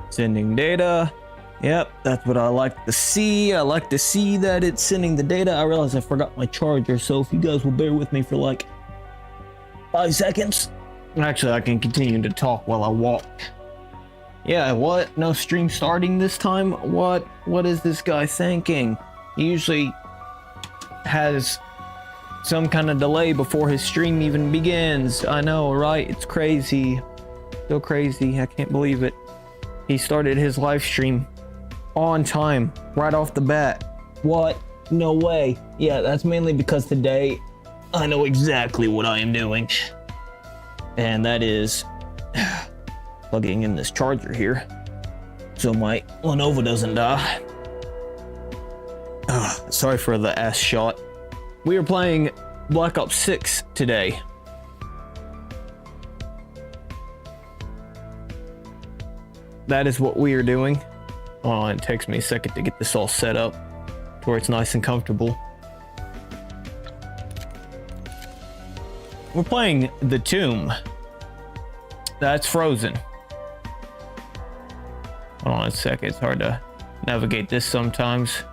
Sending data. Yep, that's what I like to see. I like to see that it's sending the data. I realize I forgot my charger, so if you guys will bear with me for like 5 seconds. Actually, I can continue to talk while I walk. Yeah, what? No stream starting this time? What is this guy thinking? He usually has some kind of delay before his stream even begins. I know, right? It's crazy. So crazy. I can't believe it. He started his live stream on time, right off the bat. What? No way. Yeah, that's mainly because today I know exactly what I am doing. And that is plugging in this charger here so my Lenovo doesn't die. Sorry for the ass shot. We are playing Black Ops 6 today. That is what we are doing. Oh, it takes me a second to get this all set up to where it's nice and comfortable. We're playing The Tomb. That's frozen. Hold on a second, it's hard to navigate this sometimes.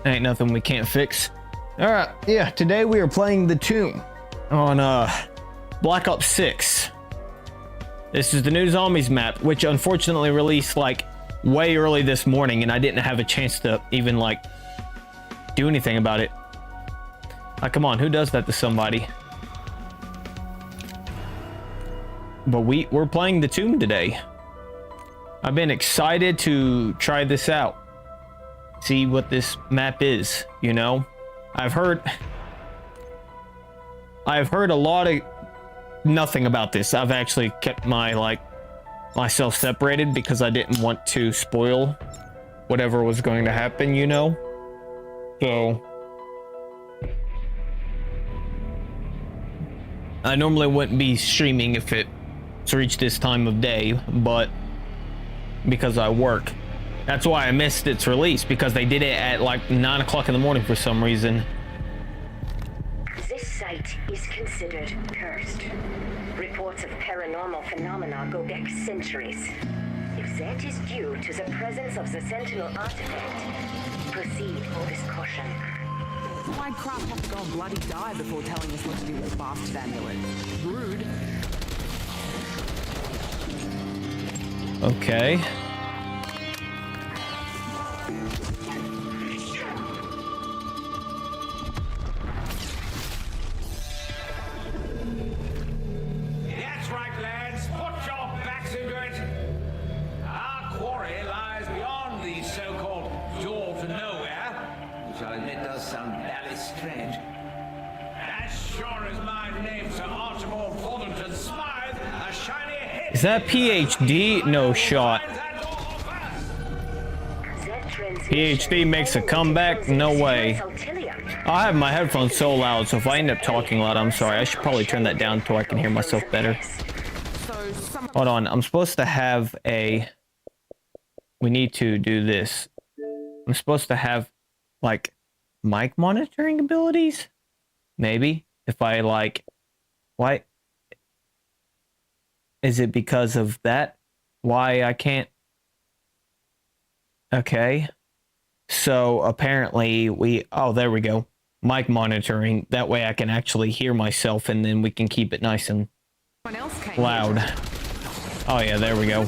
Ain't nothing we can't fix. Alright, yeah, today we are playing The Tomb on Black Ops 6. This is the new Zombies map, which unfortunately released like way early this morning, and I didn't have a chance to even like do anything about it. Like, come on, who does that to somebody? But we're playing The Tomb today. I've been excited to try this out. See what this map is, you know? I've heard a lot of nothing about this. I've actually kept myself separated because I didn't want to spoil whatever was going to happen, you know? So I normally wouldn't be streaming if it's reached this time of day, but because I work. That's why I missed its release, because they did it at like 9 o'clock in the morning for some reason. This site is considered cursed. Reports of paranormal phenomena go back centuries. If that is due to the presence of the Sentinel artifact, proceed with caution. Why'd Kraft have to go and bloody die before telling us what to do with the bastard amulet? Rude. Okay. That's right, lads. Put your backs into it. Our quarry lies beyond the so-called door to nowhere, which I'll admit does sound very strange. As sure as my name's Sir Archibald Thornton Smythe, a shiny head. Is that PhD? No shot. PhD makes a comeback? No way. I have my headphones so loud, so if I end up talking loud, I'm sorry. I should probably turn that down so I can hear myself better. Hold on, I'm supposed to have a... We need to do this. I'm supposed to have, like, mic monitoring abilities? Maybe. If I, like... Why? Is it because of that? Why I can't... Okay. So apparently oh, there we go. Mic monitoring. That way I can actually hear myself, and then we can keep it nice and loud. Oh yeah, there we go.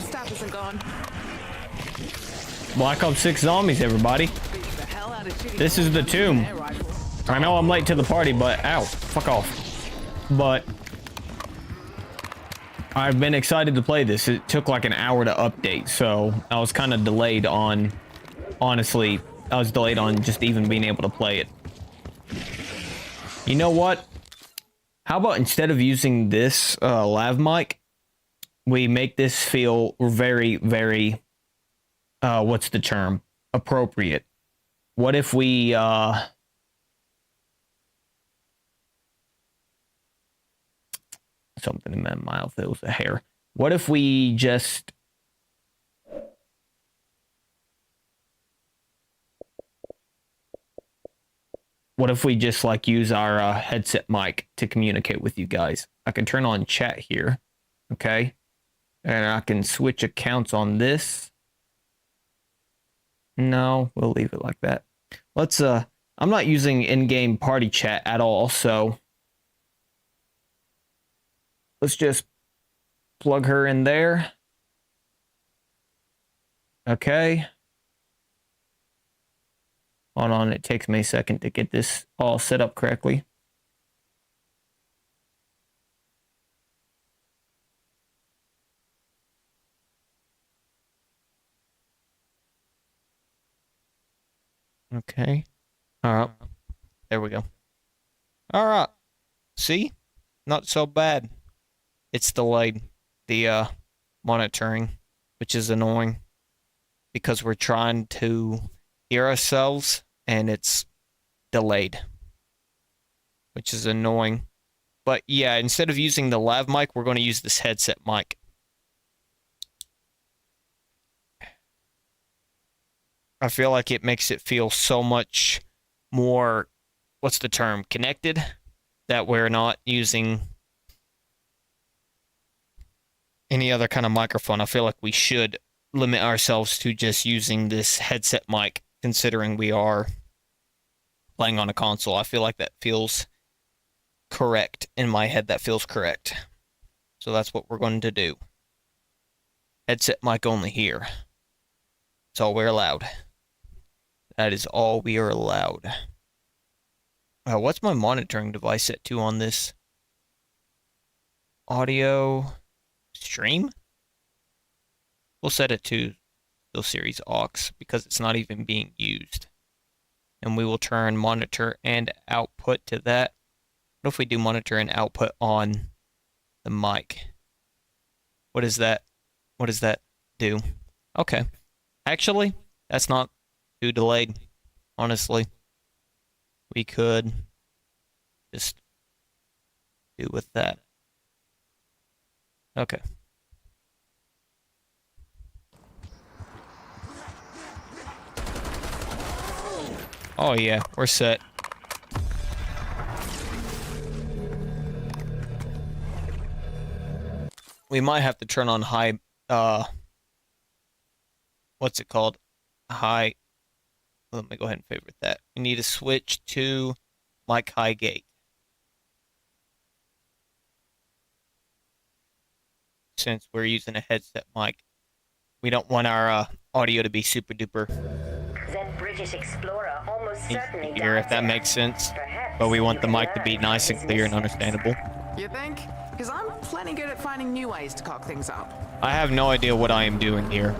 Black Ops 6 Zombies, everybody. This is The Tomb. I know I'm late to the party, but ow, fuck off. But I've been excited to play this. It took like an hour to update, so I was kind of delayed on, honestly, I was delayed on just even being able to play it. You know what? How about instead of using this lav mic, we make this feel very, very, what's the term? Appropriate. What if we, something in my mouth, it was a hair. What if we just... What if we just like use our headset mic to communicate with you guys? I can turn on chat here, okay? And I can switch accounts on this. No, we'll leave it like that. Let's I'm not using in-game party chat at all, so let's just plug her in there. Okay. Hold on, it takes me a second to get this all set up correctly. Okay. All right. There we go. All right. See? Not so bad. It's delayed, the monitoring, which is annoying because we're trying to hear ourselves and it's delayed, which is annoying. But yeah, instead of using the lav mic, we're going to use this headset mic. I feel like it makes it feel so much more, what's the term, connected, that we're not using any other kind of microphone. I feel like we should limit ourselves to just using this headset mic, considering we are playing on a console. I feel like that feels correct. In my head, that feels correct. So that's what we're going to do. Headset mic only here. That's all we're allowed. That is all we are allowed. What's my monitoring device set to on this? Audio stream? We'll set it to SteelSeries aux because it's not even being used. And we will turn monitor and output to that. What if we do monitor and output on the mic? What is that? What does that do? Okay. Actually, that's not too delayed, honestly. We could just do with that. Okay. Oh yeah, we're set. We might have to turn on high, what's it called? High. Let me go ahead and favorite that. We need to switch to mic high gate. Since we're using a headset mic, we don't want our audio to be super duper That British explorer almost certainly here, if died that there. makes sense. Perhaps But we want you the can mic to be learn nice from and his clear and mistakes. understandable. You think? Because I'm plenty good at finding new ways to cock things up. I have no idea what I am doing here.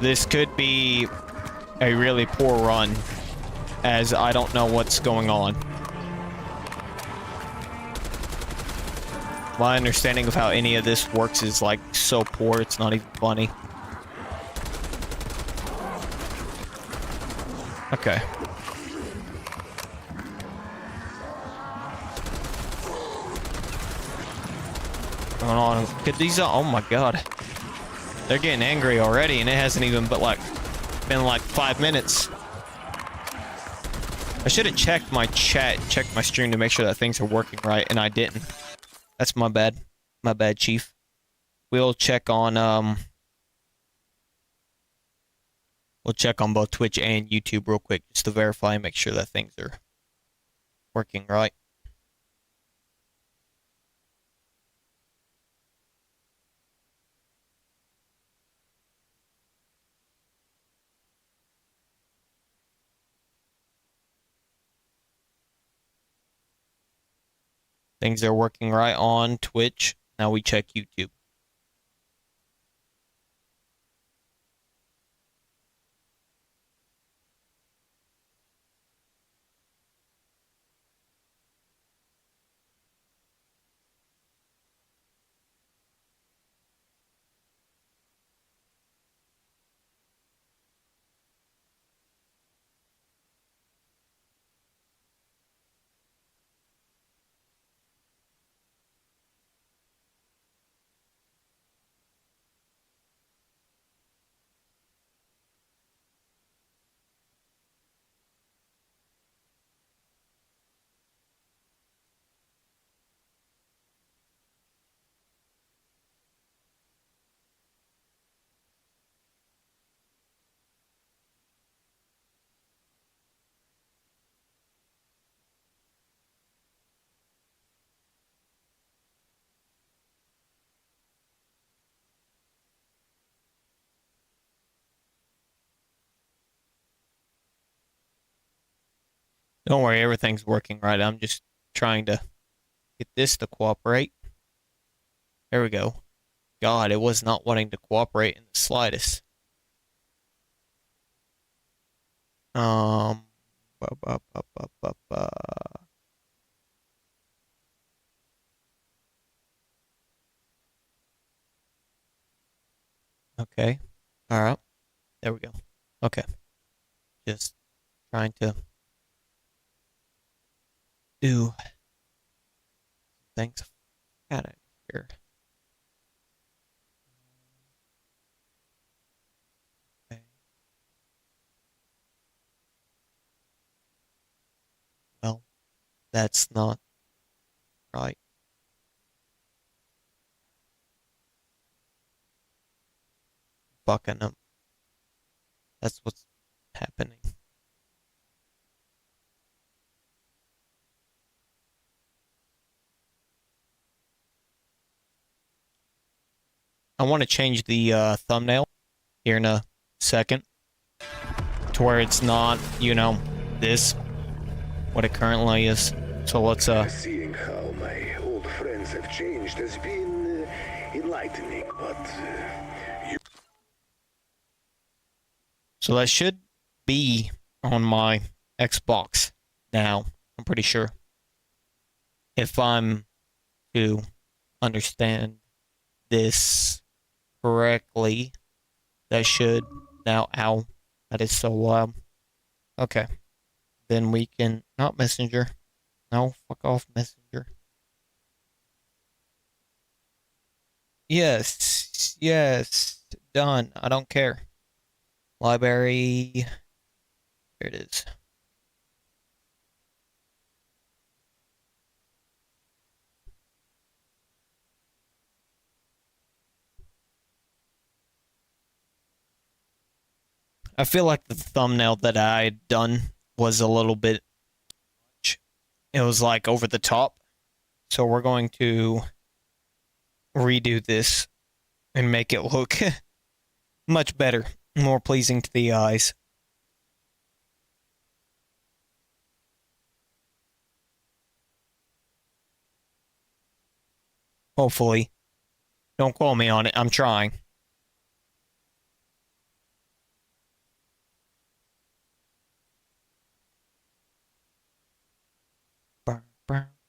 This could be a really poor run, as I don't know what's going on. My understanding of how any of this works is like so poor, it's not even funny. Okay. Going on. Get these. Oh my god. They're getting angry already, and it hasn't even been like 5 minutes. I should have checked my chat, checked my stream to make sure that things are working right, and I didn't. That's my bad. My bad, Chief. We'll check on both Twitch and YouTube real quick just to verify and make sure that things are working right. Things are working right on Twitch. Now we check YouTube. Don't worry, everything's working right. I'm just trying to get this to cooperate. There we go. God, it was not wanting to cooperate in the slightest. Ba, ba, ba, ba, ba, ba. Okay. All right. There we go. Okay. Just trying to do things. Got it here. Okay. Well, that's not right. Fucking them. That's what's happening. I want to change the thumbnail here in a second to where it's not, you know, this, what it currently is. So let's Seeing how my old friends have changed has been enlightening, but so that should be on my Xbox now, I'm pretty sure. If I'm to understand this correctly, that should now, ow, that is so loud. Okay, then we can, not Messenger, no, fuck off Messenger. Yes, yes, done, I don't care. Library, there it is. I feel like the thumbnail that I had done was a little bit much. It was like over the top. So we're going to redo this and make it look much better, more pleasing to the eyes. Hopefully. Don't call me on it. I'm trying. We're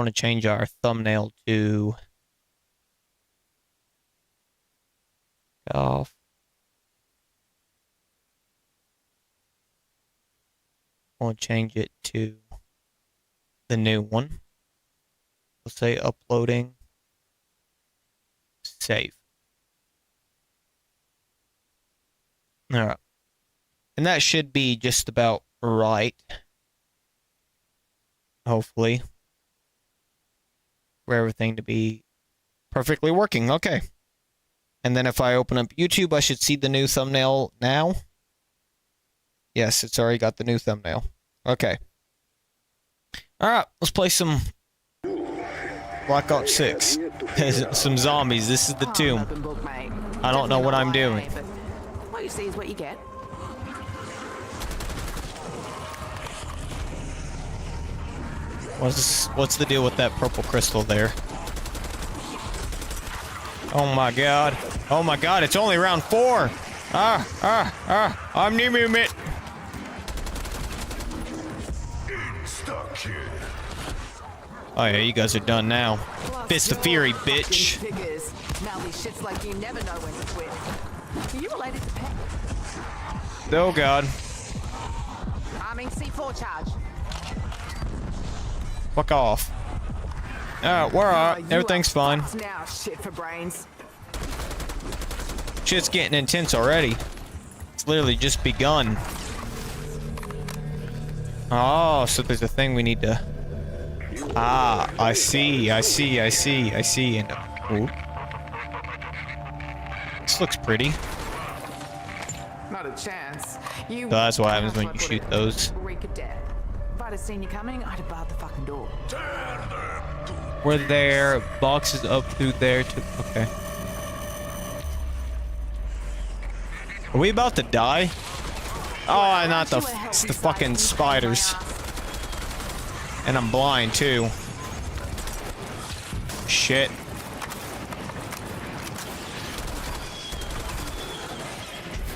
going to change our thumbnail to off. We'll change it to the new one. We'll say uploading. Save. Alright. And that should be just about right. Hopefully. For everything to be perfectly working. Okay. And then if I open up YouTube, I should see the new thumbnail now. Yes, it's already got the new thumbnail. Okay. Alright, let's play some Black Ops 6. Some zombies. This is the tomb. I don't know what I'm doing. What you see is what you get. What's the deal with that purple crystal there? Oh my god. Oh my god, it's only round 4. I'm Nimumit. Oh yeah, you guys are done now. Fist of Fury, bitch. Like you never know when to quit. Are you related to Pet? Oh god. Arming C4 charge. Fuck off. Alright, we're alright. Everything's fine. Now, shit for brains. Shit's getting intense already. It's literally just begun. Oh, so there's a thing we need to... Ah, I see. And ooh. This looks pretty. Not a chance. You So that's what happens when you shoot those. I'd have seen you coming, I'd have barred the fucking door. Were there boxes up through there too? Okay. Are we about to die? Oh, not the, it's the fucking spiders. And I'm blind too. Shit.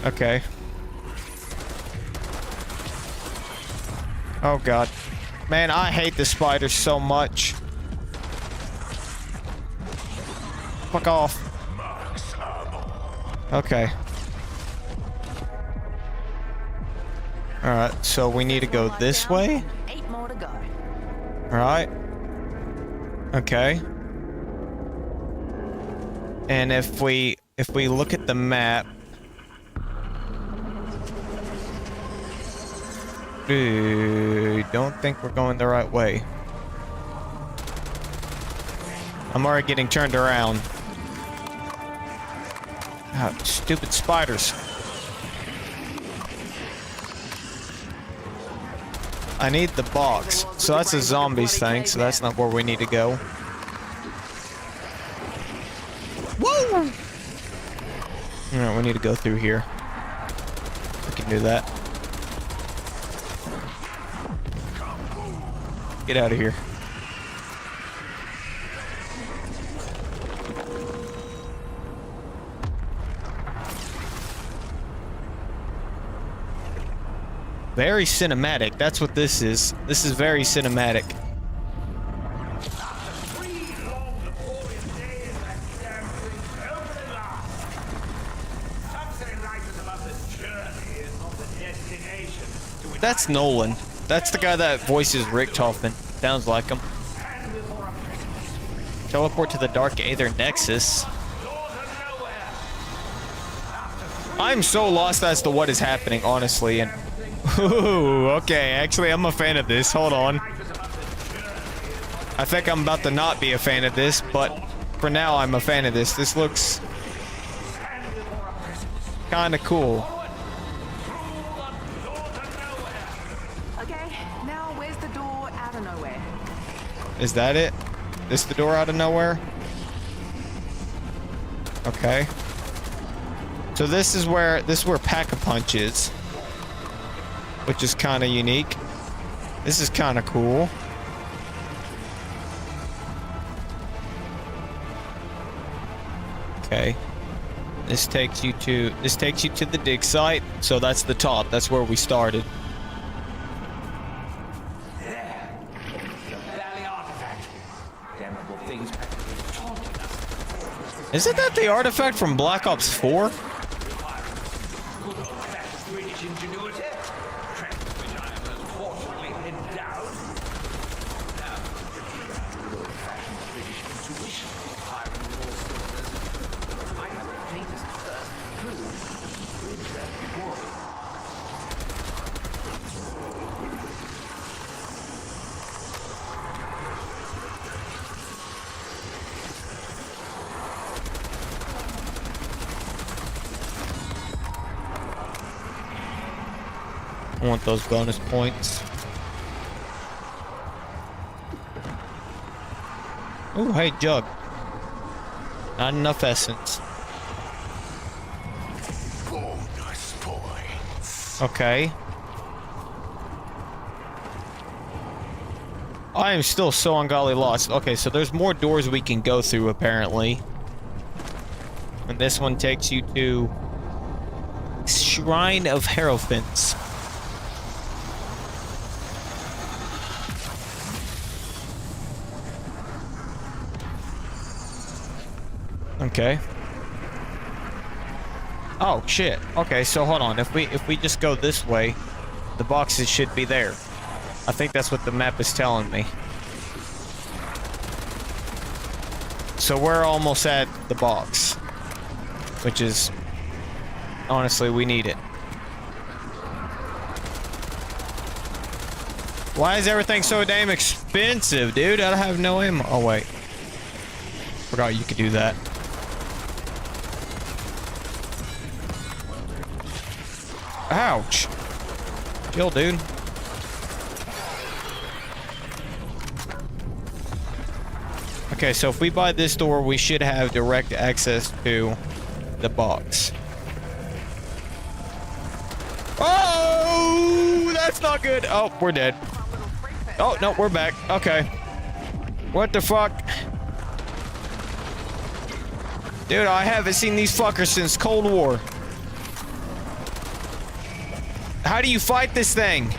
Okay. Oh god. Man, I hate the spiders so much. Fuck off. Okay. Alright, so we need to go this way? 8 more to go. Alright. Okay. And if we look at the map, don't think we're going the right way. I'm already getting turned around. Ah, stupid spiders. I need the box. So that's a zombies thing, so that's not where we need to go. Woo! Alright, we need to go through here. We can do that. Get out of here. Very cinematic. That's what this is. This is very cinematic. That's Nolan. That's the guy that voices Richtofen. Sounds like him. Teleport to the Dark Aether Nexus. I'm so lost as to what is happening, honestly, and ooh, okay, actually I'm a fan of this. Hold on. I think I'm about to not be a fan of this, but for now I'm a fan of this. This looks kinda cool. Okay, now where's the door out of nowhere? Is that it? This the door out of nowhere? Okay. So this is where Pack-a-Punch is. Which is kind of unique. This is kind of cool. Okay. This takes you to the dig site. So that's the top. That's where we started. Isn't that the artifact from Black Ops 4? I want those bonus points. Oh, hey, jug. Not enough essence. Bonus points. Okay. I am still so ungodly lost. Okay, so there's more doors we can go through, apparently. And this one takes you to Shrine of Hierophants. Okay. Oh shit. Okay, so hold on. If we just go this way, the boxes should be there. I think that's what the map is telling me. So we're almost at the box, which is honestly, we need it. Why is everything so damn expensive, dude? I have no ammo. Oh wait. Forgot you could do that. Ouch. Chill, dude. Okay, so if we buy this door, we should have direct access to the box. Oh, that's not good. Oh, we're dead. Oh, no, we're back. Okay. What the fuck? Dude, I haven't seen these fuckers since Cold War. How do you fight this thing?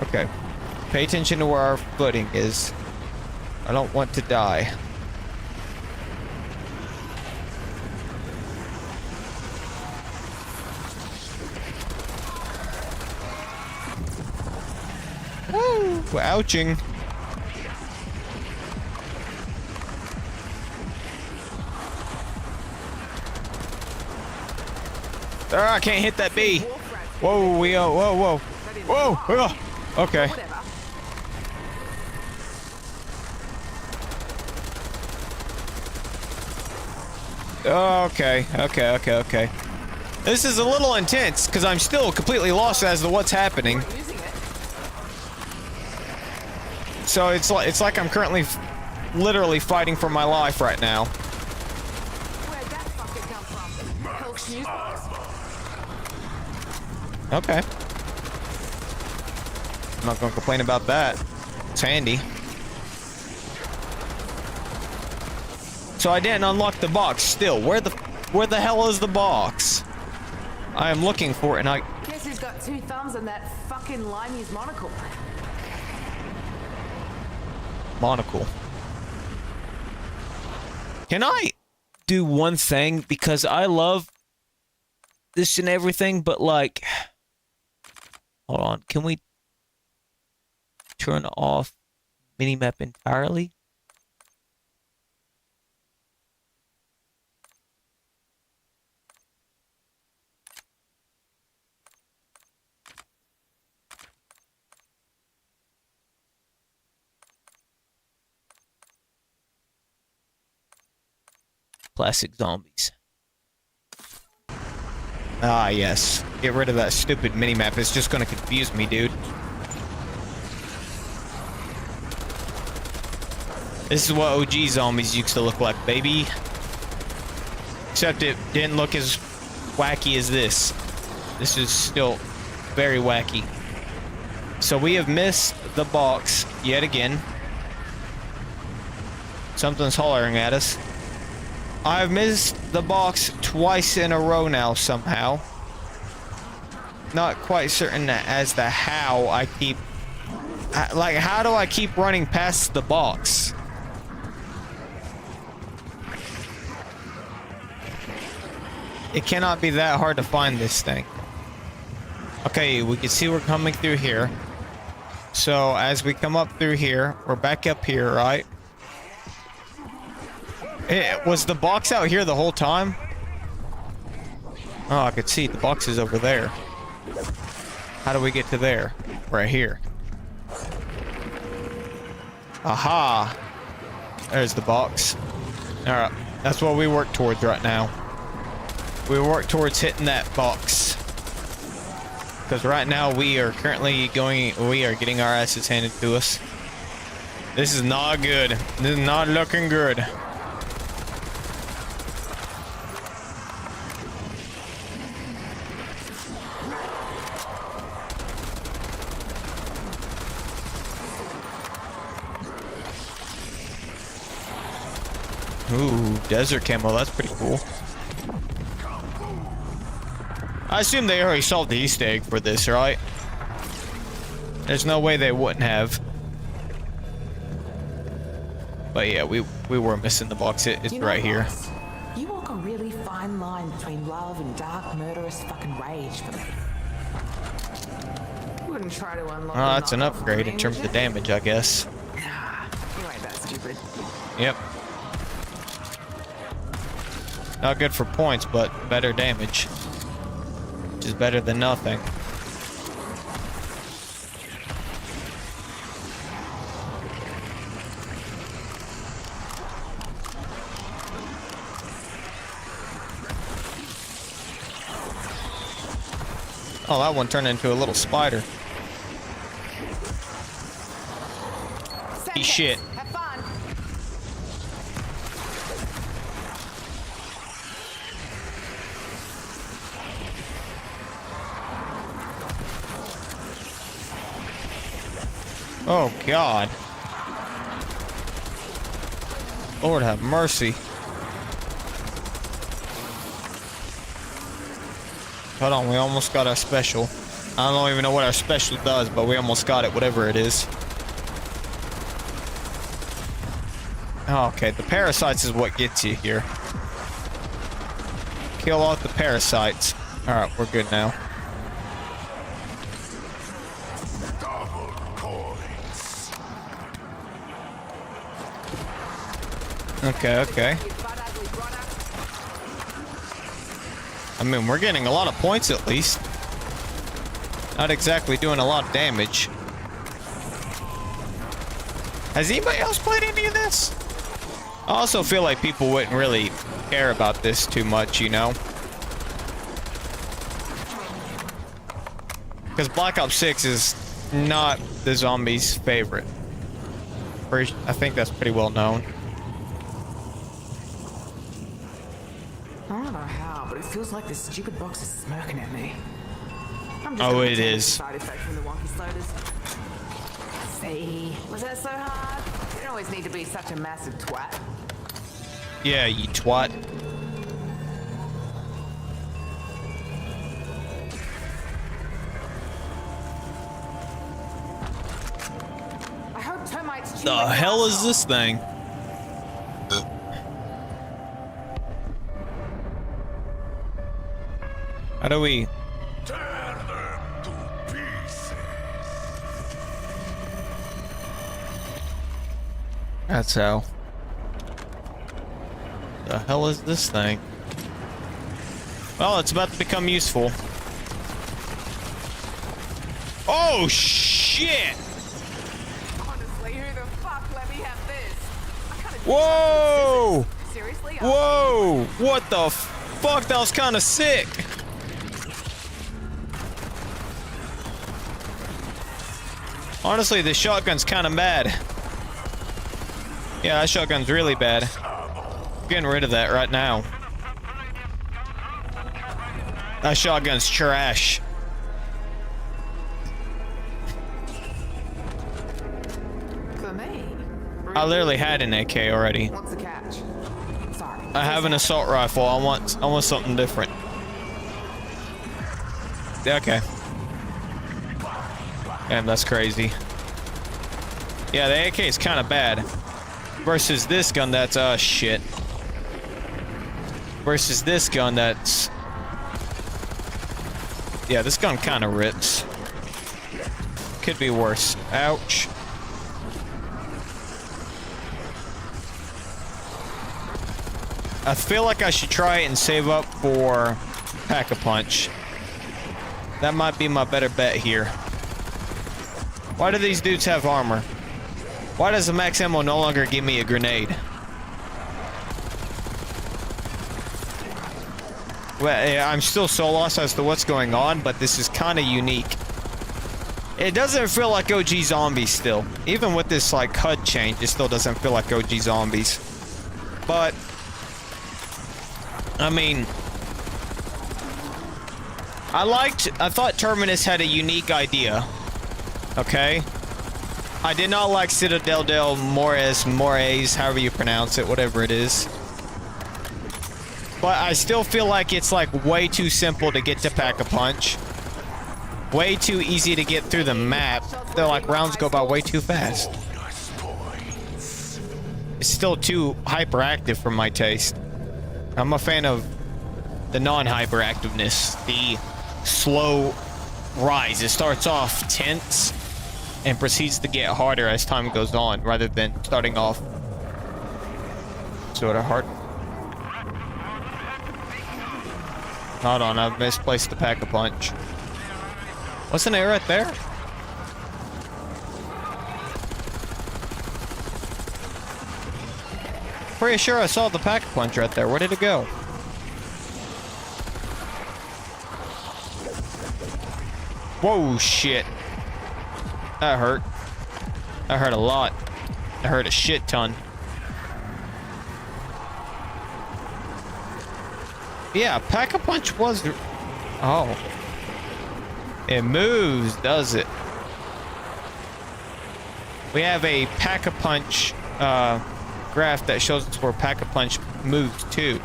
Okay. Pay attention to where our footing is. I don't want to die. Woo! We're ouching. Ah, I can't hit that B. Whoa, whoa. Whoa, okay. Okay. This is a little intense because I'm still completely lost as to what's happening. So it's like I'm currently literally fighting for my life right now. Okay. I'm not gonna complain about that. It's handy. So I didn't unlock the box still. Where the hell is the box? I am looking for it and I... Guess who's got 2 thumbs and that fucking limey's monocle? Monocle. Can I do one thing? Because I love this and everything, but like... Hold on. Can we turn off minimap entirely? Classic zombies. Ah, yes. Get rid of that stupid minimap. It's just gonna confuse me, dude. This is what OG zombies used to look like, baby. Except it didn't look as wacky as this. This is still very wacky. So we have missed the box yet again. Something's hollering at us. I've missed the box twice in a row now somehow. Not quite certain as to how I keep... Like, how do I keep running past the box? It cannot be that hard to find this thing. Okay, we can see we're coming through here. So, as we come up through here, we're back up here, right? Was the box out here the whole time? Oh, I could see the box is over there. How do we get to there? Right here. Aha! There's the box. Alright, that's what we work towards right now. We work towards hitting that box. Because right now we are getting our asses handed to us. This is not good. This is not looking good. Ooh, desert camo, that's pretty cool. I assume they already solved the Easter egg for this, right? There's no way they wouldn't have. But yeah, we were missing the box. It's right here. You walk a really fine line between love and dark, murderous fucking rage for me. Wouldn't try to unlock. Oh, that's an upgrade in terms of the damage, I guess. Nah, you ain't that stupid. Yep. Not good for points, but better damage. Which is better than nothing. Oh, that one turned into a little spider. shit. Have fun. Oh, God. Lord have mercy. Hold on, we almost got our special. I don't even know what our special does, but we almost got it, whatever it is. Oh, okay, the parasites is what gets you here. Kill off the parasites. Alright, we're good now. Okay, okay. I mean, we're getting a lot of points at least. Not exactly doing a lot of damage. Has anybody else played any of this? I also feel like people wouldn't really care about this too much, you know? Because Black Ops 6 is not the zombies' favorite. I think that's pretty well known. I don't know how, but it feels like this stupid box is smirking at me. I'm just Oh, gonna it pretend is. it's a side effect from the wonky sliders. See, was that so hard? You don't always need to be such a massive twat. Yeah, you twat. I hope termites chew The like hell is asshole. this thing? How do we... Tear them to pieces. That's how. The hell is this thing? Well, it's about to become useful. Oh, shit! Honestly, who the fuck let me have this? I kinda need Whoa! some scissors. Seriously? Whoa! What the fuck? That was kind of sick. Honestly, the shotgun's kind of bad. Yeah, that shotgun's really bad. Getting rid of that right now. That shotgun's trash. For me? I literally had an AK already. What's the catch? Sorry. I have an assault rifle. I want something different. Yeah, okay. Damn, that's crazy. Yeah, the AK is kind of bad. Versus this gun that's, shit. Versus this gun that's... Yeah, this gun kind of rips. Could be worse. Ouch. I feel like I should try it and save up for Pack-a-Punch. That might be my better bet here. Why do these dudes have armor? Why does the max ammo no longer give me a grenade? Well, yeah, I'm still so lost as to what's going on, but this is kind of unique. It doesn't feel like OG Zombies still. Even with this, like, HUD change, it still doesn't feel like OG Zombies. But, I mean... I thought Terminus had a unique idea. Okay? I did not like Citadel del Mores, however you pronounce it, whatever it is. But I still feel like it's like way too simple to get to Pack-a-Punch. Way too easy to get through the map. They're like rounds go by way too fast. It's still too hyperactive for my taste. I'm a fan of the non-hyperactiveness, the slow rise. It starts off tense and proceeds to get harder as time goes on, rather than starting off sort of hard. Hold on, I've misplaced the Pack-a-Punch. Wasn't it right there? Pretty sure I saw the Pack-a-Punch right there. Where did it go? Whoa, shit. That hurt. That hurt a lot. I heard a shit ton. Yeah, Pack-a-Punch was... Oh. It moves, does it? We have a Pack-a-Punch graph that shows us where Pack-a-Punch moves to.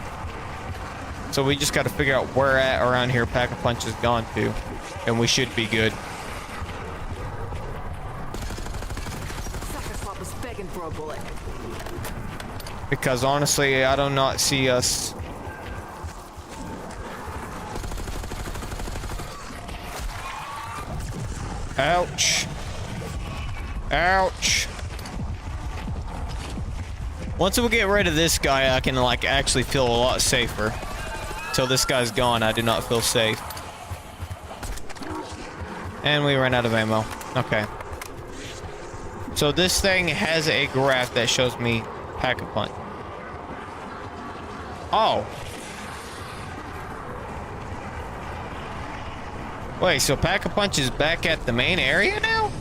So we just got to figure out where at around here Pack-a-Punch has gone to. And we should be good. Sucker slop was begging for a bullet. Because honestly, I do not see us... Ouch. Ouch. Once we get rid of this guy, I can, like, actually feel a lot safer. Till this guy's gone, I do not feel safe. And we ran out of ammo. Okay. So this thing has a graph that shows me Pack-a-Punch. Oh. Wait, so Pack-a-Punch is back at the main area now?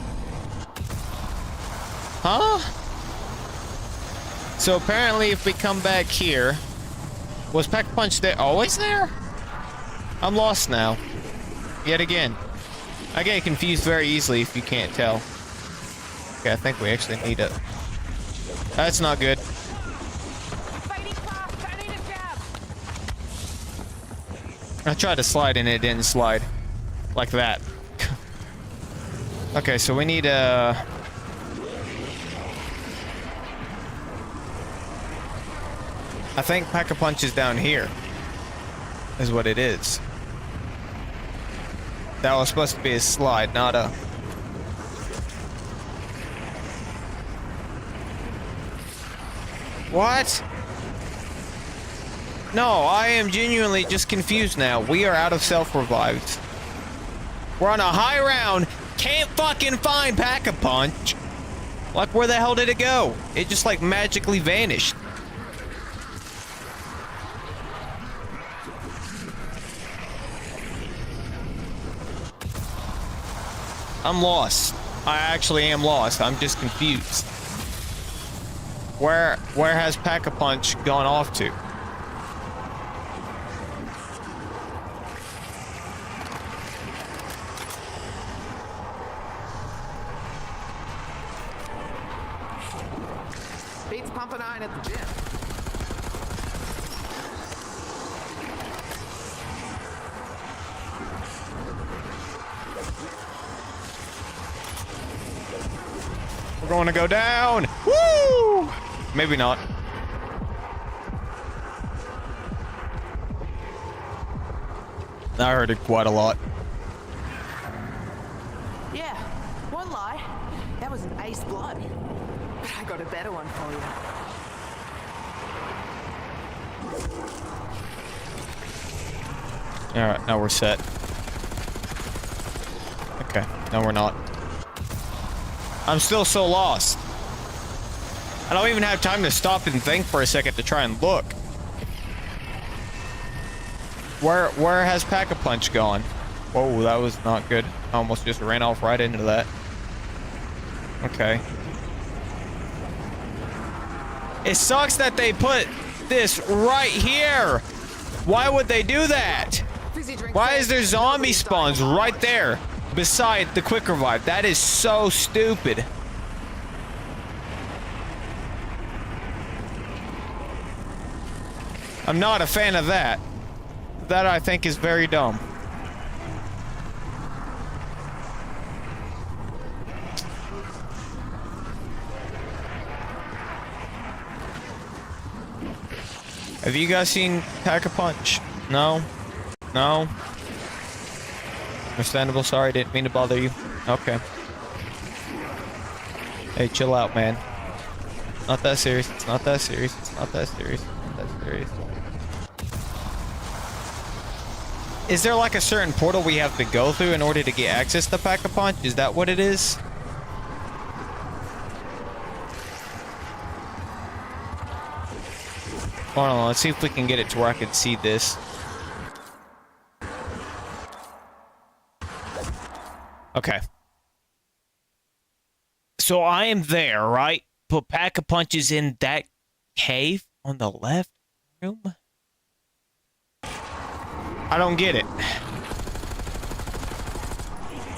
Huh? So apparently if we come back here... Was Pack-a-Punch there? Always there? I'm lost now. Yet again. I get confused very easily if you can't tell. Okay, I think we actually need it. That's not good. I tried to slide and it didn't slide. Like that. Okay, so we need I think Pack-a-Punch is down here. Is what it is. That was supposed to be a slide, not a... What? No, I am genuinely just confused now. We are out of self-revives. We're on a high round. Can't fucking find Pack-a-Punch. Like, where the hell did it go? It just, like, magically vanished. I'm lost. I actually am lost. I'm just confused. Where has Pack-a-Punch gone off to? Beats pumping iron at the gym. We're going to go down. Woo! Maybe not. I heard it quite a lot. Yeah, won't lie. That was an ace blood. But I got a better one for you. Alright, now we're set. Okay, no we're not. I'm still so lost. I don't even have time to stop and think for a second to try and look. Where has Pack-a-Punch gone? Whoa, that was not good. I almost just ran off right into that. Okay. It sucks that they put this right here. Why would they do that? Why is there zombie spawns right there beside the quick revive? That is so stupid. I'm not a fan of that. That I think is very dumb. Have you guys seen Pack-a-Punch? No? No? Understandable, sorry, didn't mean to bother you. Okay. Hey, chill out, man. Not that serious, it's not that serious, it's not that serious, it's not that serious. Is there like a certain portal we have to go through in order to get access to Pack-a-Punch? Is that what it is? Hold on, let's see if we can get it to where I can see this. Okay. So I am there, right? put pack-a-punches in that cave on the left room? I don't get it.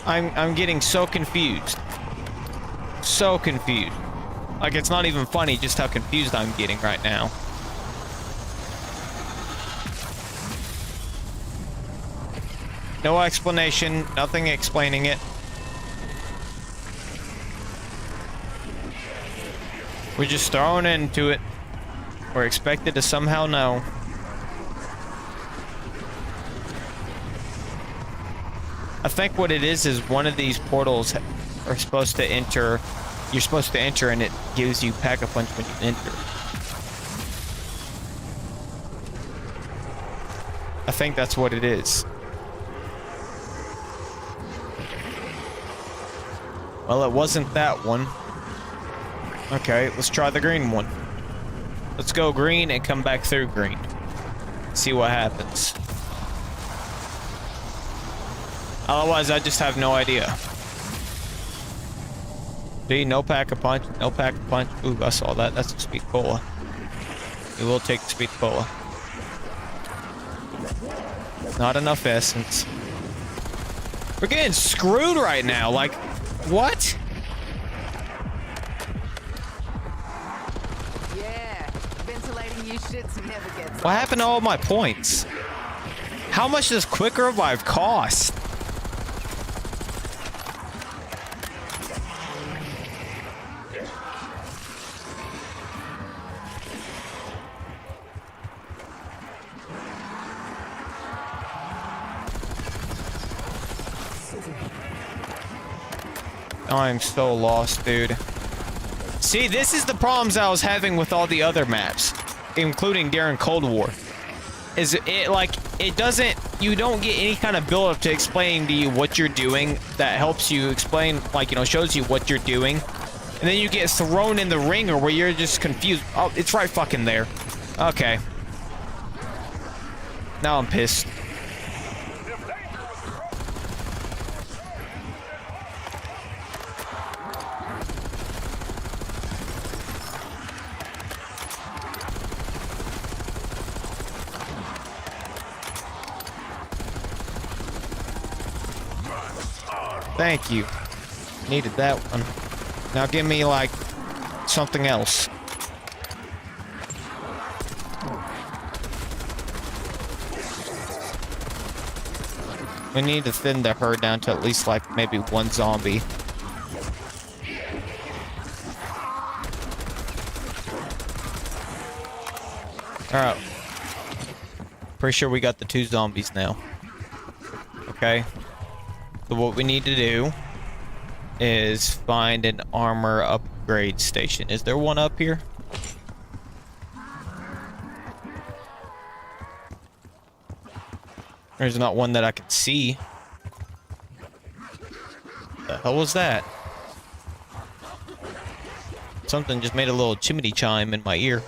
I'm getting so confused. So confused. Like, it's not even funny just how confused I'm getting right now. No explanation, nothing explaining it. We're just thrown into it. We're expected to somehow know. I think what it is one of these portals are supposed to enter. You're supposed to enter and it gives you pack-a-punch when you enter. I think that's what it is. Well, it wasn't that one. Okay, let's try the green one. Let's go green and come back through green. See what happens. Otherwise, I just have no idea. See, no pack-a-punch, no pack-a-punch. Ooh, I saw that. That's a speed cola. We will take the speed cola. Not enough essence. We're getting screwed right now. Like, what? Yeah, ventilating you shits never gets What happened to all my points? How much does Quick Revive cost? I'm so lost, dude. See, this is the problems I was having with all the other maps, including during Cold War. Is it like, it doesn't, you don't get any kind of build up to explaining to you what you're doing that helps you explain, like, you know, shows you what you're doing. And then you get thrown in the ringer where you're just confused. Oh, it's right fucking there. Okay. Now I'm pissed. Thank you. Needed that one. Now give me, like, something else. We need to thin the herd down to at least, like, maybe one zombie. Alright. Pretty sure we got the 2 zombies now. Okay. So what we need to do is find an armor upgrade station. Is there one up here? There's not one that I can see. The hell was that? Something just made a little chimney chime in my ear.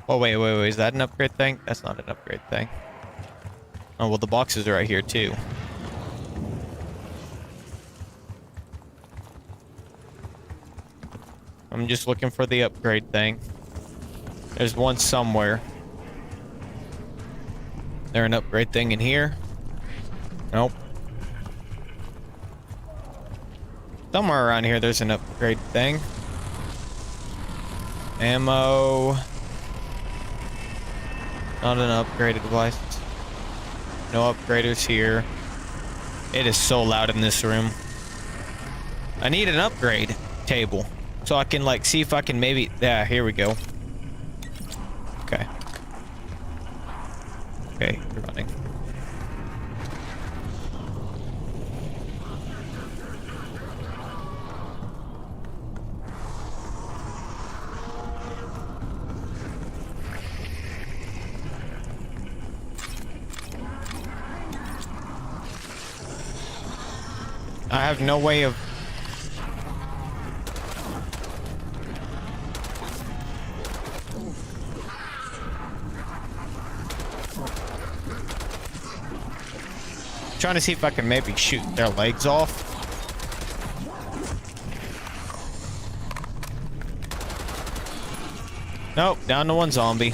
Oh, wait. Is that an upgrade thing? That's not an upgrade thing. Oh, well, the boxes are right here, too. I'm just looking for the upgrade thing. There's one somewhere. There an upgrade thing in here? Nope. Somewhere around here, there's an upgrade thing. Ammo. Not an upgraded device. No upgraders here. It is so loud in this room. I need an upgrade table so I can, like, see if I can maybe... Yeah, here we go. Okay. Okay, you're running. I have no way of... Trying to see if I can maybe shoot their legs off. Nope, down to one zombie.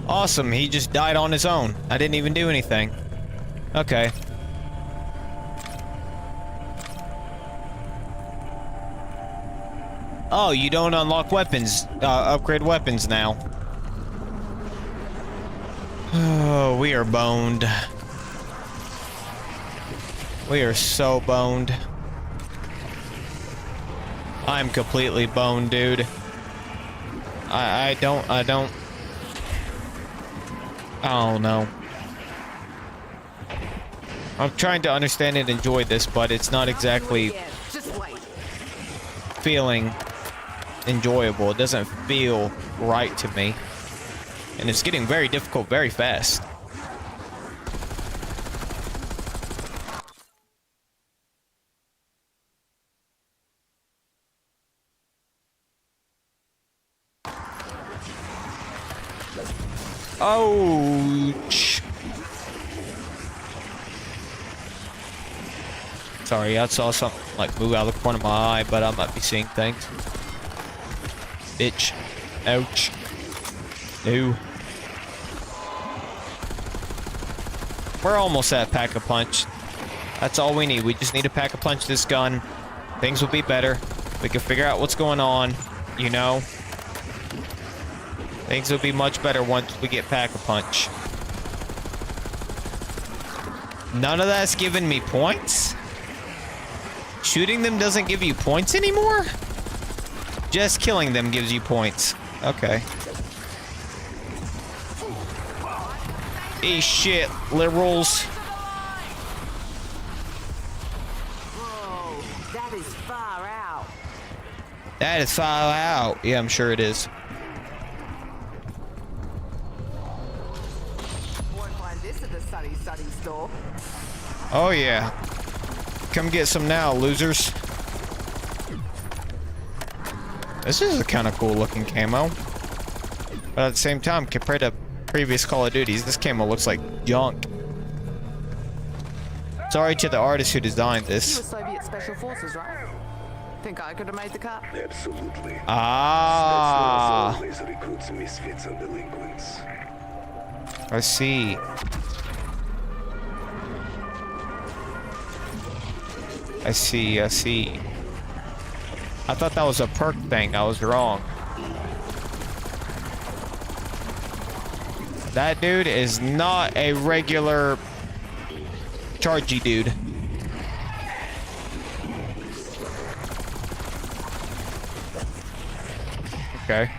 Awesome, he just died on his own. I didn't even do anything. Okay. Oh, you don't unlock weapons, upgrade weapons now. Oh, we are boned. We are so boned. I'm completely boned, dude. I don't. Oh no. I'm trying to understand and enjoy this, but it's not exactly feeling enjoyable. It doesn't feel right to me. And it's getting very difficult very fast. Ouch. Sorry, I saw something like move out of the corner of my eye, but I might be seeing things. Bitch. Ouch. No. We're almost at Pack-a-Punch. That's all we need. We just need to Pack-a-Punch this gun. Things will be better. We can figure out what's going on, you know? Things will be much better once we get Pack-a-Punch. None of that's giving me points? Shooting them doesn't give you points anymore? Just killing them gives you points. Okay. Eat shit, liberals. Whoa, that is far out. That is far out. Yeah, I'm sure it is. Won't find this at the Sunny store. Oh yeah. Come get some now, losers. This is a kind of cool looking camo. But at the same time, compared to previous Call of Duties, this camo looks like junk. Sorry to the artist who designed You this. were Soviet Special Forces, right? Think I could have made the cut? Absolutely. Ah, Always recruits misfits and delinquents. I see. I see, I see. I thought that was a perk thing. I was wrong. That dude is not a regular chargy dude. Okay.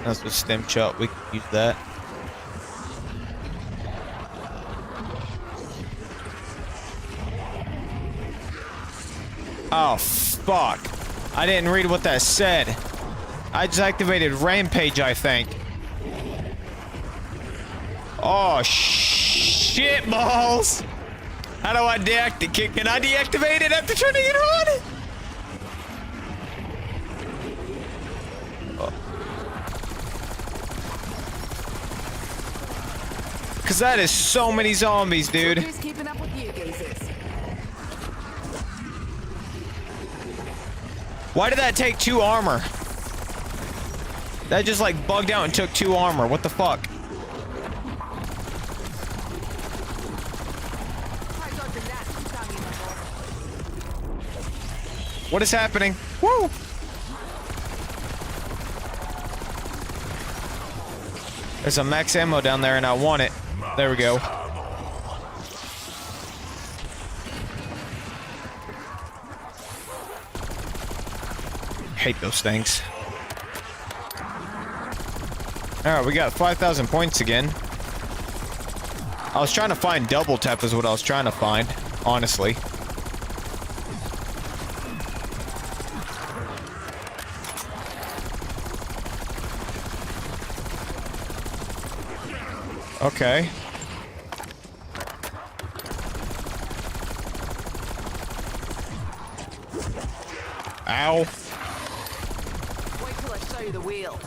That's a stem shot. We can use that. Oh, fuck. I didn't read what that said. I just activated Rampage, I think. Oh, shit balls. How do I deactivate? Can I deactivate it after turning it on? Because that is so many zombies, dude. Who's keeping up with you geezers? Why did that take 2 armor? That just like bugged out and took 2 armor. What the fuck? What is happening? Woo! There's a max ammo down there and I want it. There we go. Hate those things. Alright, we got 5,000 points again. I was trying to find double tap is what I was trying to find, honestly. Okay. Ow. Wait till I show you do the wheel.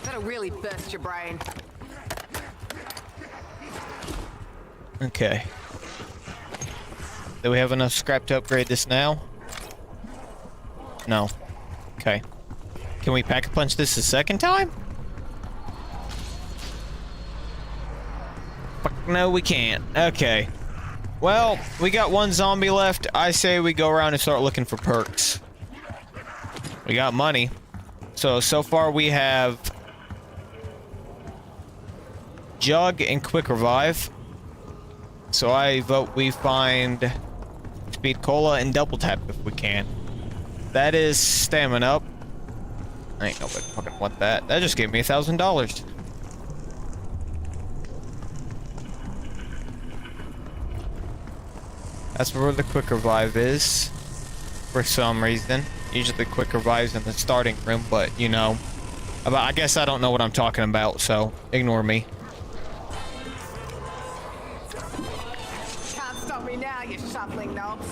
That'll really burst your brain. Okay. Do we have enough scrap to upgrade this now? No. Okay. Can we pack-a-punch this a second time? Fuck, no, we can't. Okay. Well, we got one zombie left. I say we go around and start looking for perks. We got money. So far we have Jug and Quick Revive. So I vote we find Speed Cola and Double Tap if we can. That is stamina up. Ain't nobody fucking want that. That just gave me $1,000. That's where the Quick Revive is. For some reason. Usually the Quick Revive's in the starting room, but you know. I guess I don't know what I'm talking about, so ignore me. Can't stop me now, you shuffling knobs.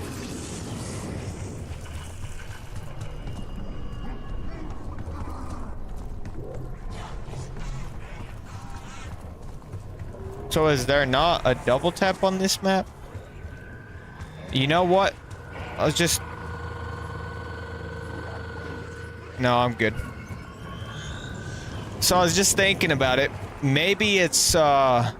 So is there not a double tap on this map? You know what? I was just... No, I'm good. So I was just thinking about it. Maybe it's, the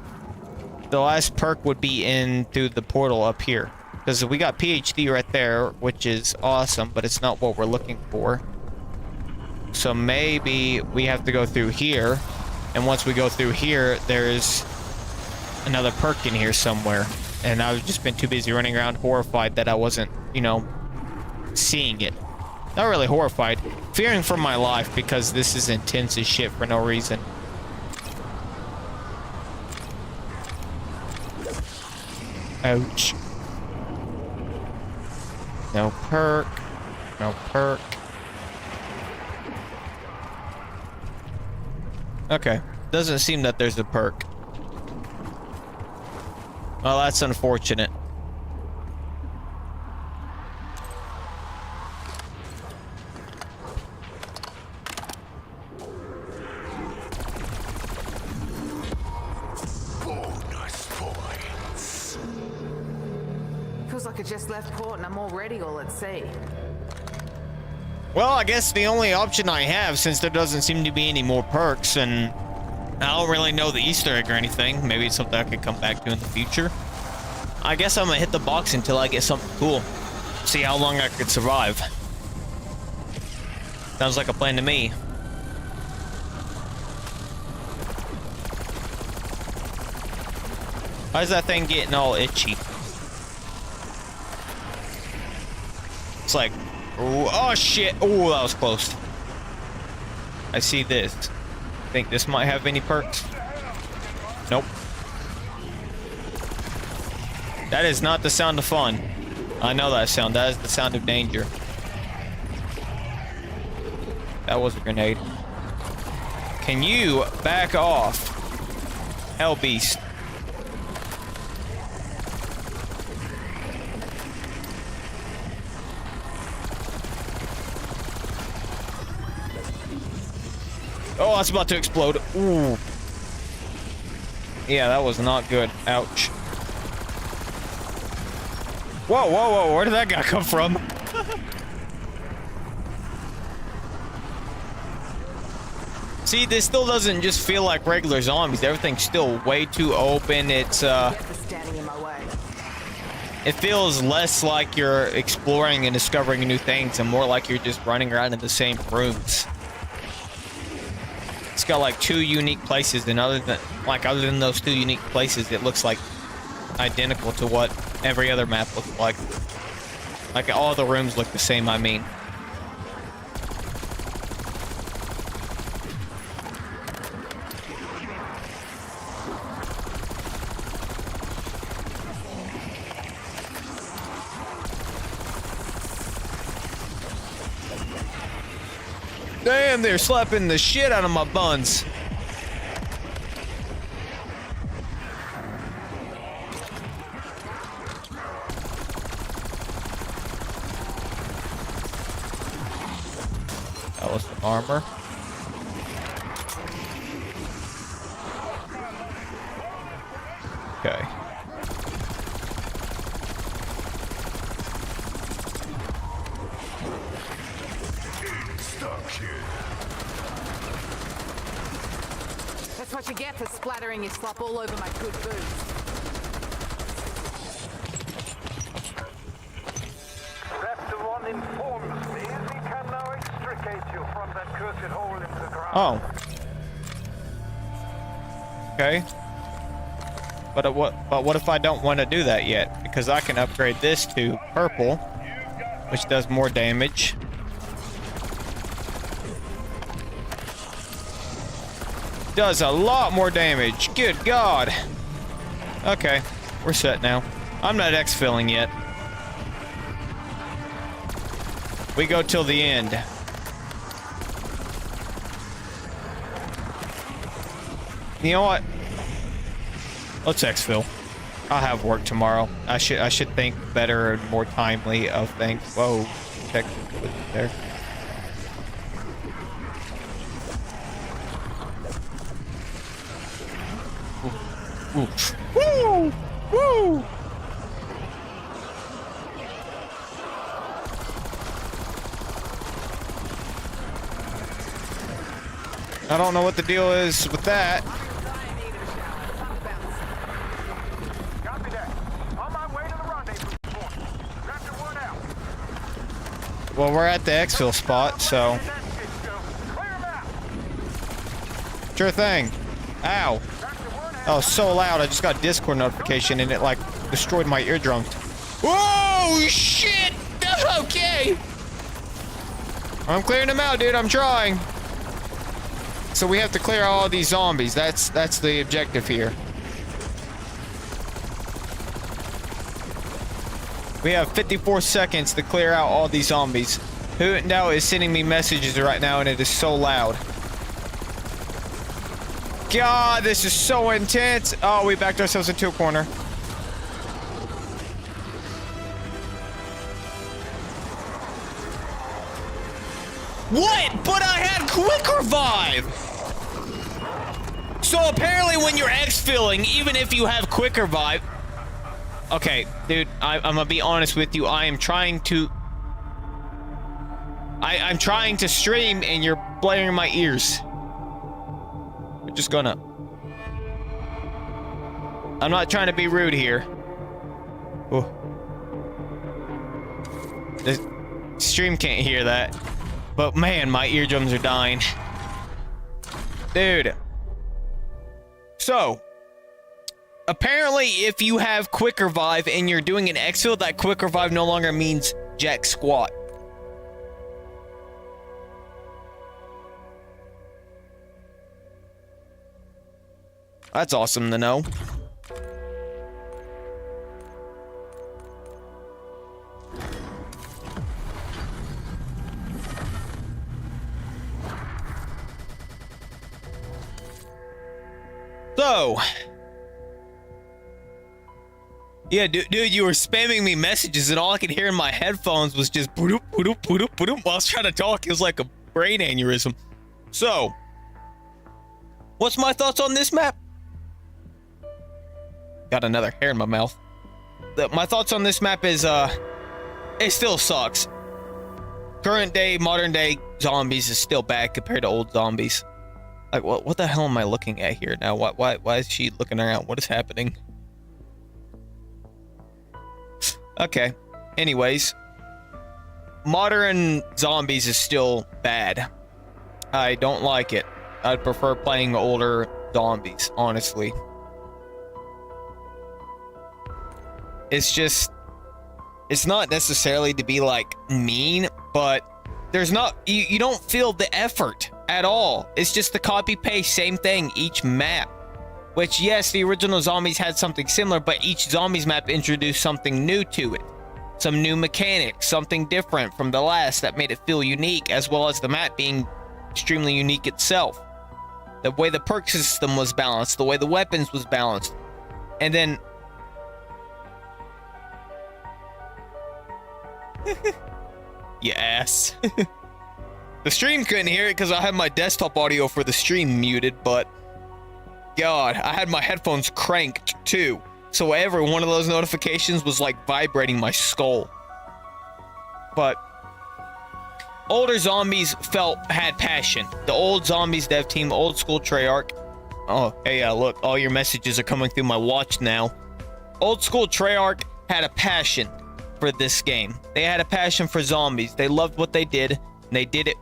last perk would be in through the portal up here. Because we got PhD right there, which is awesome, but it's not what we're looking for. So maybe we have to go through here. And once we go through here, there's another perk in here somewhere. And I've just been too busy running around horrified that I wasn't, you know, seeing it. Not really horrified. Fearing for my life because this is intense as shit for no reason. Ouch. No perk. No perk. Okay. Doesn't seem that there's a perk. Well, that's unfortunate. Bonus points. Feels like I just left port and I'm already all at sea. Well, I guess the only option I have, since there doesn't seem to be any more perks, and I don't really know the Easter egg or anything. Maybe it's something I could come back to in the future. I guess I'm gonna hit the box until I get something cool. See how long I could survive. Sounds like a plan to me. Why is that thing getting all itchy? It's like, oh shit! Oh, that was close. I see this. Think this might have any perks? Nope. That is not the sound of fun. I know that sound. That is the sound of danger. That was a grenade. Can you back off? Hell beast. Oh, it's about to explode. Ooh. Yeah, that was not good. Ouch. Whoa, whoa, whoa. Where did that guy come from? See, this still doesn't just feel like regular zombies. Everything's still way too open. It's, Get for standing in my way. it feels less like you're exploring and discovering new things and more like you're just running around in the same rooms. It's got like 2 unique places, and other than those 2 unique places, it looks like identical to what every other map looks like. Like all the rooms look the same, I mean. Damn, they're slapping the shit out of my buns. That was some armor. Okay. That's what you get for splattering your slop all over my good boots. Raptor 1 informs me he can now extricate you from that cursed hole in the ground. Oh. Okay. But what if I don't want to do that yet? Because I can upgrade this to purple, which does more damage. Does a lot more damage. Good God. Okay, we're set now. I'm not exfilling yet. We go till the end. You know what? Let's exfil. I'll have work tomorrow. I should think better and more timely of things. Whoa, check there. Ooh. Woo! Woo! I don't know what the deal is with that. Copy that. On my way to the rendezvous point. Raptor 1 out. Well, we're at the exfil spot, so Clear him out. sure thing. Ow. Oh, so loud. I just got a Discord notification and it like destroyed my eardrums. Whoa, shit! Okay. I'm clearing them out, dude. I'm trying. So we have to clear all these zombies. That's the objective here. We have 54 seconds to clear out all these zombies. Who now is sending me messages right now and it is so loud. God, this is so intense. Oh, we backed ourselves into a corner. What? But I had quick revive. So apparently when you're exfilling, even if you have quick revive. Okay, dude, I'm gonna be honest with you. I am trying to. I'm trying to stream and you're blaring my ears. We're just gonna. I'm not trying to be rude here. Oh. The stream can't hear that. But man, my eardrums are dying. Dude. So, apparently if you have quick revive and you're doing an exfil, that quick revive no longer means jack squat. That's awesome to know. So, yeah, dude, you were spamming me messages, and all I could hear in my headphones was just boop, boop, boop, boop. While I was trying to talk, it was like a brain aneurysm. So, what's my thoughts on this map? Got another hair in my mouth. My thoughts on this map is, it still sucks. Current day, modern day zombies is still bad compared to old zombies. Like, what the hell am I looking at here now? Why is she looking around? What is happening? Okay. Anyways. Modern zombies is still bad. I don't like it. I'd prefer playing older zombies, honestly. It's just... It's not necessarily to be, like, mean, but there's not... You don't feel the effort at all. It's just the copy-paste, same thing, each map. Which, yes, the original zombies had something similar, but each zombies map introduced something new to it. Some new mechanics, something different from the last that made it feel unique, as well as the map being extremely unique itself. The way the perk system was balanced, the way the weapons was balanced. And then... You ass. The stream couldn't hear it because I had my desktop audio for the stream muted, but... God, I had my headphones cranked too. So every one of those notifications was like vibrating my skull. But older zombies had passion. The old zombies dev team, old school Treyarch. Oh, hey, look, all your messages are coming through my watch now. Old school Treyarch had a passion for this game. They had a passion for zombies. They loved what they did, and they did it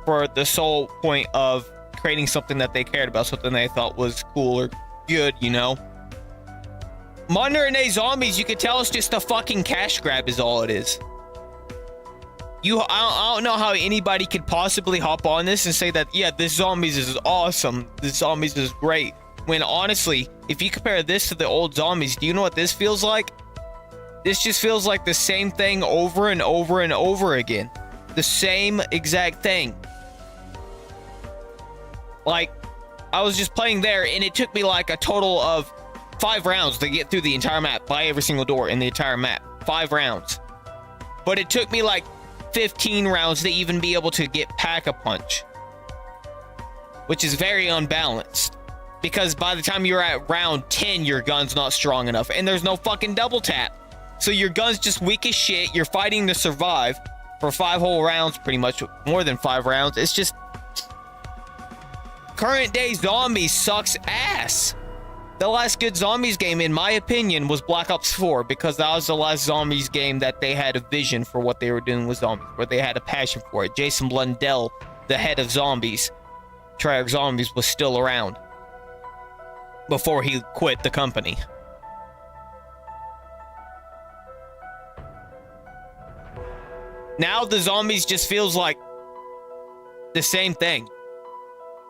for the sole point of creating something that they cared about, something they thought was cool or good, you know? Modern day zombies, you could tell it's just a fucking cash grab is all it is. I don't know how anybody could possibly hop on this and say that, yeah, this zombies is awesome, this zombies is great. When honestly, if you compare this to the old zombies, do you know what this feels like? This just feels like the same thing over and over and over again. The same exact thing. Like, I was just playing there, and it took me like a total of 5 rounds to get through the entire map, by every single door in the entire map. 5 rounds. But it took me like 15 rounds to even be able to get Pack-a-Punch, which is very unbalanced, because by the time you're at round 10, your gun's not strong enough, and there's no fucking double tap, so your gun's just weak as shit. You're fighting to survive for 5 whole rounds, pretty much more than 5 rounds. It's just current day zombies sucks ass. The last good zombies game, in my opinion, was Black Ops 4, because that was the last zombies game that they had a vision for what they were doing with zombies, where they had a passion for it. Jason Blundell, the head of zombies, Treyarch Zombies, was still around before he quit the company. Now the zombies just feels like the same thing.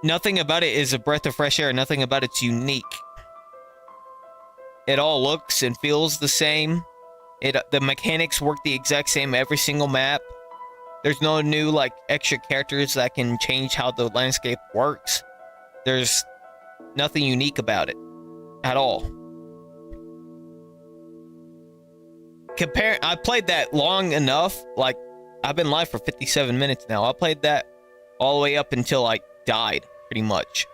Nothing about it is a breath of fresh air. Nothing about it's unique. It all looks and feels the same. The mechanics work the exact same every single map. There's no new, like, extra characters that can change how the landscape works. There's nothing unique about it at all. I played that long enough. Like, I've been live for 57 minutes now. I played that all the way up until I died, pretty much.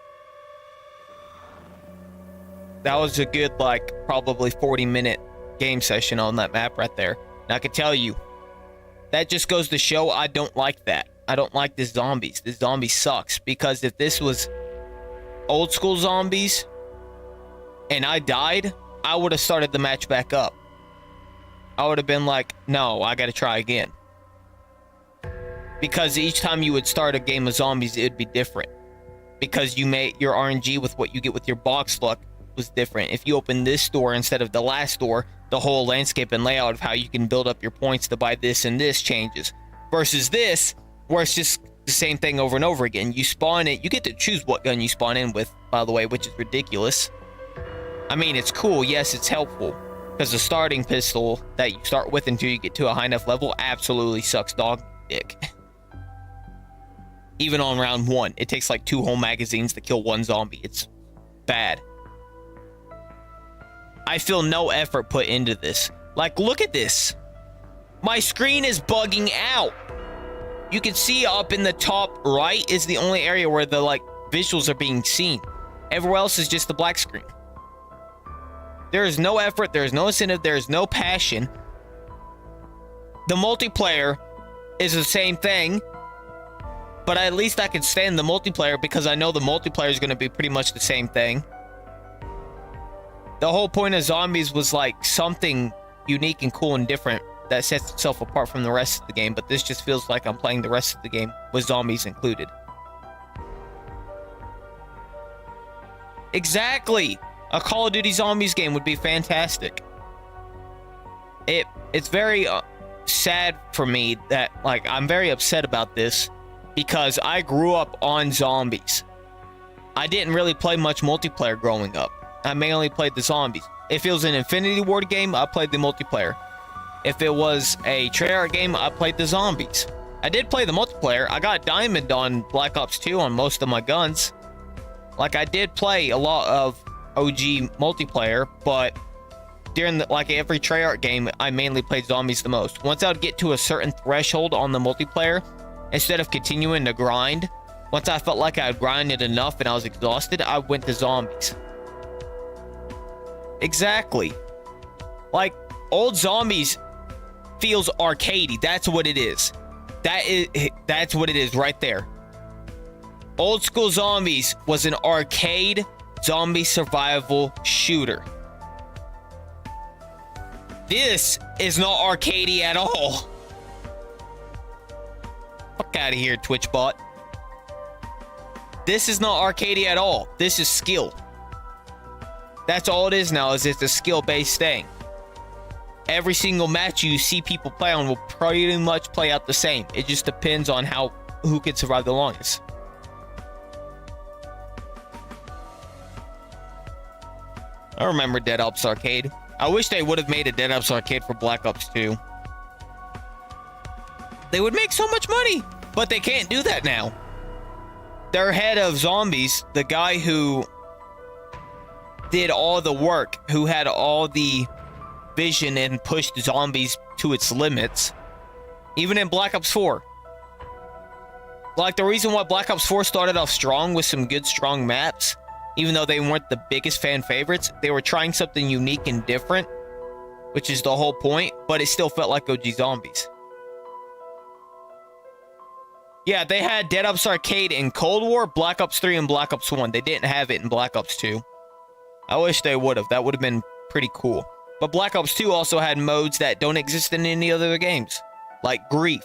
That was a good, like, probably 40-minute game session on that map right there. And I can tell you, that just goes to show I don't like that. I don't like this zombies. This zombie sucks. Because if this was old school zombies and I died, I would have started the match back up. I would have been like, no, I gotta try again. Because each time you would start a game of zombies, it would be different. Because you made your RNG with what you get with your box luck was different. If you open this door instead of the last door, the whole landscape and layout of how you can build up your points to buy this and this changes. Versus this, where it's just the same thing over and over again. You spawn it, you get to choose what gun you spawn in with, by the way, which is ridiculous. I mean, it's cool, yes, it's helpful. Because the starting pistol that you start with until you get to a high enough level absolutely sucks dog dick. Even on round 1, it takes like 2 whole magazines to kill 1 zombie. It's bad. I feel no effort put into this. Like, look at this. My screen is bugging out. You can see up in the top right is the only area where the, like, visuals are being seen. Everywhere else is just the black screen. There is no effort. There is no incentive. There is no passion. The multiplayer is the same thing. But at least I can stand the multiplayer because I know the multiplayer is going to be pretty much the same thing. The whole point of zombies was like something unique and cool and different that sets itself apart from the rest of the game, but this just feels like I'm playing the rest of the game with zombies included. Exactly! A Call of Duty Zombies game would be fantastic. It's very sad for me that, like, I'm very upset about this because I grew up on zombies. I didn't really play much multiplayer growing up. I mainly played the zombies. If it was an Infinity Ward game, I played the multiplayer. If it was a Treyarch game, I played the zombies. I did play the multiplayer. I got diamond on Black Ops 2 on most of my guns. Like, I did play a lot of OG multiplayer, but during like every Treyarch game, I mainly played zombies the most. Once I would get to a certain threshold on the multiplayer, instead of continuing to grind, once I felt like I had grinded enough and I was exhausted, I went to zombies. Exactly. Like, old Zombies feels arcadey. That's what it is. That's what it is right there. Old school Zombies was an arcade zombie survival shooter. This is not arcadey at all. Fuck out of here, Twitch bot. This is not arcadey at all. This is skill. That's all it is now, is it's a skill-based thing. Every single match you see people play on will pretty much play out the same. It just depends on who can survive the longest. I remember Dead Ops Arcade. I wish they would have made a Dead Ops Arcade for Black Ops 2. They would make so much money, but they can't do that now. Their head of Zombies, the guy who did all the work, who had all the vision and pushed Zombies to its limits, even in Black Ops 4. Like, the reason why Black Ops 4 started off strong with some good, strong maps, even though they weren't the biggest fan favorites, they were trying something unique and different, which is the whole point, but it still felt like OG Zombies. Yeah, they had Dead Ops Arcade in Cold War, Black Ops 3, and Black Ops 1. They didn't have it in Black Ops 2. I wish they would have. That would have been pretty cool. But Black Ops 2 also had modes that don't exist in any other games, like Grief,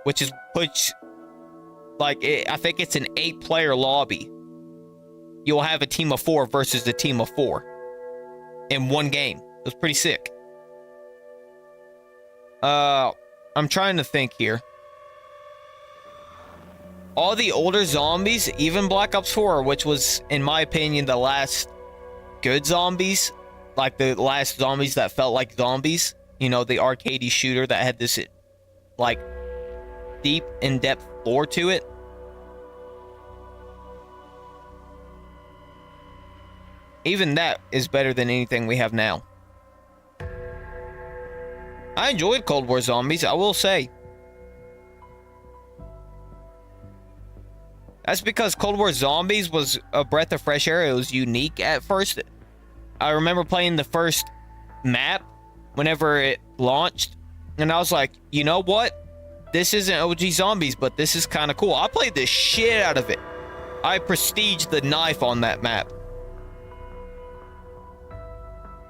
I think it's an 8-player lobby. You'll have a team of 4 versus a team of 4 in one game. It was pretty sick. I'm trying to think here. All the older Zombies, even Black Ops 4, which was, in my opinion, the last good Zombies, like the last Zombies that felt like zombies, you know, the arcadey shooter that had this, like, deep, in-depth lore to it. Even that is better than anything we have now. I enjoyed Cold War Zombies, I will say. That's because Cold War Zombies was a breath of fresh air. It was unique at first. I remember playing the first map whenever it launched, and I was like, you know what? This isn't OG Zombies, but this is kind of cool. I played the shit out of it. I prestiged the knife on that map.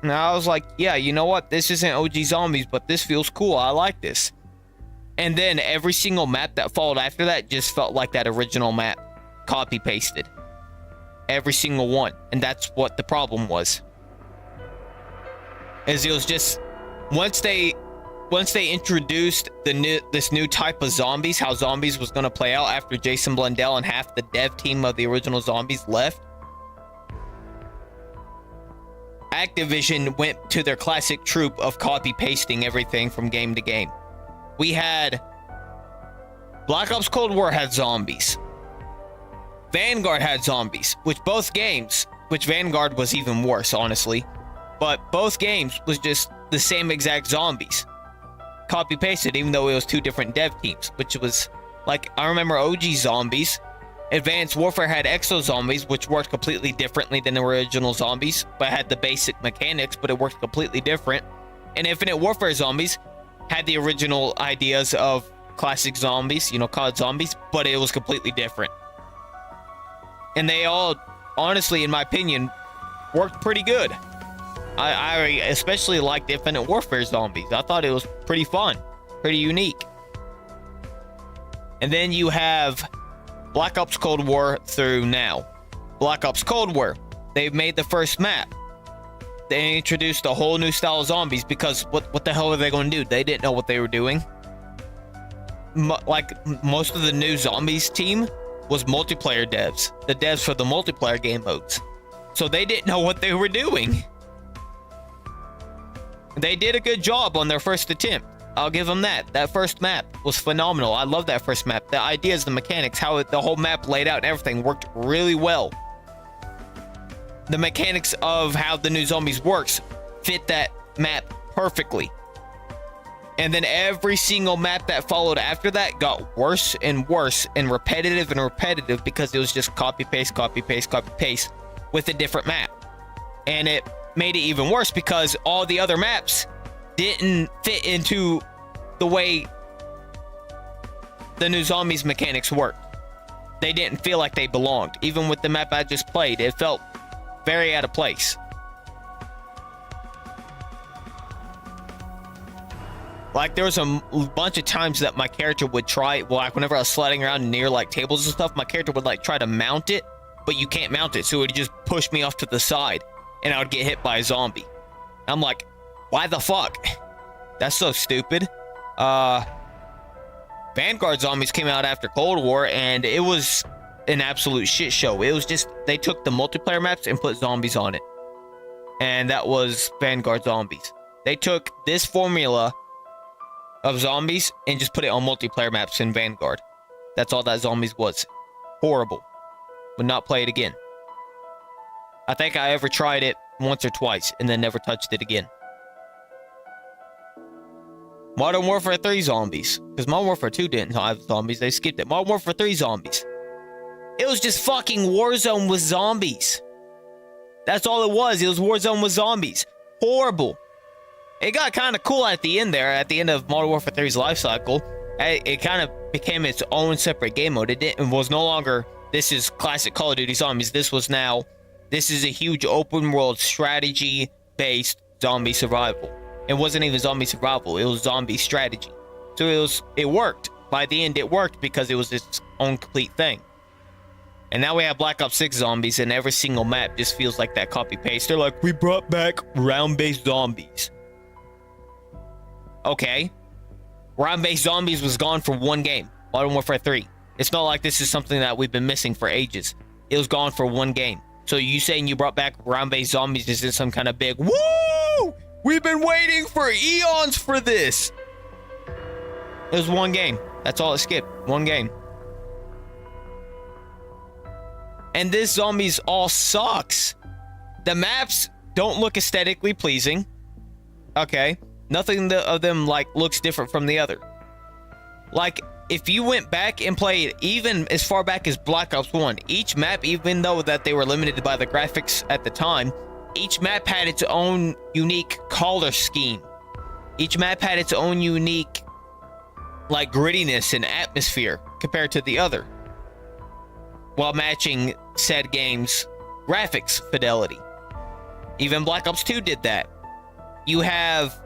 And I was like, yeah, you know what? This isn't OG Zombies, but this feels cool. I like this. And then every single map that followed after that just felt like that original map. Copy-pasted. Every single one. And that's what the problem was. Is it was just... Once they introduced this new type of zombies, how zombies was going to play out after Jason Blundell and half the dev team of the original Zombies left, Activision went to their classic trope of copy-pasting everything from game to game. We had Black Ops Cold War had zombies. Vanguard had zombies, which Vanguard was even worse, honestly. But both games was just the same exact zombies. Copy-pasted, even though it was two different dev teams, which was, like, I remember OG Zombies. Advanced Warfare had Exo Zombies, which worked completely differently than the original Zombies, but had the basic mechanics, but it worked completely different. And Infinite Warfare Zombies had the original ideas of classic zombies, you know, COD zombies, but it was completely different. And they all, honestly, in my opinion, worked pretty good. I especially liked Infinite Warfare Zombies. I thought it was pretty fun, pretty unique. And then you have Black Ops Cold War through now. Black Ops Cold War, they've made the first map. They introduced a whole new style of zombies because what the hell are they going to do? They didn't know what they were doing. Most of the new Zombies team was multiplayer devs. The devs for the multiplayer game modes. So they didn't know what they were doing. They did a good job on their first attempt. I'll give them that. That first map was phenomenal. I love that first map. The ideas, the mechanics, how the whole map laid out and everything worked really well. The mechanics of how the new Zombies works fit that map perfectly. And then every single map that followed after that got worse and worse and repetitive because it was just copy paste with a different map. And it made it even worse because all the other maps didn't fit into the way the new zombies mechanics worked. They didn't feel like they belonged. Even with the map I just played, it felt very out of place. Like, there was a bunch of times that my character would try, well, like whenever I was sliding around near like tables and stuff, my character would like try to mount it, but you can't mount it, so it would just push me off to the side, and I would get hit by a zombie. I'm like, why the fuck? That's so stupid. Vanguard zombies came out after Cold War, and it was an absolute shit show. It was just, they took the multiplayer maps and put zombies on it. And that was Vanguard zombies. They took this formula of zombies and just put it on multiplayer maps in Vanguard. That's all that zombies was. Horrible. Would not play it again. I think I ever tried it once or twice and then never touched it again. Modern Warfare 3 zombies. Because Modern Warfare 2 didn't have zombies. They skipped it. Modern Warfare 3 zombies. It was just fucking Warzone with zombies. That's all it was. It was Warzone with zombies. Horrible. It got kind of cool at the end there. At the end of Modern Warfare 3's life cycle. It kind of became its own separate game mode. It was no longer, this is classic Call of Duty zombies. This was now, this is a huge open world strategy-based zombie survival. It wasn't even zombie survival. It was zombie strategy. So it worked. By the end, it worked because it was its own complete thing. And now we have Black Ops 6 zombies, and every single map just feels like that copy-paste. They're like, we brought back round-based zombies. Okay. Round-based zombies was gone for one game. Modern Warfare 3. It's not like this is something that we've been missing for ages. It was gone for one game. So you saying you brought back round-based zombies is in some kind of big, woo! We've been waiting for eons for this! It was one game. That's all it skipped. One game. And this zombies all sucks. The maps don't look aesthetically pleasing. Okay. Nothing of them, like, looks different from the other. Like, if you went back and played even as far back as Black Ops 1, each map, even though that they were limited by the graphics at the time, each map had its own unique color scheme. Each map had its own unique, like, grittiness and atmosphere compared to the other, while matching said game's graphics fidelity. Even Black Ops 2 did that. You have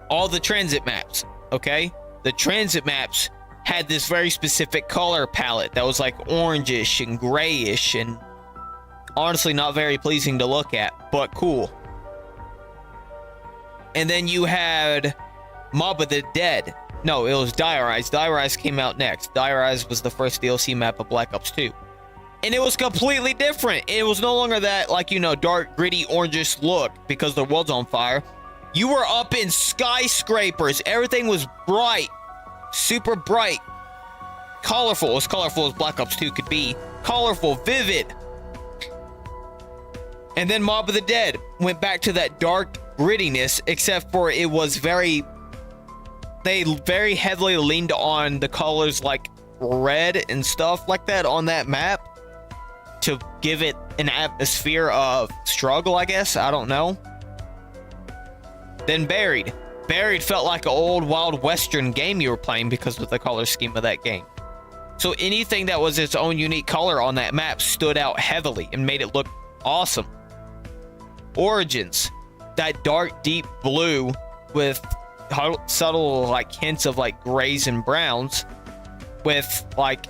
all the transit maps, okay? The transit maps had this very specific color palette that was like orangish and grayish and honestly not very pleasing to look at, but cool. And then you had Mob of the Dead. No, it was Die Rise. Die Rise came out next. Die Rise was the first DLC map of Black Ops 2. And it was completely different. It was no longer that, like, you know, dark, gritty, orangish look because the world's on fire. You were up in skyscrapers. Everything was bright. Super bright. Colorful. As colorful as Black Ops 2 could be. Colorful, vivid. And then Mob of the Dead went back to that dark grittiness, except for it was very... They very heavily leaned on the colors like red and stuff like that on that map to give it an atmosphere of struggle, I guess. I don't know. Then Buried. Buried felt like an old Wild Western game you were playing because of the color scheme of that game. So anything that was its own unique color on that map stood out heavily and made it look awesome. Origins. That dark, deep blue with subtle like hints of like grays and browns with like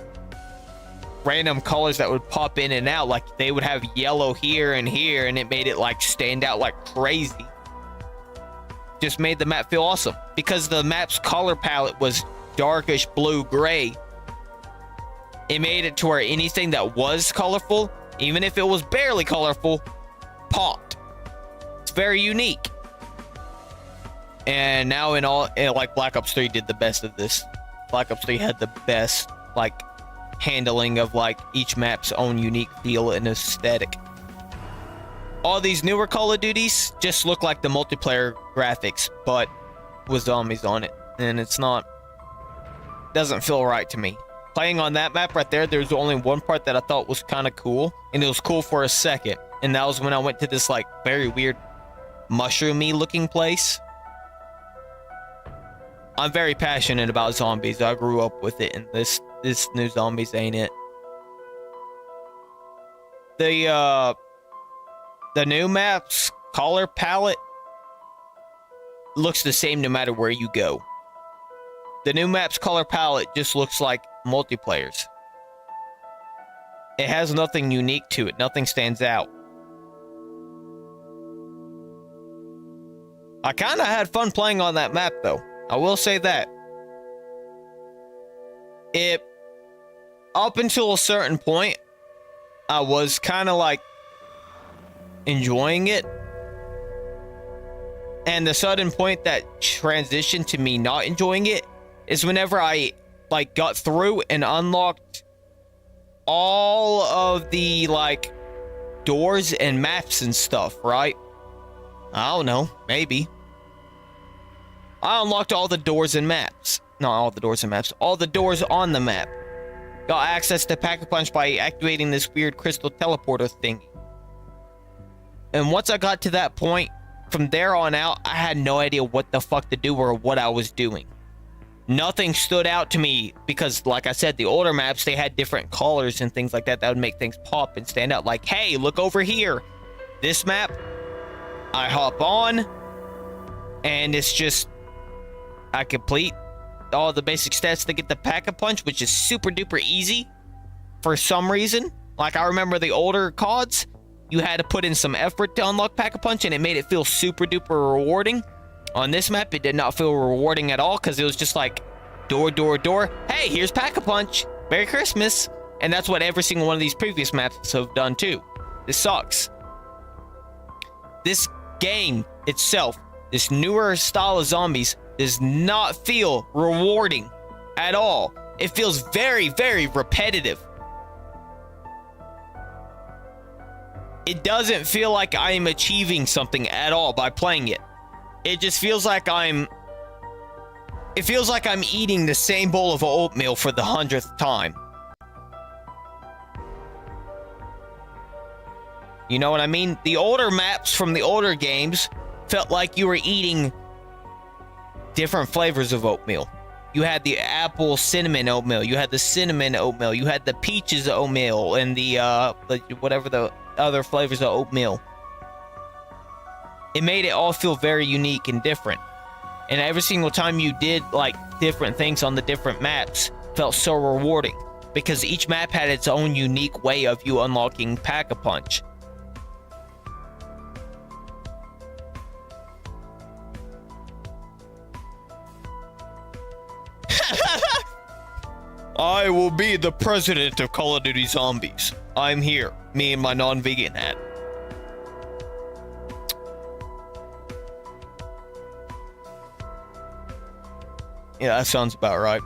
random colors that would pop in and out. Like they would have yellow here and here, and it made it like stand out like crazy. Just made the map feel awesome because the map's color palette was darkish blue gray. It made it to where anything that was colorful, even if it was barely colorful, popped. It's very unique. And now like Black Ops 3 did the best of this. Black Ops 3 had the best like handling of like each map's own unique feel and aesthetic. All these newer Call of Duties just look like the multiplayer graphics, but with zombies on it. And it's not, doesn't feel right to me. Playing on that map right there, there's only one part that I thought was kind of cool, and it was cool for a second. And that was when I went to this like very weird mushroomy looking place. I'm very passionate about zombies. I grew up with it, and this new zombies ain't it. The new map's color palette looks the same no matter where you go. The new map's color palette just looks like multiplayer's. It has nothing unique to it. Nothing stands out. I kind of had fun playing on that map, though. I will say that. Up until a certain point, I was kind of like enjoying it. And the sudden point that transitioned to me not enjoying it is whenever I like got through and unlocked all of the like doors and maps and stuff, right? I don't know, maybe. I unlocked all the doors and maps. Not all the doors and maps, all the doors on the map. Got access to Pack-a-Punch by activating this weird crystal teleporter thingy. And once I got to that point, from there on out, I had no idea what the fuck to do or what I was doing. Nothing stood out to me because, like I said, the older maps, they had different colors and things like that that would make things pop and stand out. Like, hey, look over here. This map, I hop on, and it's just, I complete all the basic stats to get the Pack-a-Punch, which is super duper easy for some reason. Like, I remember the older CODs, you had to put in some effort to unlock Pack-a-Punch, and it made it feel super duper rewarding. On this map, it did not feel rewarding at all because it was just like door, door, door. Hey, here's Pack-a-Punch. Merry Christmas. And that's what every single one of these previous maps have done too. This sucks. This game itself, this newer style of zombies, does not feel rewarding at all. It feels very, very repetitive. It doesn't feel like I am achieving something at all by playing it. It just feels like I'm eating the same bowl of oatmeal for the 100th time. You know what I mean? The older maps from the older games felt like you were eating different flavors of oatmeal. You had the apple cinnamon oatmeal, you had the cinnamon oatmeal, you had the peaches oatmeal, and the whatever the other flavors of oatmeal. It made it all feel very unique and different. And every single time you did like different things on the different maps felt so rewarding because each map had its own unique way of you unlocking Pack-a-Punch. I will be the president of Call of Duty Zombies. I'm here, me and my non-vegan hat. Yeah, that sounds about right.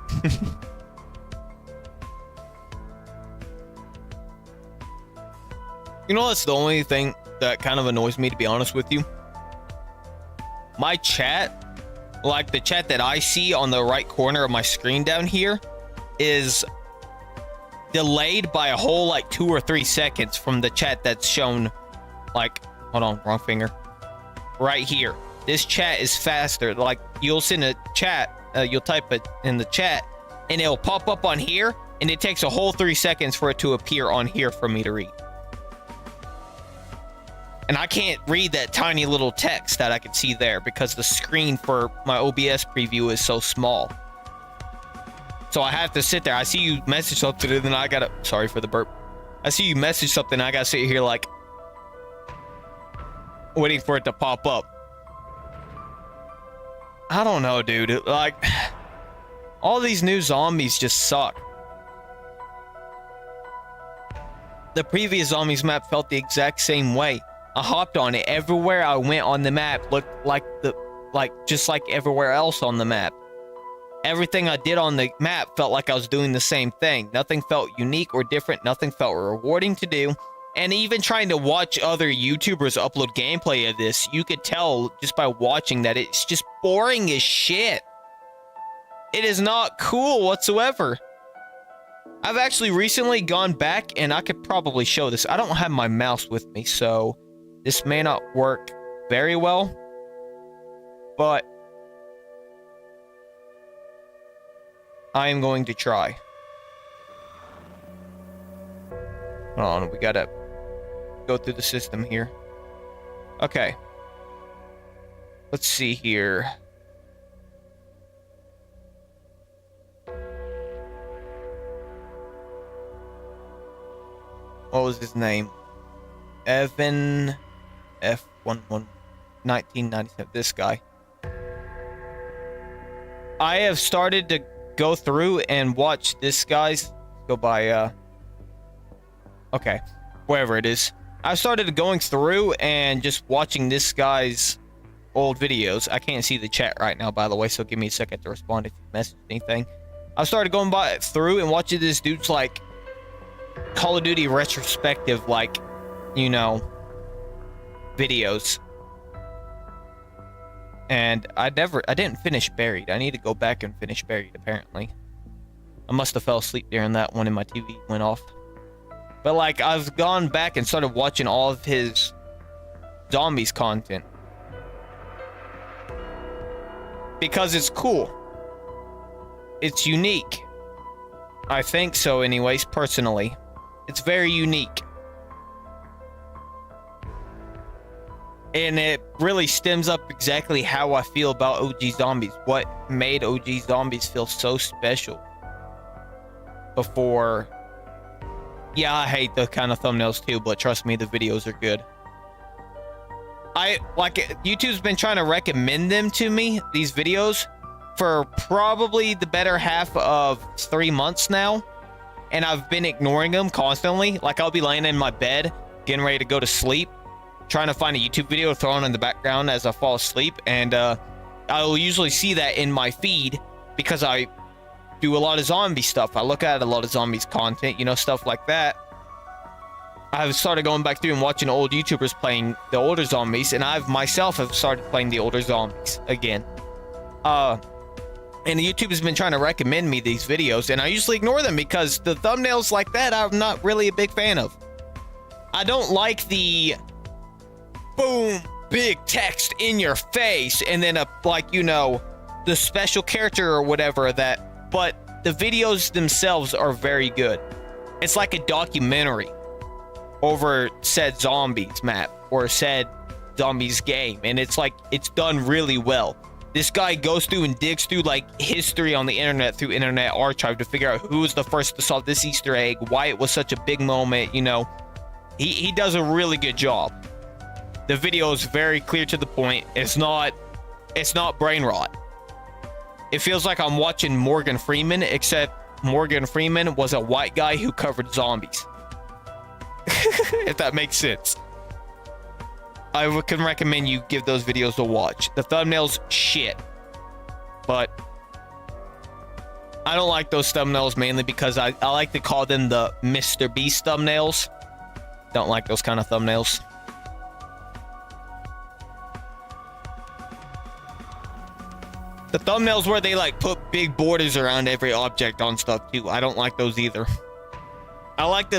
You know, that's the only thing that kind of annoys me, to be honest with you. My chat, like the chat that I see on the right corner of my screen down here, is delayed by a whole like 2 or 3 seconds from the chat that's shown, like, hold on, wrong finger, right here. This chat is faster. Like, you'll send a chat, you'll type it in the chat, and it'll pop up on here, and it takes a whole 3 seconds for it to appear on here for me to read. And I can't read that tiny little text that I can see there because the screen for my OBS preview is so small. So I have to sit there. I see you message something, and then I gotta, sorry for the burp. I see you message something, and I gotta sit here like waiting for it to pop up. I don't know, dude. Like, all these new zombies just suck. The previous zombies map felt the exact same way. I hopped on it. Everywhere I went on the map looked like just like everywhere else on the map. Everything I did on the map felt like I was doing the same thing. Nothing felt unique or different. Nothing felt rewarding to do. And even trying to watch other YouTubers upload gameplay of this, you could tell just by watching that it's just boring as shit. It is not cool whatsoever. I've actually recently gone back, and I could probably show this. I don't have my mouse with me, so this may not work very well, but I am going to try. Hold on, we gotta go through the system here. Okay. Let's see here. What was his name? Evan F11 1997. This guy. I have started to go through and watch this guy's go by okay, wherever it is. I started going through and just watching this guy's old videos. I can't see the chat right now, by the way, so give me a second to respond if you message anything. I started going through and watching this dude's like Call of Duty retrospective, like, you know, videos. And I didn't finish Buried. I need to go back and finish Buried, apparently. I must have fell asleep during that one and my TV went off. But, like, I've gone back and started watching all of his zombies content. Because it's cool. It's unique. I think so, anyways, personally. It's very unique. And it really stems up exactly how I feel about OG Zombies. What made OG Zombies feel so special before... Yeah, I hate the kind of thumbnails too, but trust me, the videos are good. YouTube's been trying to recommend them to me, these videos, for probably the better half of 3 months now. And I've been ignoring them constantly. Like, I'll be laying in my bed, getting ready to go to sleep, trying to find a YouTube video to throw on in the background as I fall asleep. And I'll usually see that in my feed because I do a lot of zombie stuff. I look at a lot of zombies content, you know, stuff like that. I've started going back through and watching old YouTubers playing the older zombies, and I've myself have started playing the older zombies again. And YouTube has been trying to recommend me these videos, and I usually ignore them because the thumbnails like that I'm not really a big fan of. I don't like the boom, big text in your face, and then like, you know, the special character or whatever that. But the videos themselves are very good. It's like a documentary over said zombies map or said zombies game, and it's like, it's done really well. This guy goes through and digs through like history on the internet through Internet Archive to figure out who was the first to solve this Easter egg, why it was such a big moment, you know. He does a really good job. The video is very clear to the point. It's not brain rot. It feels like I'm watching Morgan Freeman, except Morgan Freeman was a white guy who covered zombies. If that makes sense. I can recommend you give those videos a watch. The thumbnails, shit. But I don't like those thumbnails mainly because I like to call them the Mr. Beast thumbnails. Don't like those kind of thumbnails. The thumbnails where they like put big borders around every object on stuff too. I don't like those either. I like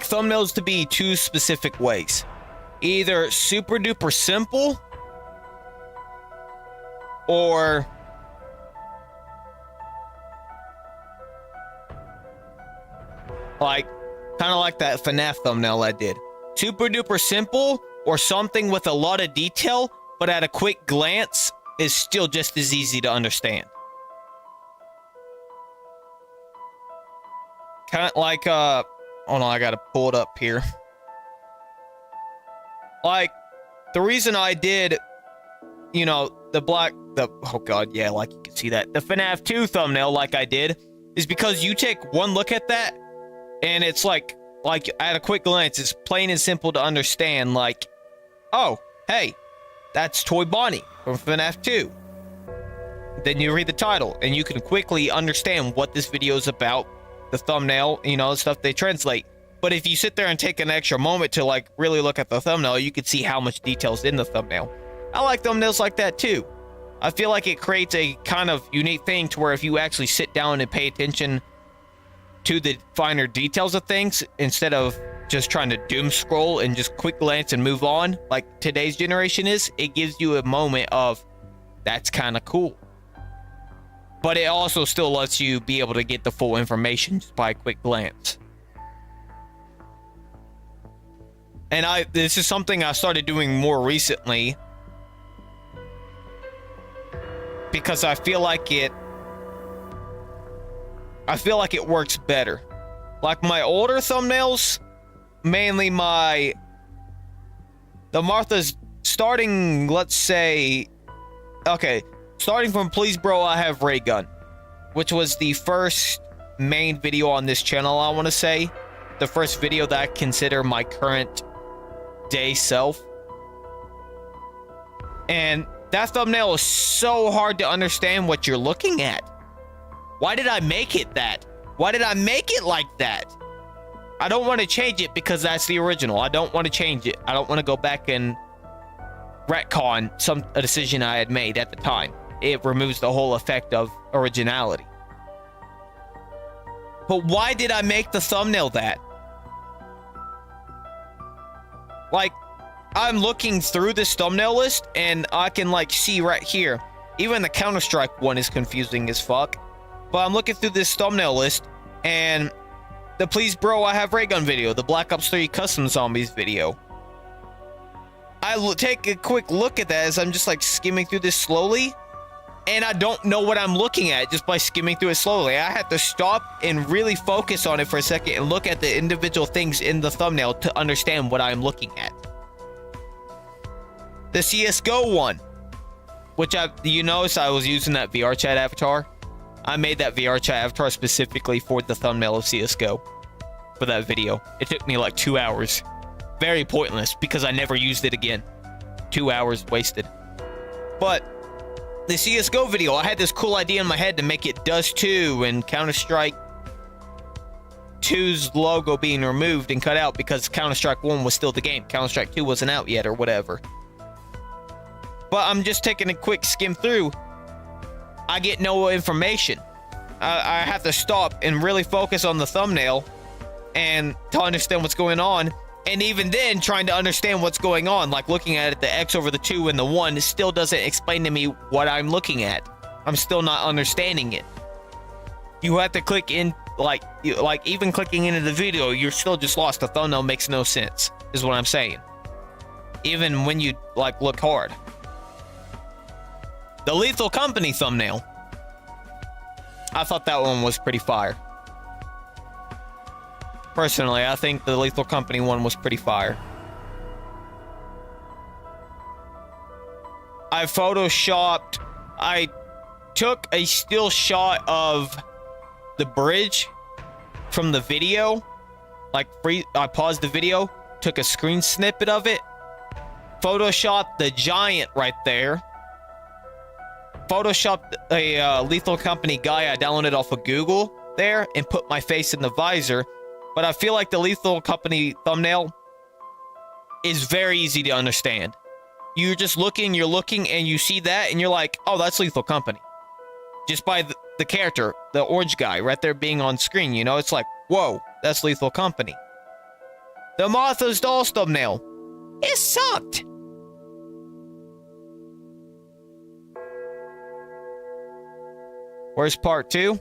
thumbnails to be two specific ways. Either super duper simple or like kind of like that FNAF thumbnail I did. Super duper simple or something with a lot of detail, but at a quick glance is still just as easy to understand. Kind of like hold on, I gotta pull it up here. Like, the reason I did, you know, oh god, yeah, like you can see that, the FNAF 2 thumbnail like I did, is because you take one look at that, and it's like at a quick glance, it's plain and simple to understand, like, oh, hey, that's Toy Bonnie from FNAF 2. Then you read the title, and you can quickly understand what this video is about, the thumbnail, you know, the stuff they translate. But if you sit there and take an extra moment to like really look at the thumbnail, you can see how much detail's in the thumbnail. I like thumbnails like that too. I feel like it creates a kind of unique thing to where if you actually sit down and pay attention to the finer details of things instead of just trying to doom scroll and just quick glance and move on like today's generation is, it gives you a moment of that's kind of cool. But it also still lets you be able to get the full information just by a quick glance. And this is something I started doing more recently because I feel like it works better. Like my older thumbnails, mainly the Martha's starting, let's say, okay, starting from Please Bro, I Have Ray Gun, which was the first main video on this channel, I want to say. The first video that I consider my current day self. And that thumbnail is so hard to understand what you're looking at. Why did I make it that? Why did I make it like that? I don't want to change it because that's the original. I don't want to change it. I don't want to go back and retcon a decision I had made at the time. It removes the whole effect of originality. But why did I make the thumbnail that? Like, I'm looking through this thumbnail list and I can like see right here. Even the Counter-Strike one is confusing as fuck. But I'm looking through this thumbnail list and the Please Bro, I Have Ray Gun video, the Black Ops 3 Custom Zombies video. I take a quick look at that as I'm just like skimming through this slowly. And I don't know what I'm looking at just by skimming through it slowly. I had to stop and really focus on it for a second and look at the individual things in the thumbnail to understand what I'm looking at. The CSGO one, which you notice I was using that VR chat avatar. I made that VR chat avatar specifically for the thumbnail of CSGO for that video. It took me like 2 hours. Very pointless because I never used it again. 2 hours wasted. But the CSGO video, I had this cool idea in my head to make it Dust 2 and Counter-Strike 2's logo being removed and cut out because Counter-Strike 1 was still the game. Counter-Strike 2 wasn't out yet or whatever. But I'm just taking a quick skim through. I get no information. I have to stop and really focus on the thumbnail and to understand what's going on. And even then, trying to understand what's going on, like looking at it, the X over the 2 and the 1 still doesn't explain to me what I'm looking at. I'm still not understanding it. You have to click in, like even clicking into the video, you're still just lost. The thumbnail makes no sense, is what I'm saying. Even when you like look hard. The Lethal Company thumbnail, I thought that one was pretty fire. Personally, I think the Lethal Company one was pretty fire. I took a still shot of the bridge from the video. I paused the video, took a screen snippet of it, photoshopped the giant right there, photoshopped a Lethal Company guy I downloaded off of Google there, and put my face in the visor. But I feel like the Lethal Company thumbnail is very easy to understand. You're just looking, and you see that, and you're like, oh, that's Lethal Company. Just by the character, the orange guy right there being on screen, you know? It's like, whoa, that's Lethal Company. The Martha's Dolls thumbnail. It sucked. Where's part 2?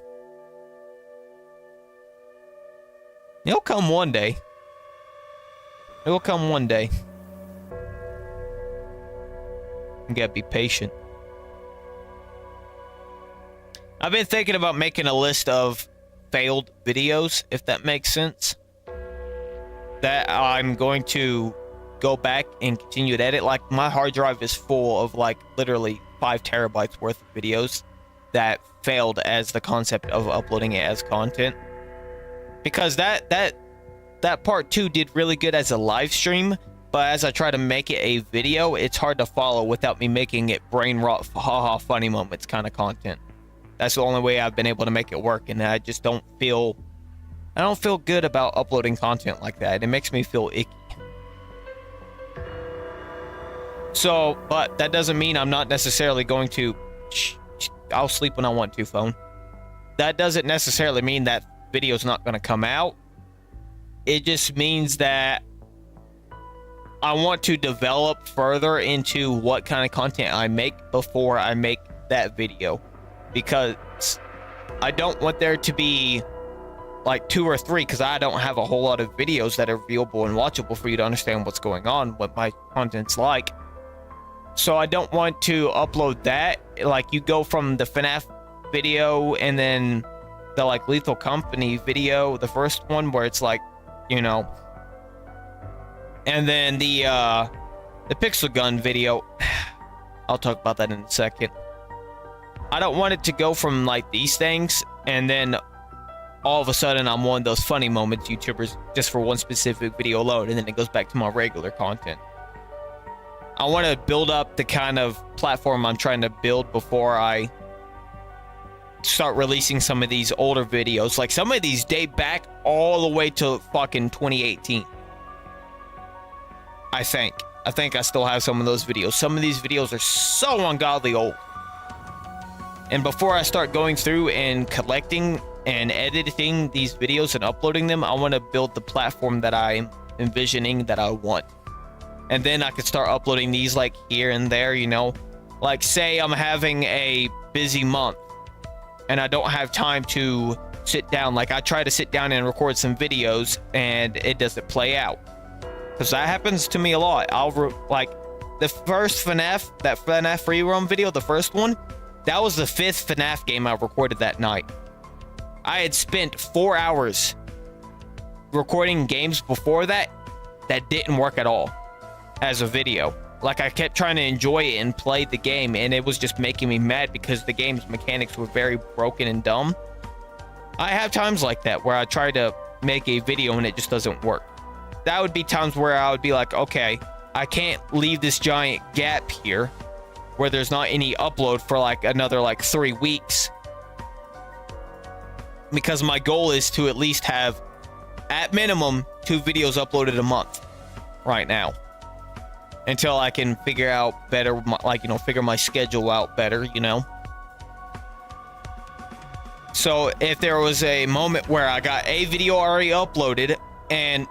It'll come one day. It'll come one day. You gotta be patient. I've been thinking about making a list of failed videos, if that makes sense. That I'm going to go back and continue to edit. Like, my hard drive is full of, like, literally 5 terabytes worth of videos that failed as the concept of uploading it as content. Because that part 2 did really good as a live stream, but as I try to make it a video, it's hard to follow without me making it brain rot, haha, funny moments kind of content. That's the only way I've been able to make it work, and I just don't feel good about uploading content like that. It makes me feel icky. So, but that doesn't mean I'm not necessarily going to I'll sleep when I want to, phone. That doesn't necessarily mean that video's not going to come out. It just means that I want to develop further into what kind of content I make before I make that video, because I don't want there to be like 2 or 3, because I don't have a whole lot of videos that are viewable and watchable for you to understand what's going on, what my content's like. So I don't want to upload that. Like, you go from the FNAF video and then the like Lethal Company video, the first one where it's like, you know, and then the pixel gun video. I'll talk about that in a second. I don't want it to go from like these things and then all of a sudden I'm one of those funny moments YouTubers just for one specific video alone, and then it goes back to my regular content. I want to build up the kind of platform I'm trying to build before I start releasing some of these older videos. Like, some of these date back all the way to fucking 2018. I think I still have some of those videos. Some of these videos are so ungodly old. And before I start going through and collecting and editing these videos and uploading them, I want to build the platform that I'm envisioning that I want. And then I could start uploading these like here and there, you know. Like, say I'm having a busy month and I don't have time to sit down. Like, I try to sit down and record some videos and it doesn't play out. Because that happens to me a lot. Like, the first FNAF, that FNAF free roam video, the first one, that was the 5th FNAF game I recorded that night. I had spent 4 hours recording games before that didn't work at all as a video. Like, I kept trying to enjoy it and play the game, and it was just making me mad because the game's mechanics were very broken and dumb. I have times like that where I try to make a video and it just doesn't work. That would be times where I would be like, okay, I can't leave this giant gap here where there's not any upload for like another like 3 weeks, because my goal is to at least have at minimum 2 videos uploaded a month right now, until I can figure out better, like, you know, figure my schedule out better, you know. So if there was a moment where I got a video already uploaded and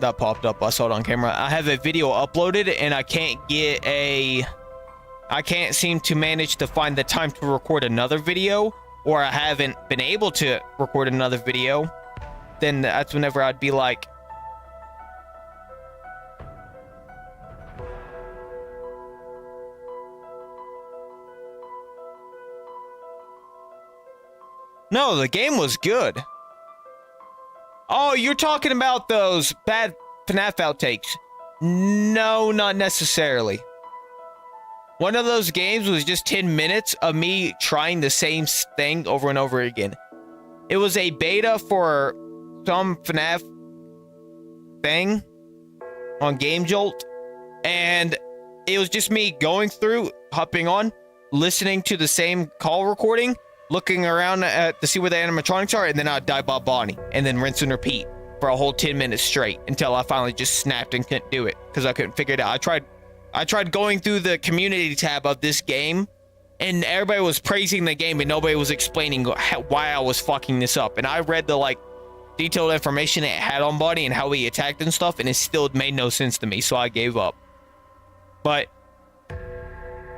that popped up, I saw it on camera, I have a video uploaded and I can't seem to manage to find the time to record another video, or I haven't been able to record another video, then that's whenever I'd be like, no, the game was good. Oh, you're talking about those bad FNAF outtakes. No, not necessarily. One of those games was just 10 minutes of me trying the same thing over and over again. It was a beta for some FNAF thing on Game Jolt, and it was just me going through, hopping on, listening to the same call recording, looking around to see where the animatronics are, and then I'd die by Bonnie, and then rinse and repeat for a whole 10 minutes straight until I finally just snapped and couldn't do it because I couldn't figure it out. I tried going through the community tab of this game, and everybody was praising the game, and nobody was explaining why I was fucking this up. And I read the like detailed information it had on Bonnie and how he attacked and stuff, and it still made no sense to me, so I gave up. But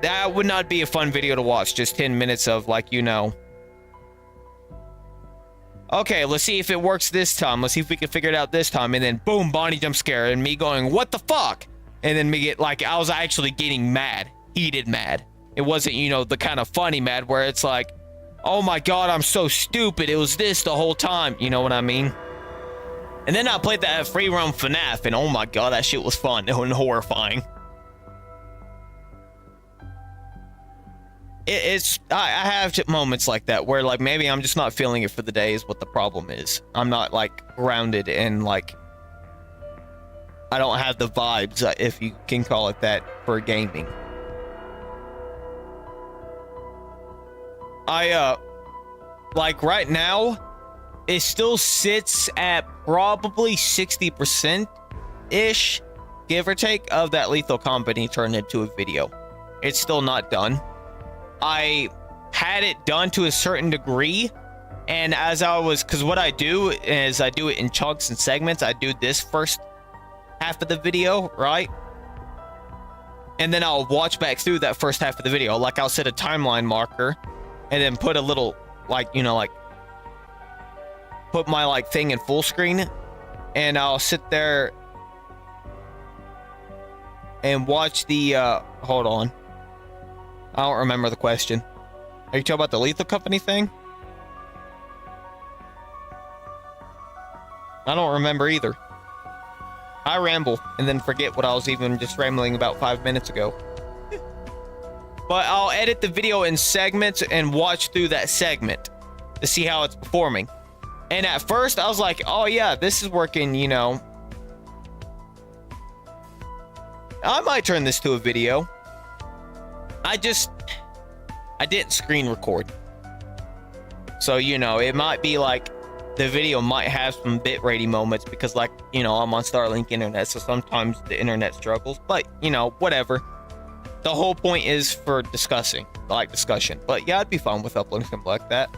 that would not be a fun video to watch, just 10 minutes of, like, you know, okay, let's see if it works this time. Let's see if we can figure it out this time. And then, boom, Bonnie jump scare. And me going, what the fuck? And then me get, like, I was actually getting mad. Heated mad. It wasn't, you know, the kind of funny mad where it's like, oh my god, I'm so stupid. It was this the whole time. You know what I mean? And then I played that free roam FNAF. And oh my god, that shit was fun and horrifying. I have moments like that where, like, maybe I'm just not feeling it for the day is what the problem is. I'm not, like, grounded and, like, I don't have the vibes, if you can call it that, for gaming. Like, right now, it still sits at probably 60%-ish, give or take, of that Lethal Company turned into a video. It's still not done. I had it done to a certain degree, and as I was, because what I do is I do it in chunks and segments. I do this first half of the video, right? And then I'll watch back through that first half of the video. Like, I'll set a timeline marker and then put a little, like, you know, like, put my, like, thing in full screen, and I'll sit there and watch the, hold on. I don't remember the question. Are you talking about the Lethal Company thing? I don't remember either. I ramble and then forget what I was even just rambling about 5 minutes ago. But I'll edit the video in segments and watch through that segment to see how it's performing. And at first I was like, oh yeah, this is working, you know. I might turn this to a video. I didn't screen record. So, you know, it might be like the video might have some bitrate moments because, like, you know, I'm on Starlink internet, so sometimes the internet struggles. But, you know, whatever. The whole point is for discussion. But yeah, I'd be fine with uploading something like that.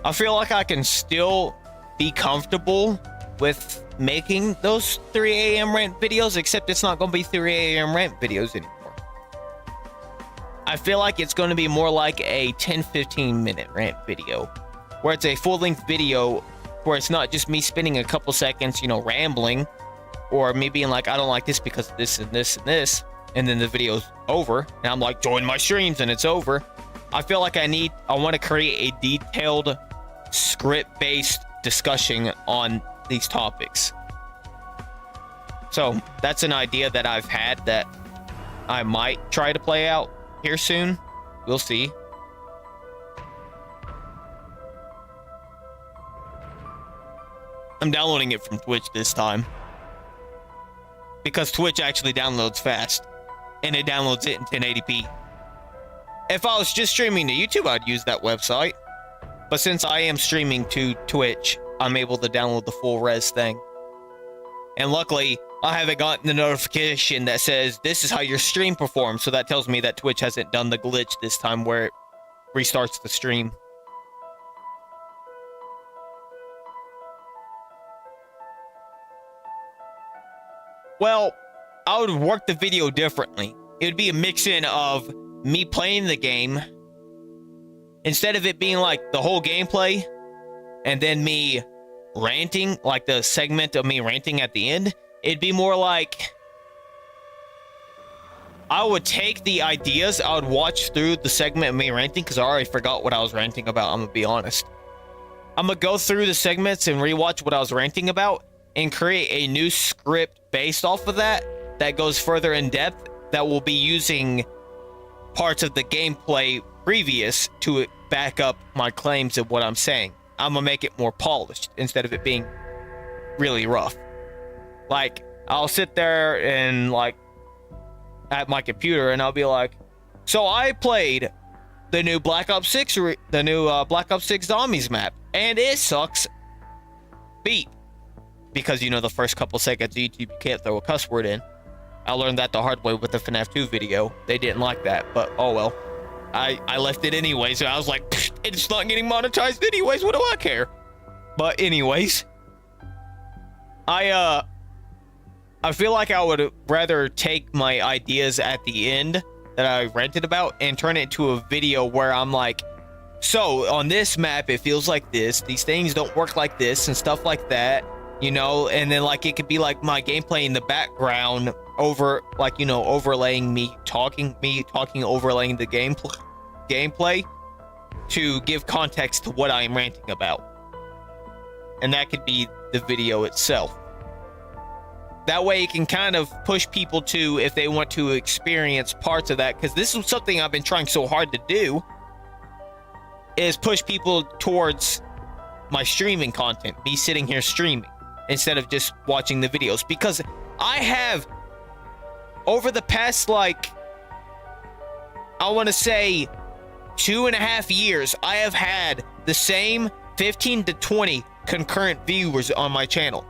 I feel like I can still be comfortable with making those 3 a.m. rant videos, except it's not going to be 3 a.m. rant videos anymore. I feel like it's going to be more like a 10-15 minute rant video, where it's a full-length video where it's not just me spending a couple seconds, you know, rambling, or me being like, I don't like this because of this and this and this, and then the video's over, and I'm like, join my streams, and it's over. I feel like I want to create a detailed, script-based discussion on these topics. So that's an idea that I've had that I might try to play out here soon. We'll see. I'm downloading it from Twitch this time, because Twitch actually downloads fast, and it downloads it in 1080p. If I was just streaming to YouTube, I'd use that website. But since I am streaming to Twitch, I'm able to download the full res thing. And luckily, I haven't gotten the notification that says this is how your stream performs. So that tells me that Twitch hasn't done the glitch this time where it restarts the stream. Well, I would work the video differently. It would be a mix-in of me playing the game, instead of it being like the whole gameplay and then me ranting, like the segment of me ranting at the end. It'd be more like I would take the ideas, I would watch through the segment of me ranting, because I already forgot what I was ranting about, I'm gonna be honest. I'm gonna go through the segments and rewatch what I was ranting about and create a new script based off of that goes further in depth, that will be using parts of the gameplay previous to back up my claims of what I'm saying. I'm gonna make it more polished instead of it being really rough. Like, I'll sit there and, like, at my computer, and I'll be like, so I played the new Black Ops 6 Zombies map, and it sucks beat. Because, you know, the first couple seconds of YouTube, you can't throw a cuss word in. I learned that the hard way with the FNAF 2 video. They didn't like that, but oh well. I left it anyways, so I was like, it's not getting monetized anyways, what do I care? But anyways, I feel like I would rather take my ideas at the end that I ranted about and turn it into a video where I'm like, so on this map, it feels like this, these things don't work like this, and stuff like that, you know, and then, like, it could be like my gameplay in the background over, like, you know, overlaying me talking, overlaying the gameplay to give context to what I am ranting about. And that could be the video itself. That way it can kind of push people to, if they want to experience parts of that, because this is something I've been trying so hard to do, is push people towards my streaming content, me sitting here streaming, instead of just watching the videos. Because I have, over the past, like, I want to say 2.5 years, I have had the same 15 to 20 concurrent viewers on my channel.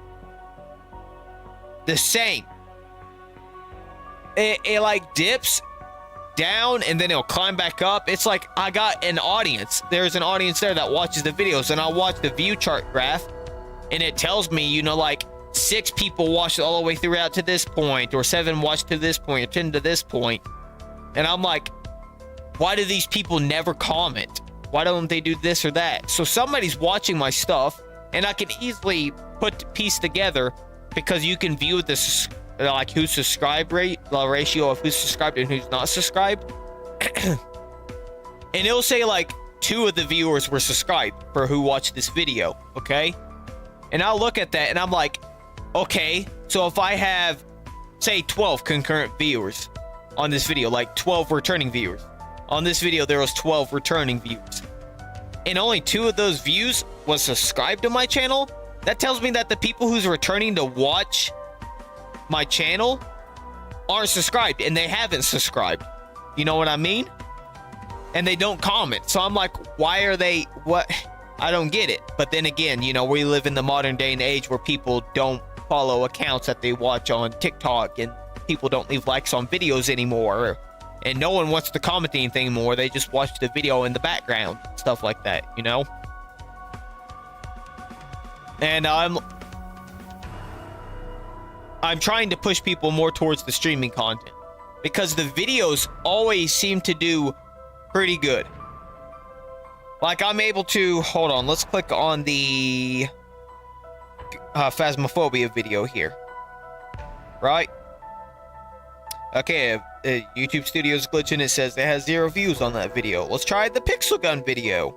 The same. it like dips down and then it'll climb back up. It's like I got an audience. There's an audience there that watches the videos, and I'll watch the view chart graph, and it tells me, you know, like 6 people watched all the way throughout to this point, or 7 watched to this point, or 10 to this point. And I'm like, why do these people never comment? Why don't they do this or that? So somebody's watching my stuff, and I can easily piece together, because you can view this like who's subscribed rate, the ratio of who's subscribed and who's not subscribed. And it'll say like 2 of the viewers were subscribed for who watched this video, okay? And I'll look at that and I'm like, okay, so if I have, say, 12 concurrent viewers on this video, like 12 returning viewers. On this video, there was 12 returning viewers. And only 2 of those views was subscribed to my channel. That tells me that the people who's returning to watch my channel aren't subscribed, and they haven't subscribed. You know what I mean? And they don't comment. So I'm like, why are they, what? I don't get it. But then again, you know, we live in the modern day and age where people don't follow accounts that they watch on TikTok, and people don't leave likes on videos anymore, and no one wants to comment anything more. They just watch the video in the background, stuff like that, you know? And I'm trying to push people more towards the streaming content, because the videos always seem to do pretty good. Like, I'm able to, hold on, let's click on the Phasmophobia video here. Right? Okay, YouTube Studio's glitching. It says it has 0 views on that video. Let's try the Pixel Gun video.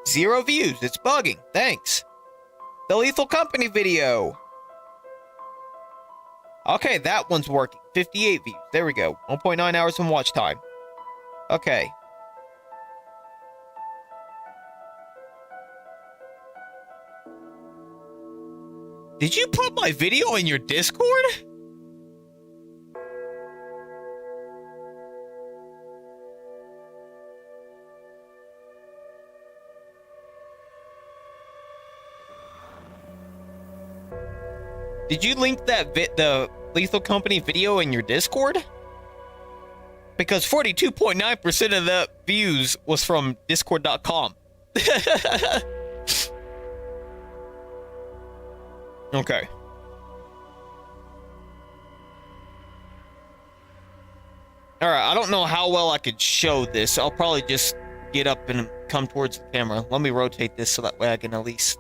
0 views. It's bugging. Thanks. The Lethal Company video. Okay, that one's working. 58 views. There we go. 1.9 hours in watch time. Okay. Did you put my video in your Discord? Did you link that the Lethal Company video in your Discord? Because 42.9% of the views was from discord.com. Okay. Alright, I don't know how well I could show this. I'll probably just get up and come towards the camera. Let me rotate this so that way I can at least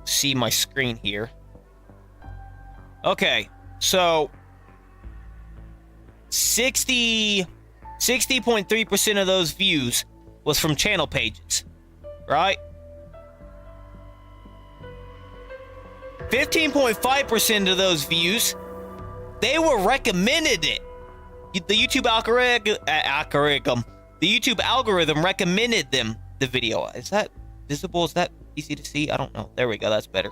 see my screen here. Okay, so 60.3% of those views was from channel pages, right? 15.5% of those views, they were recommended it. The YouTube algorithm recommended them the video. Is that visible? Is that easy to see? I don't know. There we go. That's better.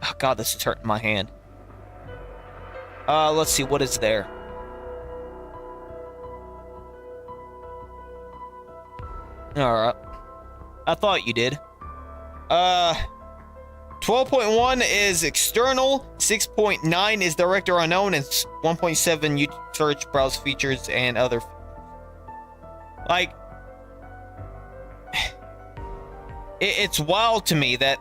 Oh God, this is hurting my hand. Let's see, what is there? Alright. I thought you did. 12.1 is external, 6.9 is director unknown, and 1.7 YouTube search, browse features, and other. Like, it's wild to me that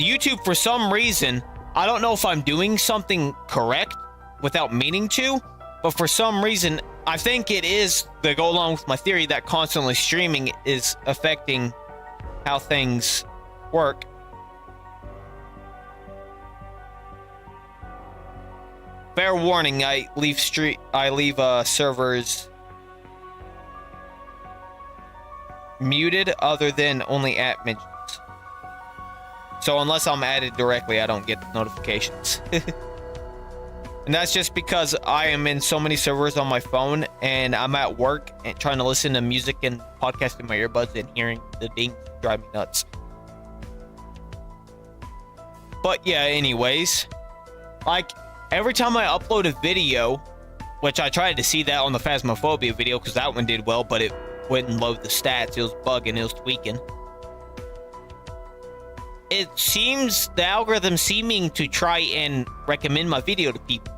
YouTube, for some reason, I don't know if I'm doing something correct without meaning to, but for some reason, I think it is to go along with my theory that constantly streaming is affecting how things work. Fair warning, I leave servers muted other than only admins. So unless I'm added directly, I don't get notifications. And that's just because I am in so many servers on my phone, and I'm at work and trying to listen to music and podcast in my earbuds, and hearing the ding drive me nuts. But yeah, anyways, like every time I upload a video, which I tried to see that on the Phasmophobia video because that one did well, but it wouldn't load the stats. It was bugging, it was tweaking. it seems the algorithm seeming to try and recommend my video to people.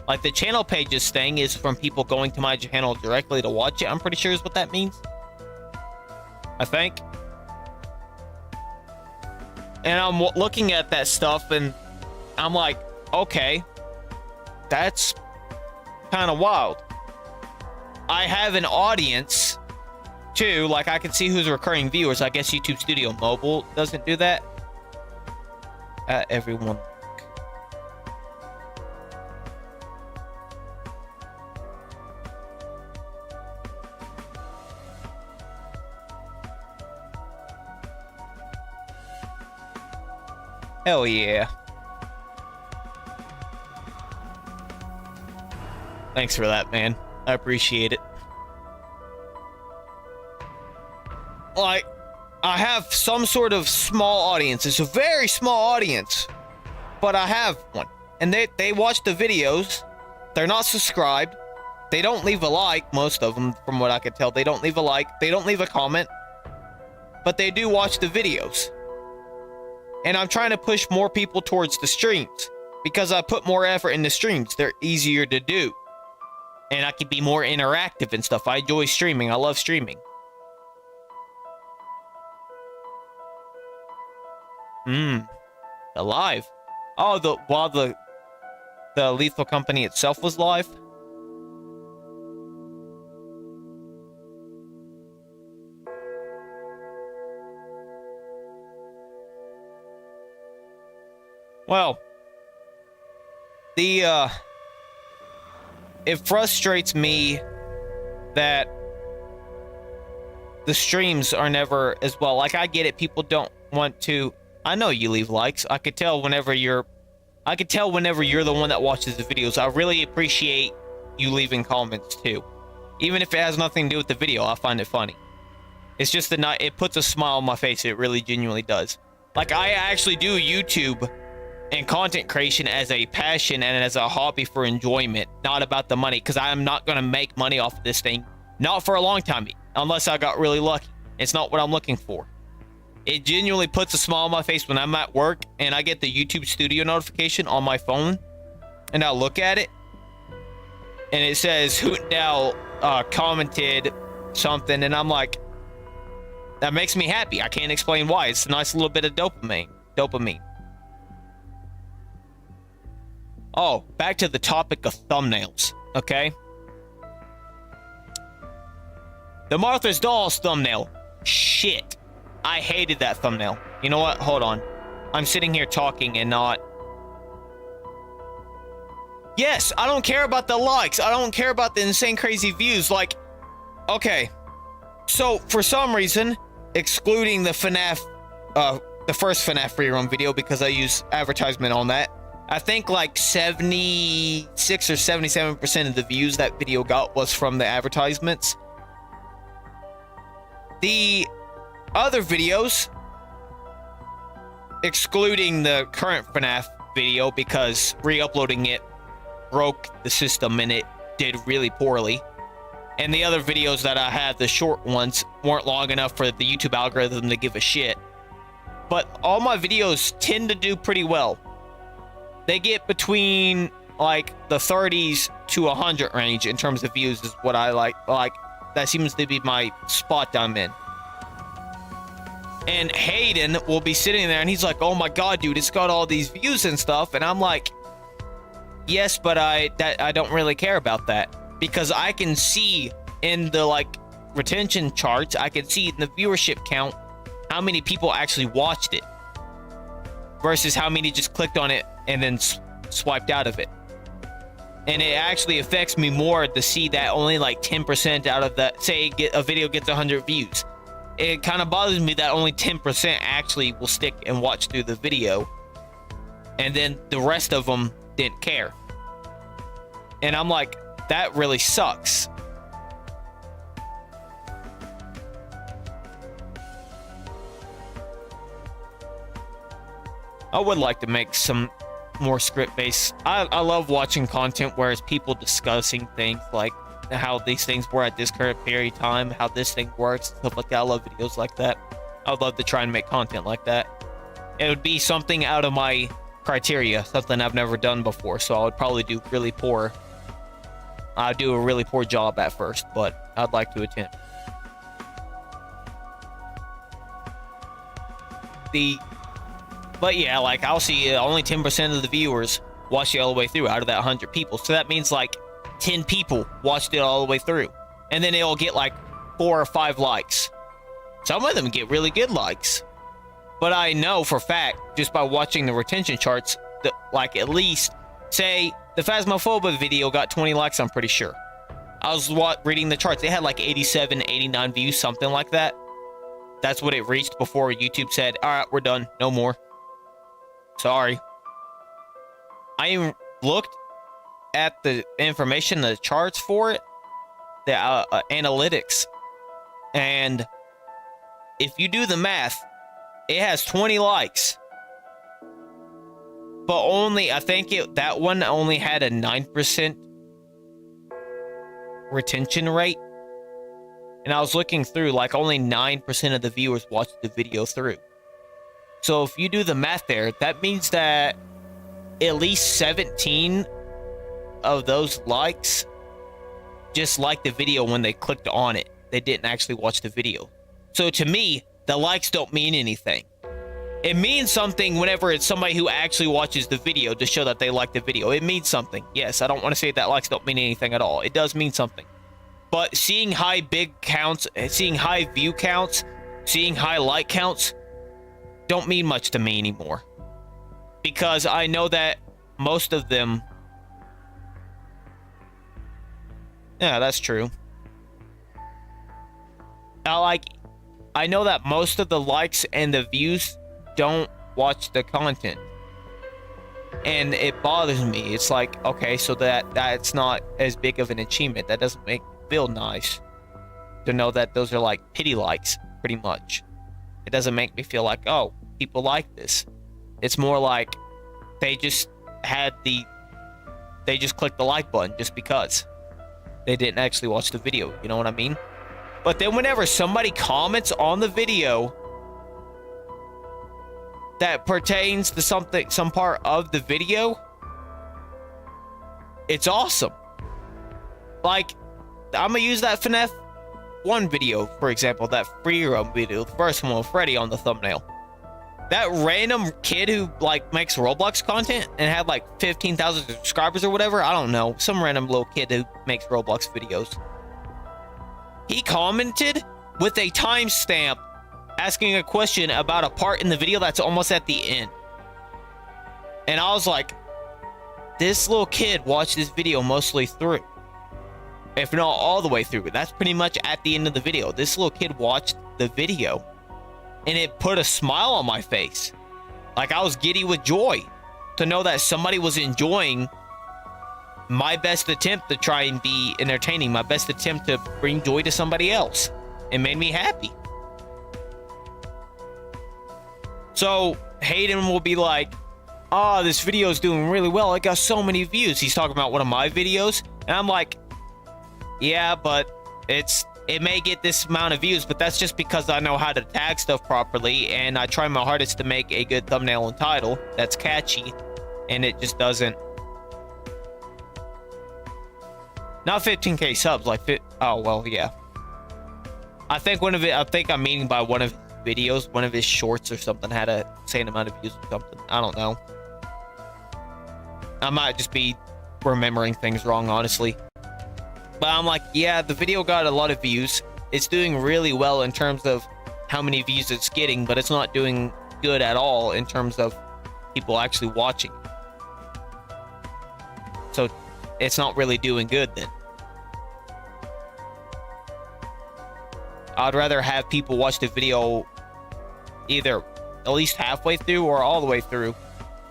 Like the channel pages thing is from people going to my channel directly to watch it. I'm pretty sure is what that means. I think. And I'm looking at that stuff and I'm like, okay, that's kind of wild. I have an audience too. Like I can see who's recurring viewers. I guess YouTube Studio Mobile doesn't do that. Everyone. Hell yeah. Thanks for that, man. I appreciate it. Like, I have some sort of small audience. It's a very small audience, but I have one. And they watch the videos. They're not subscribed. They don't leave a like, most of them, from what I could tell. They don't leave a like. They don't leave a comment. But they do watch the videos. And I'm trying to push more people towards the streams. Because I put more effort in the streams. They're easier to do. And I can be more interactive and stuff. I enjoy streaming. I love streaming. The live. Oh, while the Lethal Company itself was live. Well, it frustrates me that the streams are never as well. Like, I get it. People don't want to. I know you leave likes. I could tell whenever you're the one that watches the videos. I really appreciate you leaving comments too. Even if it has nothing to do with the video, I find it funny. It's just it puts a smile on my face. It really genuinely does. Like, I actually do YouTube and content creation as a passion and as a hobby for enjoyment, not about the money, because I am not going to make money off of this thing. Not for a long time, unless I got really lucky. It's not what I'm looking for. It genuinely puts a smile on my face when I'm at work and I get the YouTube Studio notification on my phone and I look at it and it says Hootendale commented something and I'm like, that makes me happy. I can't explain why. It's a nice little bit of dopamine. Oh, back to the topic of thumbnails, okay? The Martha's Dolls thumbnail. Shit. I hated that thumbnail. You know what? Hold on. I'm sitting here talking and not... Yes, I don't care about the likes. I don't care about the insane crazy views. Like, okay. So, for some reason, excluding the FNAF, the first FNAF rerun video because I use advertisement on that, I think like 76 or 77% of the views that video got was from the advertisements. The other videos, excluding the current FNAF video because re-uploading it broke the system and it did really poorly, and the other videos that I had, the short ones, weren't long enough for the YouTube algorithm to give a shit. But all my videos tend to do pretty well. They get between like the 30s to 100 range in terms of views is what I like. Like, that seems to be my spot I'm in. And Hayden will be sitting there and he's like, oh my god, dude, it's got all these views and stuff. And I'm like, yes, but I don't really care about that. Because I can see in the like retention charts, I can see in the viewership count how many people actually watched it. Versus how many just clicked on it and then swiped out of it. And it actually affects me more to see that only like 10% out of that, say a video gets 100 views. It kind of bothers me that only 10% actually will stick and watch through the video. And then the rest of them didn't care. And I'm like, that really sucks. I would like to make some more script based. I love watching content where it's people discussing things like how these things were at this current period of time, how this thing works, stuff like that. I love videos like that. I would love to try and make content like that. it would be something out of my criteria, something I've never done before. So I would probably do really poor. I'd do a really poor job at first, but I'd like to attempt. But yeah, like I'll see only 10% of the viewers watched it all the way through out of that 100 people. So that means like 10 people watched it all the way through. And then it'll get like 4 or 5 likes. Some of them get really good likes. But I know for a fact, just by watching the retention charts, that like at least, say, the Phasmophobia video got 20 likes, I'm pretty sure. I was reading the charts. They had like 87, 89 views, something like that. That's what it reached before YouTube said, all right, we're done. No more. Sorry. I even looked at the information, the charts for it, the analytics. And if you do the math, it has 20 likes. But only, I think that one only had a 9% retention rate. And I was looking through, like only 9% of the viewers watched the video through. So if you do the math there, that means that at least 17 of those likes just liked the video when they clicked on it. They didn't actually watch the video. So to me, the likes don't mean anything. It means something whenever it's somebody who actually watches the video to show that they like the video. It means something. Yes, I don't want to say that likes don't mean anything at all. It does mean something. But seeing high big counts, seeing high view counts, seeing high like counts don't mean much to me anymore. Because I know that most of them... Yeah, that's true. I know that most of the likes and the views don't watch the content. And it bothers me. It's like, okay, so that's not as big of an achievement. That doesn't make me feel nice to know that those are like pity likes, pretty much. It doesn't make me feel like, oh, people like this. It's more like they just clicked the like button just because. They didn't actually watch the video, you know what I mean? But then whenever somebody comments on the video that pertains to some part of the video, it's awesome. Like, I'm gonna use that FNAF 1 video, for example, that free roam video, the first one with Freddy on the thumbnail. That random kid who, like, makes Roblox content and had, like, 15,000 subscribers or whatever, I don't know, some random little kid who makes Roblox videos. He commented with a timestamp asking a question about a part in the video that's almost at the end. And I was like, this little kid watched this video mostly through. If not all the way through. That's pretty much at the end of the video. This little kid watched the video. And it put a smile on my face. Like I was giddy with joy to know that somebody was enjoying my best attempt to try and be entertaining. My best attempt to bring joy to somebody else. It made me happy. So Hayden will be like, oh, this video is doing really well. It got so many views. He's talking about one of my videos. And I'm like, yeah, but it may get this amount of views, but that's just because I know how to tag stuff properly, and I try my hardest to make a good thumbnail and title that's catchy, and it just doesn't. Not 15k subs, like oh well, yeah. I think I'm meaning by one of his videos, one of his shorts or something had a same amount of views or something. I don't know. I might just be remembering things wrong, honestly. But I'm like, yeah, the video got a lot of views. It's doing really well in terms of how many views it's getting, but it's not doing good at all in terms of people actually watching. So it's not really doing good then. I'd rather have people watch the video either at least halfway through or all the way through,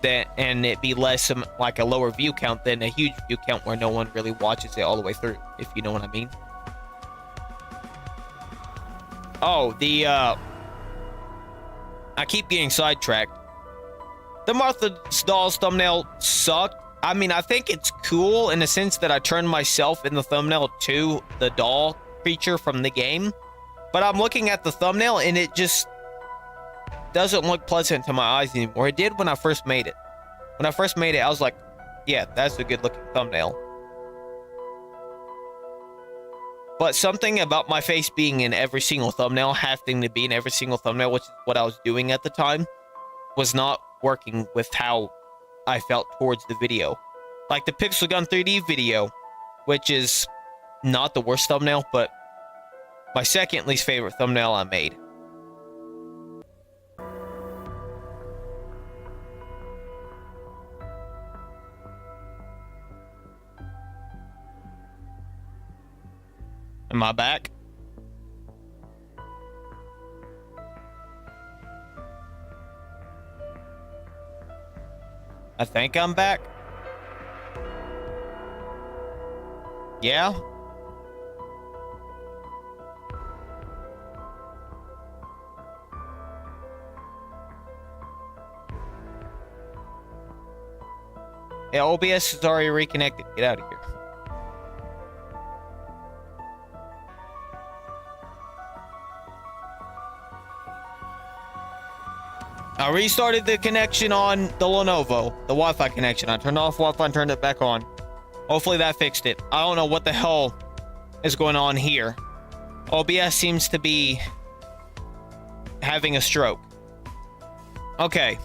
and it be less like a lower view count than a huge view count where no one really watches it all the way through, if you know what I mean. Oh, I keep getting sidetracked. The Martha's Dolls thumbnail sucked. I mean, I think it's cool in the sense that I turned myself in the thumbnail to the doll creature from the game. But I'm looking at the thumbnail and it just doesn't look pleasant to my eyes anymore. It did when I first made it. When I first made it, I was like, yeah, that's a good looking thumbnail. But something about my face being in every single thumbnail, having to be in every single thumbnail, which is what I was doing at the time, was not working with how I felt towards the video. Like the Pixel Gun 3D video, which is not the worst thumbnail, but my second least favorite thumbnail I made. Am I back? I think I'm back. Yeah? Yeah, OBS is already reconnected. Get out of here. I restarted the connection on the Lenovo, the Wi-Fi connection. I turned off Wi-Fi and turned it back on. Hopefully that fixed it. I don't know what the hell is going on here. OBS seems to be having a stroke. Okay.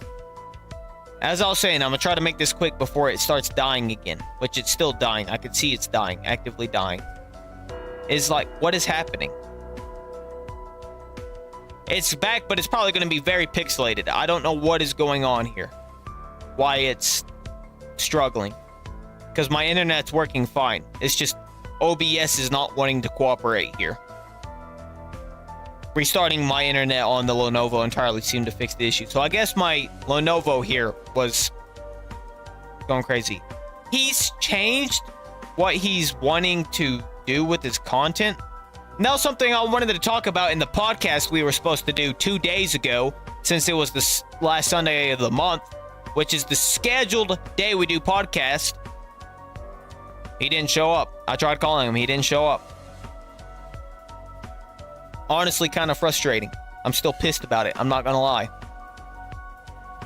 As I was saying, I'm gonna try to make this quick before it starts dying again, which it's still dying. I can see it's dying, actively dying. It's like, what is happening? It's back, but it's probably going to be very pixelated. I don't know what is going on here. Why it's struggling. Because my internet's working fine. It's just OBS is not wanting to cooperate here. Restarting my internet on the Lenovo entirely seemed to fix the issue. So I guess my Lenovo here was going crazy. He's changed what he's wanting to do with his content. Now, something I wanted to talk about in the podcast we were supposed to do 2 days ago, since it was the last Sunday of the month, which is the scheduled day we do podcast. He didn't show up. I tried calling him. He didn't show up. Honestly, kind of frustrating. I'm still pissed about it. I'm not going to lie.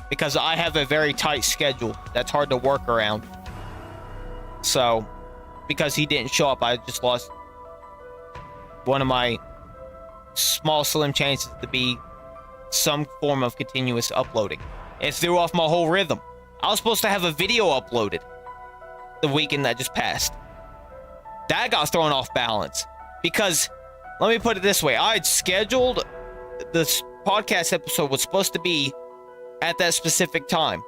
Because I have a very tight schedule that's hard to work around. So, because he didn't show up, I just lost one of my small slim chances to be some form of continuous uploading. It threw off my whole rhythm. I was supposed to have a video uploaded the weekend that just passed. That got thrown off balance because, let me put it this way, I had scheduled this podcast episode was supposed to be at that specific time,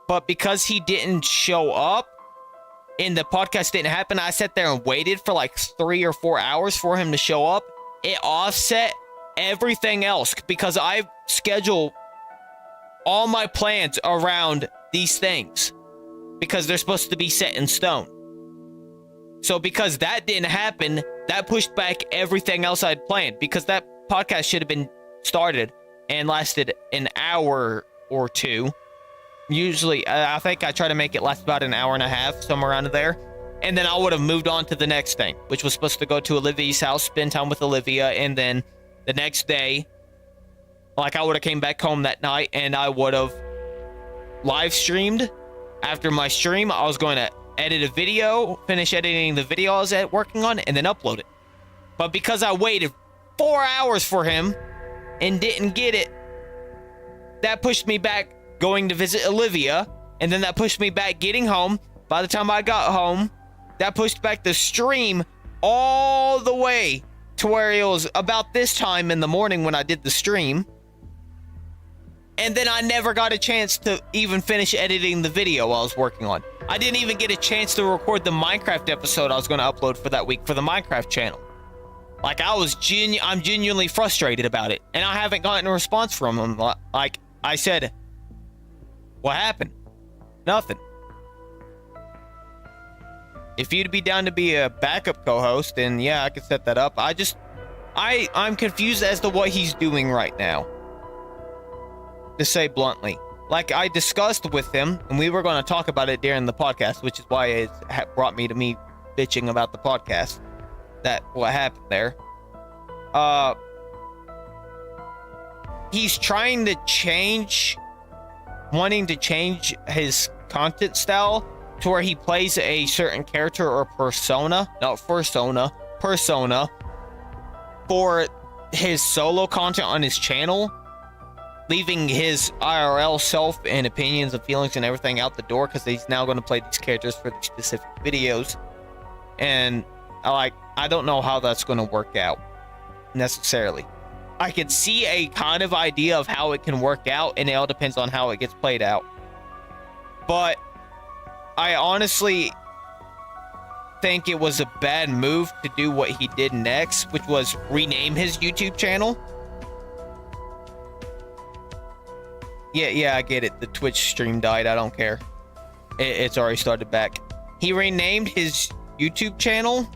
but because he didn't show up and the podcast didn't happen, I sat there and waited for like 3 or 4 hours for him to show up. It offset everything else because I schedule all my plans around these things because they're supposed to be set in stone. So because that didn't happen, that pushed back everything else I'd planned because that podcast should have been started and lasted an hour or two. Usually, I think I try to make it last about an hour and a half, somewhere around there. And then I would have moved on to the next thing, which was supposed to go to Olivia's house, spend time with Olivia, and then the next day, like I would have came back home that night and I would have live streamed. After my stream, I was going to edit a video, finish editing the video I was working on, and then upload it. But because I waited 4 hours for him and didn't get it, that pushed me back going to visit Olivia, and then that pushed me back getting home. By the time I got home, that pushed back the stream all the way to where it was about this time in the morning when I did the stream. And then I never got a chance to even finish editing the video I was working on. I didn't even get a chance to record the Minecraft episode I was going to upload for that week for the Minecraft channel. Like, I'm genuinely frustrated about it, and I haven't gotten a response from him. Like I said, what happened? Nothing. If you'd be down to be a backup co-host, then yeah, I could set that up. I'm confused as to what he's doing right now. To say bluntly. Like I discussed with him, and we were going to talk about it during the podcast, which is why it brought me to me bitching about the podcast. That what happened there. he's trying to wanting to change his content style to where he plays a certain character or persona, not persona, for his solo content on his channel, leaving his IRL self and opinions and feelings and everything out the door, because he's now going to play these characters for these specific videos. And I don't know how that's going to work out necessarily. I can see a kind of idea of how it can work out, and it all depends on how it gets played out. But I honestly think it was a bad move to do what he did next, which was rename his YouTube channel. Yeah, I get it. The Twitch stream died. I don't care. It's already started back. He renamed his YouTube channel,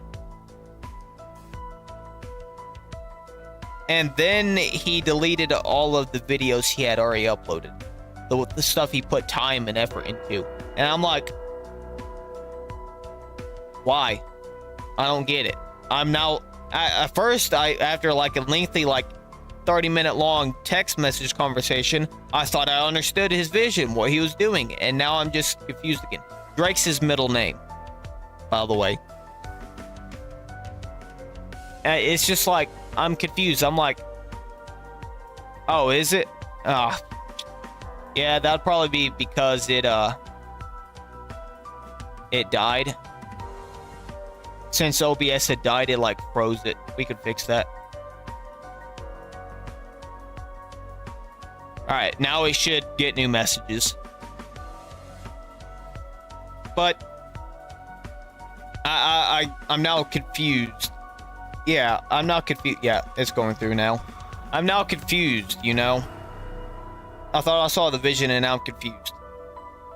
and then he deleted all of the videos he had already uploaded. The stuff he put time and effort into. And I'm like, why? I don't get it. I'm now... At first, after like a lengthy, like 30-minute long text message conversation, I thought I understood his vision, what he was doing. And now I'm just confused again. Drake's his middle name, by the way. It's just like, I'm confused. I'm like, oh, is it? Yeah, that'd probably be because it died. Since OBS had died, it like froze it. We could fix that. Alright, now we should get new messages. But I'm now confused. Yeah, I'm now confused. Yeah, it's going through now. I'm now confused, you know? I thought I saw the vision and now I'm confused.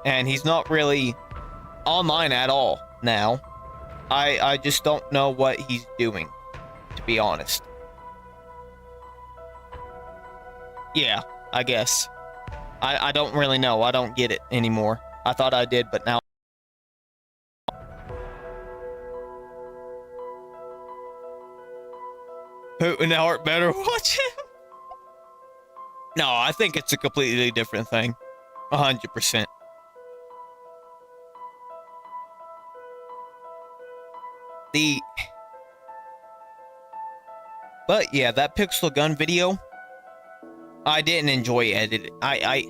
And he's not really online at all now. I just don't know what he's doing, to be honest. Yeah, I guess. I don't really know. I don't get it anymore. I thought I did, but now... Putin Hart better watch him. No, I think it's a completely different thing. 100%. But yeah, that pixel gun video, I didn't enjoy editing. I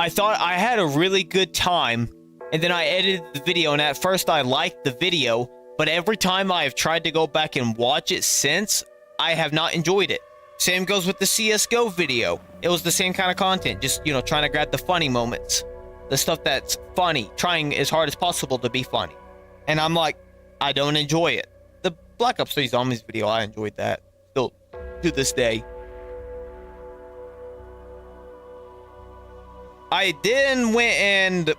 thought I had a really good time, and then I edited the video, and at first I liked the video, but every time I have tried to go back and watch it since, I have not enjoyed it. Same goes with the CSGO video. It was the same kind of content, just, you know, trying to grab the funny moments. The stuff that's funny, trying as hard as possible to be funny. And I'm like, I don't enjoy it. The Black Ops 3 Zombies video, I enjoyed that. Still, to this day. I then went and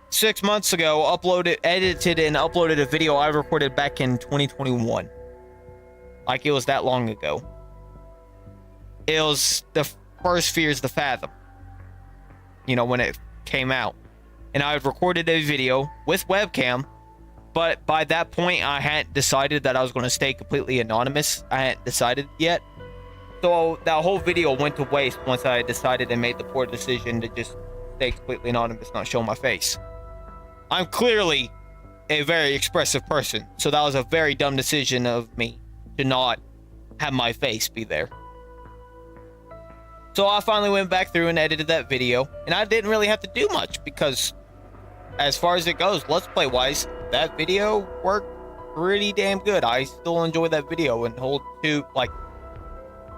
6 months ago edited and uploaded a video I recorded back in 2021. Like it was that long ago. It was the first Fears the Fathom. You know, when it came out. And I had recorded a video with webcam, but by that point I hadn't decided that I was going to stay completely anonymous. I hadn't decided yet. So that whole video went to waste once I decided and made the poor decision to just stay completely anonymous, not show my face. I'm clearly a very expressive person, so that was a very dumb decision of me to not have my face be there. So I finally went back through and edited that video, and I didn't really have to do much because as far as it goes, Let's Play wise, that video worked pretty damn good. I still enjoy that video and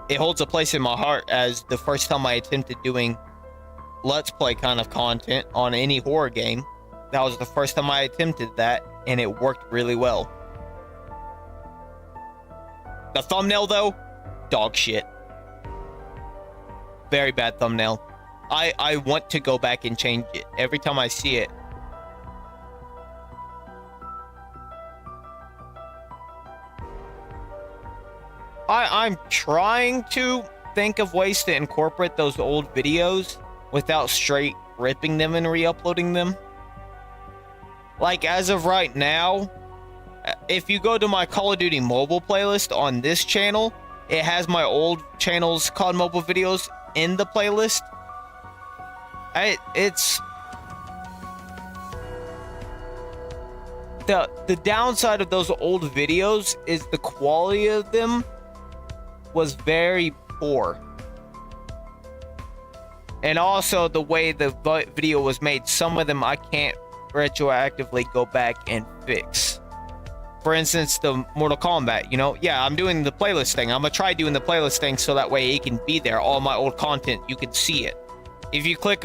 it holds a place in my heart as the first time I attempted doing Let's Play kind of content on any horror game. That was the first time I attempted that, and it worked really well. The thumbnail, though, dog shit. Very bad thumbnail. I want to go back and change it. Every time I see it, I'm trying to think of ways to incorporate those old videos without straight ripping them and re-uploading them. Like, as of right now, if you go to my Call of Duty mobile playlist on this channel, it has my old channel's COD Mobile videos in the playlist. It's the downside of those old videos is the quality of them was very poor. And also the way the video was made, some of them I can't retroactively go back and fix. For instance, the Mortal Kombat, you know, yeah, I'm doing the playlist thing. I'm gonna try doing the playlist thing so that way it can be there. All my old content, you can see it. If you click,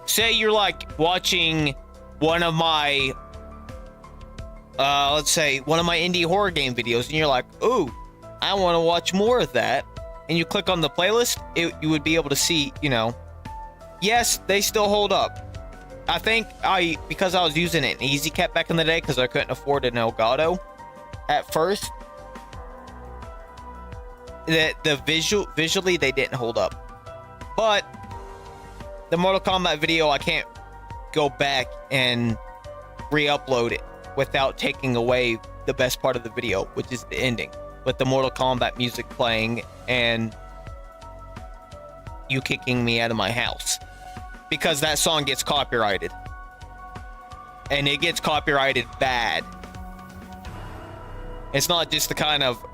say you're like watching one of my, let's say one of my indie horror game videos, and you're like, ooh, I want to watch more of that. And you click on the playlist, you would be able to see, you know, yes, they still hold up. I think because I was using an EasyCap back in the day because I couldn't afford an Elgato at first, that the visually they didn't hold up. But the Mortal Kombat video, I can't go back and re-upload it without taking away the best part of the video, which is the ending, with the Mortal Kombat music playing and you kicking me out of my house. Because that song gets copyrighted. And it gets copyrighted bad. It's not just the kind of,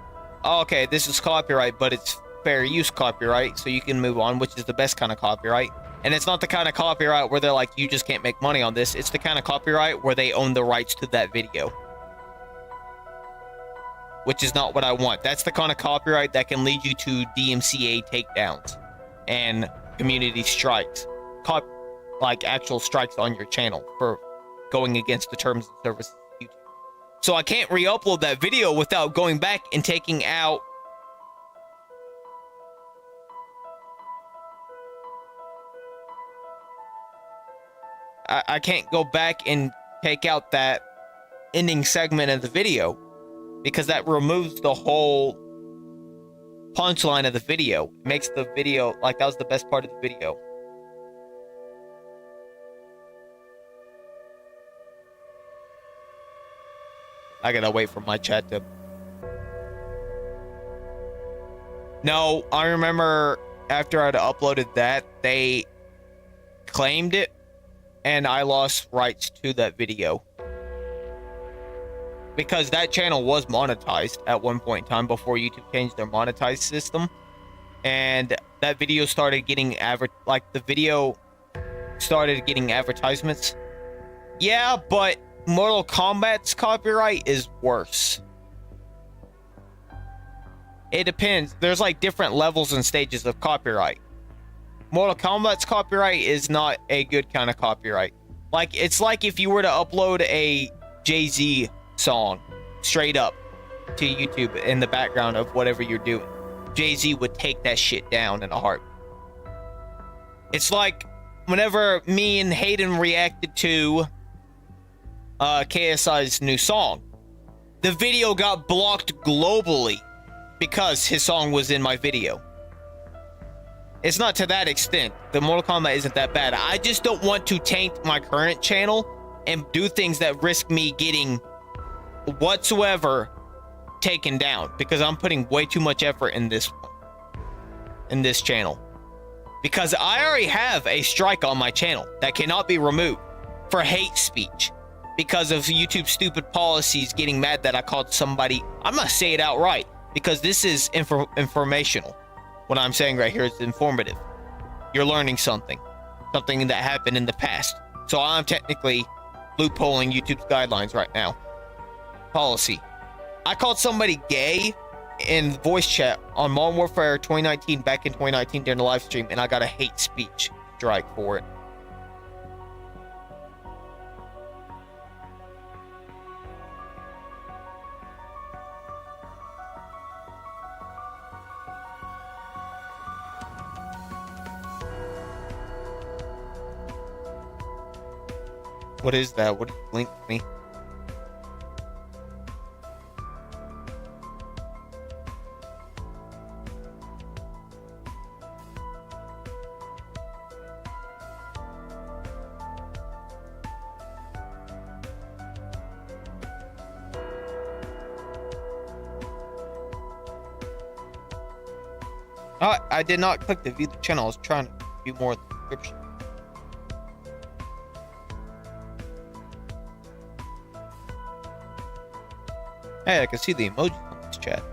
oh, okay, this is copyright, but it's fair use copyright, so you can move on, which is the best kind of copyright. And it's not the kind of copyright where they're like, you just can't make money on this. It's the kind of copyright where they own the rights to that video. Which is not what I want. That's the kind of copyright that can lead you to DMCA takedowns and community strikes. Like actual strikes on your channel for going against the terms and services of YouTube. So I can't re-upload that video without going back and taking out I can't go back and take out that ending segment of the video because that removes the whole punchline of the video. It makes the video like that was the best part of the video. I gotta wait for my chat to... No, I remember after I'd uploaded that, they claimed it, and I lost rights to that video. Because that channel was monetized at one point in time before YouTube changed their monetized system. And that video started getting the video started getting advertisements. Yeah, but Mortal Kombat's copyright is worse. It depends. There's like different levels and stages of copyright. Mortal Kombat's copyright is not a good kind of copyright. Like, it's like if you were to upload a Jay-Z song straight up to YouTube in the background of whatever you're doing. Jay-Z would take that shit down in a heartbeat. It's like whenever me and Hayden reacted to KSI's new song, the video got blocked globally because his song was in my video. It's not to that extent. The Mortal Kombat isn't that bad. I just don't want to taint my current channel and do things that risk me getting whatsoever taken down because I'm putting way too much effort in this channel. Because I already have a strike on my channel that cannot be removed for hate speech. Because of YouTube's stupid policies getting mad that I called somebody. I'm gonna say it outright because this is informational. What I'm saying right here is informative. You're learning something that happened in the past. So I'm technically loopholing YouTube's guidelines right now. Policy. I called somebody gay in voice chat on Modern Warfare 2019 back in 2019 during the live stream, and I got a hate speech strike for it. What is that? What did you link me? I did not click to view the channel. I was trying to view more of the description. Hey, I can see the emojis on this chat.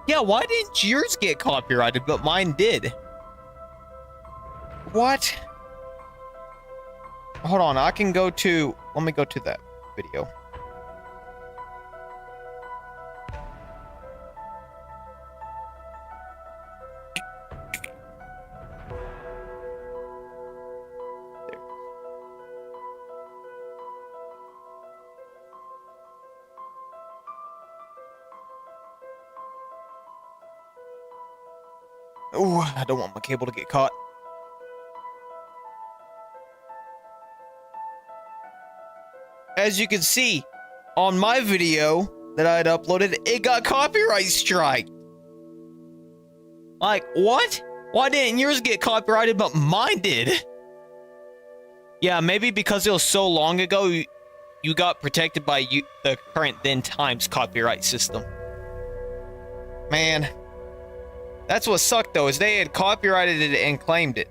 Yeah, why didn't yours get copyrighted, but mine did? What? Hold on, I can go to... Let me go to that video. Ooh, I don't want my cable to get caught. As you can see, on my video that I had uploaded, it got copyright strike. Like, what? Why didn't yours get copyrighted, but mine did? Yeah, maybe because it was so long ago, you got protected by the current then times copyright system. Man. That's what sucked, though, is they had copyrighted it and claimed it.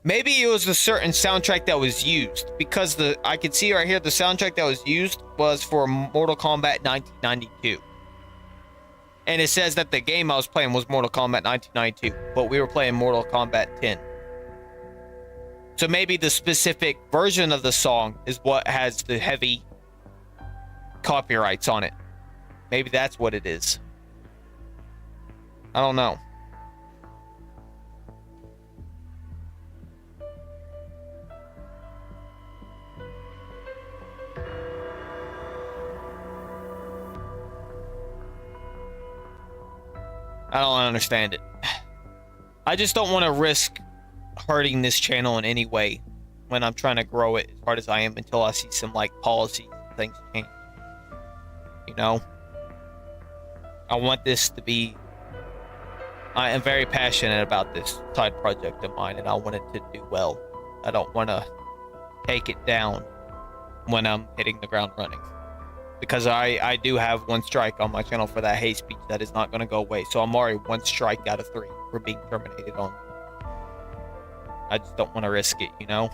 Maybe it was a certain soundtrack that was used, because I can see right here the soundtrack that was used was for Mortal Kombat 1992. And it says that the game I was playing was Mortal Kombat 1992, but we were playing Mortal Kombat 10. So maybe the specific version of the song is what has the heavy copyrights on it. Maybe that's what it is. I don't know. I don't understand it. I just don't want to risk hurting this channel in any way when I'm trying to grow it as hard as I am until I see some like policies and things change. You know? I want this to be... I am very passionate about this side project of mine, and I want it to do well. I don't want to take it down when I'm hitting the ground running. Because I do have one strike on my channel for that hate speech that is not going to go away. So I'm already one strike out of 3 for being terminated on. I just don't want to risk it, you know?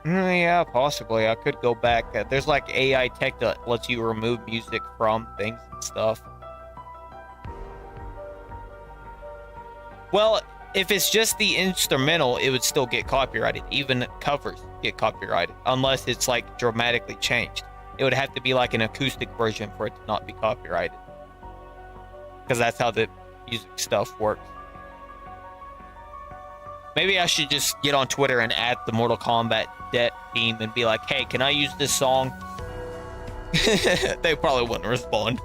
Yeah, possibly. I could go back. There's like AI tech that lets you remove music from things and stuff. Well, if it's just the instrumental, it would still get copyrighted. Even covers get copyrighted, unless it's like dramatically changed. It would have to be like an acoustic version for it to not be copyrighted. Because that's how the music stuff works. Maybe I should just get on Twitter and add the Mortal Kombat debt team and be like, hey, can I use this song? They probably wouldn't respond.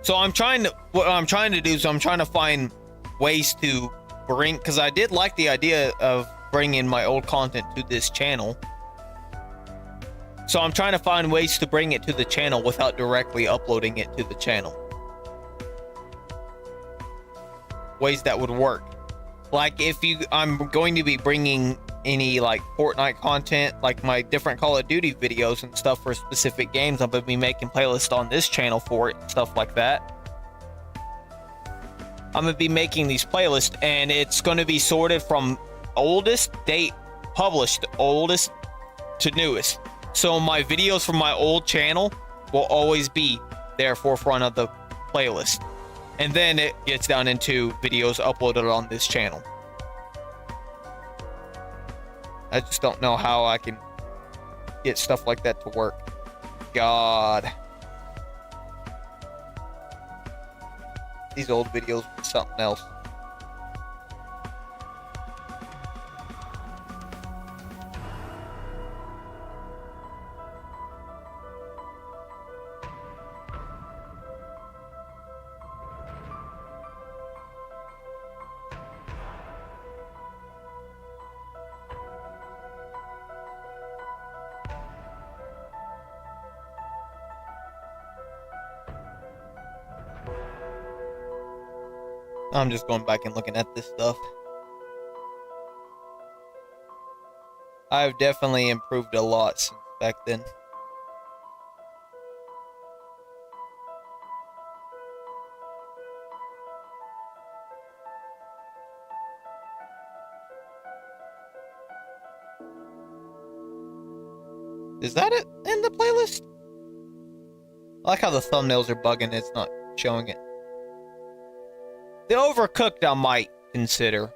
So what I'm trying to do is I'm trying to find ways to bring, because I did like the idea of bringing my old content to this channel. So I'm trying to find ways to bring it to the channel without directly uploading it to the channel. Ways that would work. Like I'm going to be bringing any like Fortnite content, like my different Call of Duty videos and stuff for specific games. I'm going to be making playlists on this channel for it, stuff like that. I'm going to be making these playlists, and it's going to be sorted from oldest date published, oldest to newest. So my videos from my old channel will always be there forefront of the playlist. And then it gets down into videos uploaded on this channel. I just don't know how I can get stuff like that to work. God. These old videos were something else. I'm just going back and looking at this stuff. I've definitely improved a lot since back then. Is that it in the playlist? I like how the thumbnails are bugging, it's not showing it. The Overcooked I might consider.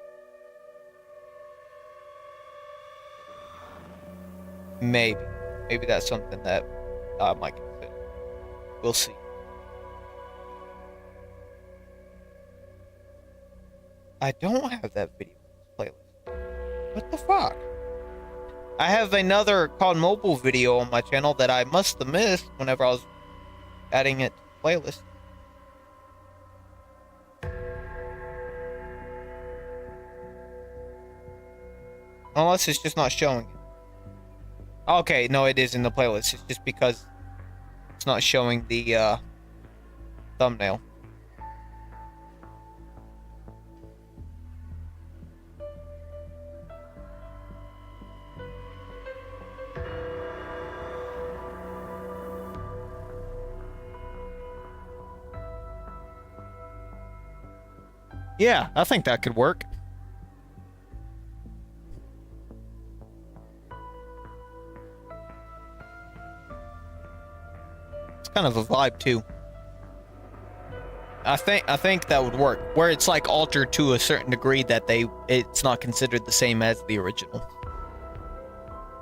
Maybe. Maybe that's something that I might consider. We'll see. I don't have that video playlist. What the fuck? I have another COD Mobile video on my channel that I must have missed whenever I was adding it to the playlist. Unless it's just not showing it. Okay, no, it is in the playlist. It's just because it's not showing the thumbnail. Yeah, I think that could work. Kind of a vibe too. I think that would work, where it's like altered to a certain degree that it's not considered the same as the original.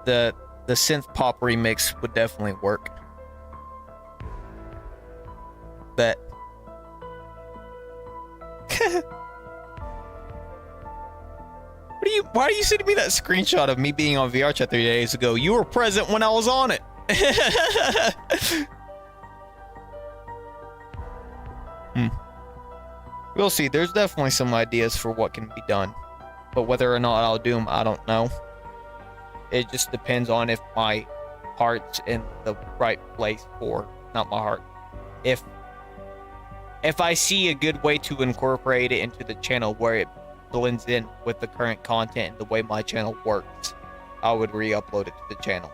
The synth pop remix would definitely work. But why are you sending me that screenshot of me being on VR chat 3 days ago? You were present when I was on it. We'll see. There's definitely some ideas for what can be done, but whether or not I'll do them, I don't know. It just depends on if my heart's in the right place for, not my heart. If I see a good way to incorporate it into the channel where it blends in with the current content and the way my channel works, I would re-upload it to the channel.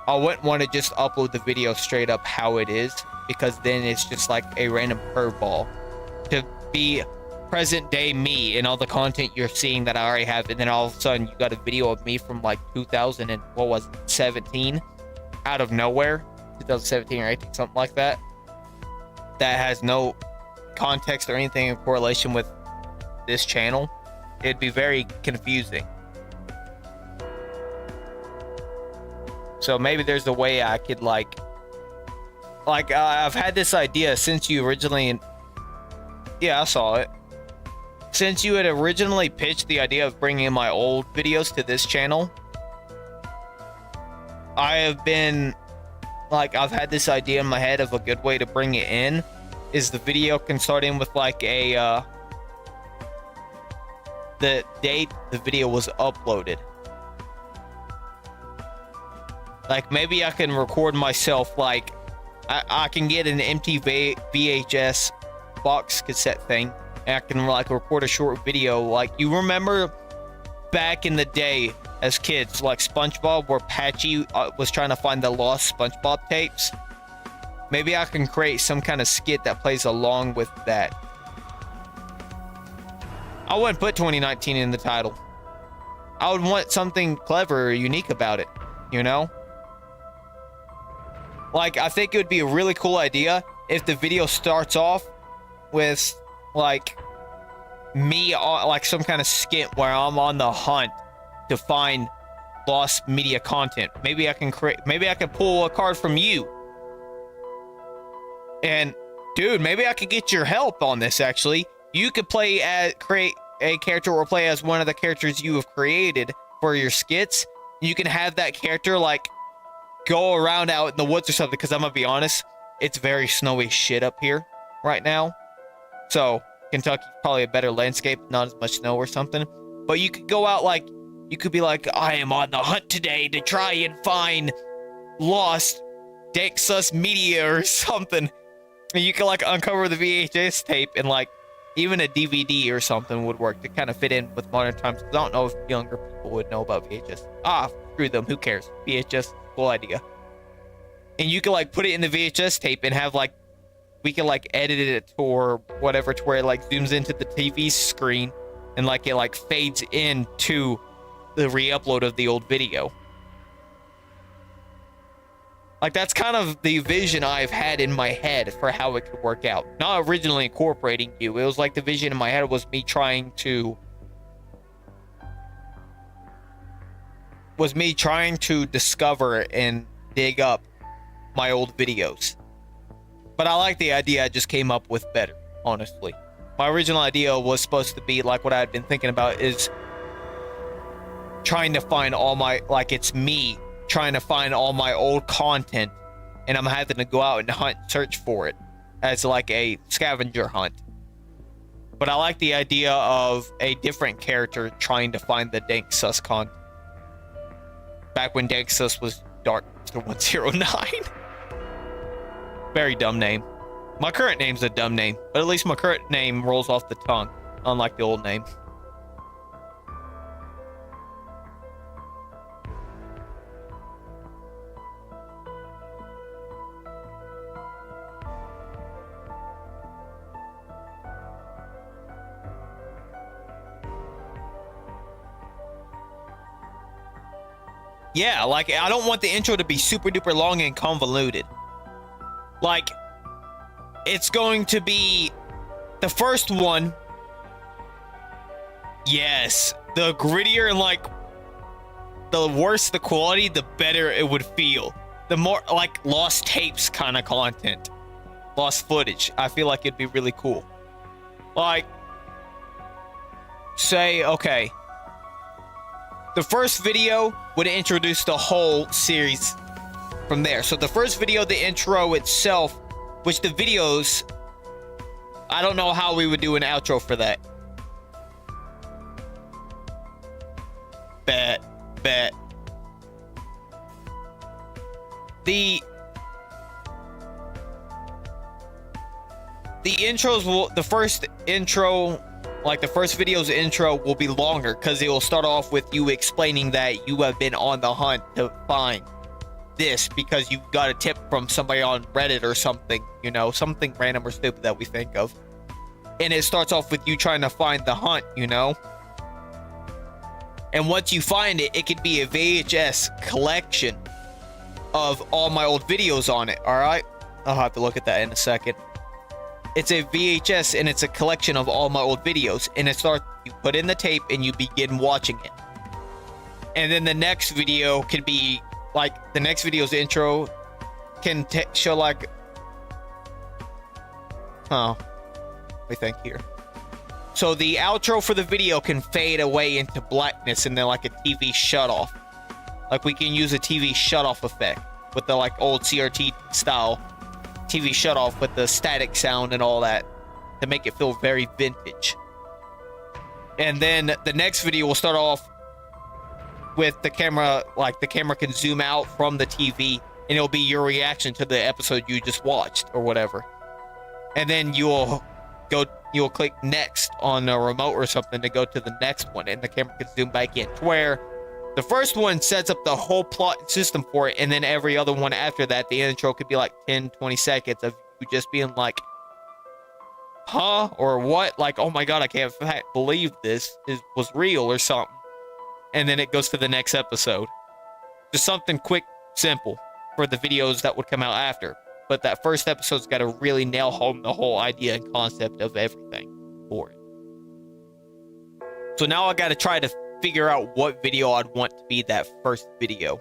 I wouldn't want to just upload the video straight up how it is, because then it's just like a random curveball to be present day me and all the content you're seeing that I already have, and then all of a sudden you got a video of me from like 2017 out of nowhere, 2017 or 18, something like that, that has no context or anything in correlation with this channel. It'd be very confusing. So maybe there's a way I could like I've had this idea since you originally, yeah, I saw it. Since you had originally pitched the idea of bringing my old videos to this channel, I have been like, I've had this idea in my head of a good way to bring it in is the video can start in with like a the date the video was uploaded. Like maybe I can record myself, like I can get an empty VHS box cassette thing, and I can like record a short video. Like, you remember back in the day as kids, like SpongeBob, where Patchy was trying to find the lost SpongeBob tapes? Maybe I can create some kind of skit that plays along with that. I wouldn't put 2019 in the title. I would want something clever or unique about it, you know? Like, I think it would be a really cool idea if the video starts off with, like, me on, like, some kind of skit where I'm on the hunt to find lost media content. Maybe I can pull a card from you. And dude, maybe I could get your help on this actually. You could create a character or play as one of the characters you have created for your skits. You can have that character like go around out in the woods or something, because I'm gonna be honest, it's very snowy shit up here right now. So Kentucky's probably a better landscape, not as much snow or something. But you could go out like, you could be like, I am on the hunt today to try and find lost DankSus media or something. And you can like uncover the VHS tape, and like even a DVD or something would work to kind of fit in with modern times. I don't know if younger people would know about VHS. Screw them, who cares? VHS, cool idea. And you can like put it in the VHS tape and have like, we can like edit it or whatever to where it like zooms into the TV screen and like it like fades into the re-upload of the old video. Like that's kind of the vision I've had in my head for how it could work out. Not originally incorporating you. It was like the vision in my head was me trying to discover and dig up my old videos. But I like the idea I just came up with better, honestly. My original idea was supposed to be like what I had been thinking about is trying to find all my, like it's me trying to find all my old content, and I'm having to go out and hunt, search for it as like a scavenger hunt. But I like the idea of a different character trying to find the DankSus content. Back when DankSus was Dark Mr. 109. Very dumb name. My current name's a dumb name, but at least my current name rolls off the tongue, unlike the old name. Yeah, like, I don't want the intro to be super duper long and convoluted. Like, it's going to be the first one. Yes, the grittier and like the worse the quality, the better it would feel. The more like lost tapes kind of content, lost footage, I feel like it'd be really cool. Like, say, okay, the first video would introduce the whole series from there. So the first video, the intro itself, which the videos, I don't know how we would do an outro for that. Bet. The intros will, the first intro, like the first video's intro will be longer because it will start off with you explaining that you have been on the hunt to find this because you got a tip from somebody on Reddit or something, you know, something random or stupid that we think of. And it starts off with you trying to find the hunt, you know? And once you find it, it could be a VHS collection of all my old videos on it, alright? I'll have to look at that in a second. It's a VHS and it's a collection of all my old videos, and it starts, you put in the tape and you begin watching it. And then the next video can be like, the next video's intro can show like, let me think here. So the outro for the video can fade away into blackness and then like a TV shutoff. Like we can use a TV shutoff effect with the like old CRT style TV shutoff with the static sound and all that to make it feel very vintage. And then the next video will start off with the camera, like the camera can zoom out from the TV and it'll be your reaction to the episode you just watched or whatever. And then you'll click next on a remote or something to go to the next one, and the camera can zoom back in to where the first one sets up the whole plot system for it, and then every other one after that, the intro could be like 10-20 seconds of you just being like, huh, or what, like, oh my god, I can't believe this was real or something. And then it goes to the next episode. Just something quick, simple for the videos that would come out after. But that first episode's got to really nail home the whole idea and concept of everything for it. So now I got to try to figure out what video I'd want to be that first video.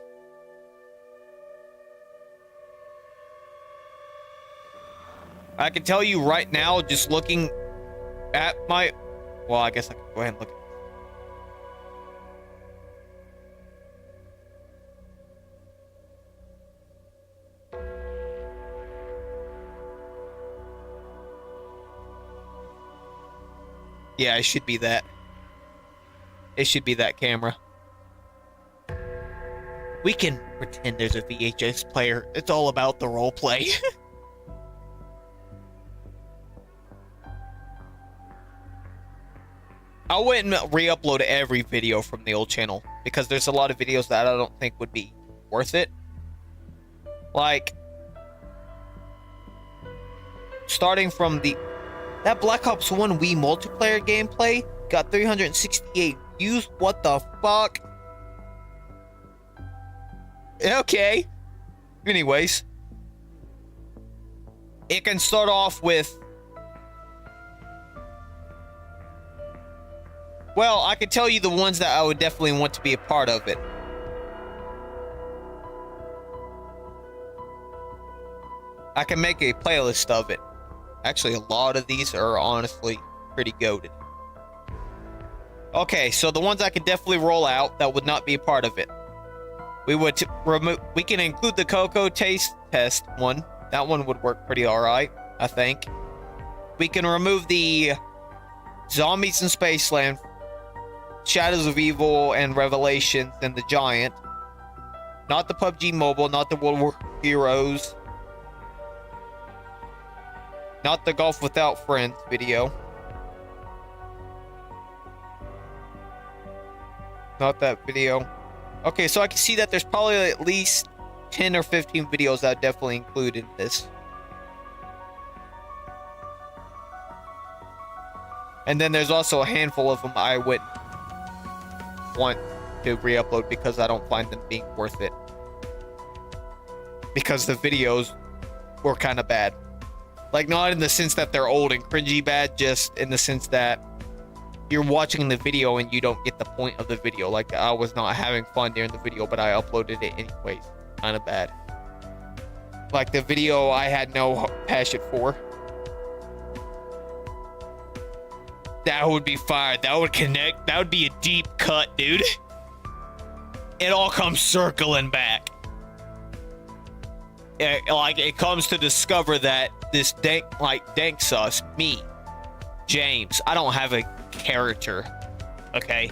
I can tell you right now, just looking at my... Well, I guess I can go ahead and look at... Yeah, it should be that. It should be that camera. We can pretend there's a VHS player. It's all about the role play. I wouldn't re-upload every video from the old channel because there's a lot of videos that I don't think would be worth it. Like, starting from that Black Ops 1 Wii multiplayer gameplay got 368 views. What the fuck? Okay. Anyways, it can start off with... Well, I can tell you the ones that I would definitely want to be a part of it. I can make a playlist of it. Actually, a lot of these are honestly pretty goated. Okay, so the ones I could definitely roll out that would not be a part of it. We can include the Cocoa Taste Test one. That one would work pretty alright, I think. We can remove the Zombies in Spaceland, Shadows of Evil, and Revelations, and the Giant. Not the PUBG Mobile, not the World War Heroes. Not the Golf Without Friends video. Not that video. Okay, so I can see that there's probably at least 10 or 15 videos that I definitely include in this. And then there's also a handful of them I wouldn't want to re-upload because I don't find them being worth it. Because the videos were kind of bad. Like, not in the sense that they're old and cringy bad, just in the sense that you're watching the video and you don't get the point of the video. Like, I was not having fun during the video, but I uploaded it anyways. Kind of bad. Like, the video I had no passion for. That would be fire. That would connect. That would be a deep cut, dude. It all comes circling back. It comes to discover that this DankSus, me, James, I don't have a character, okay?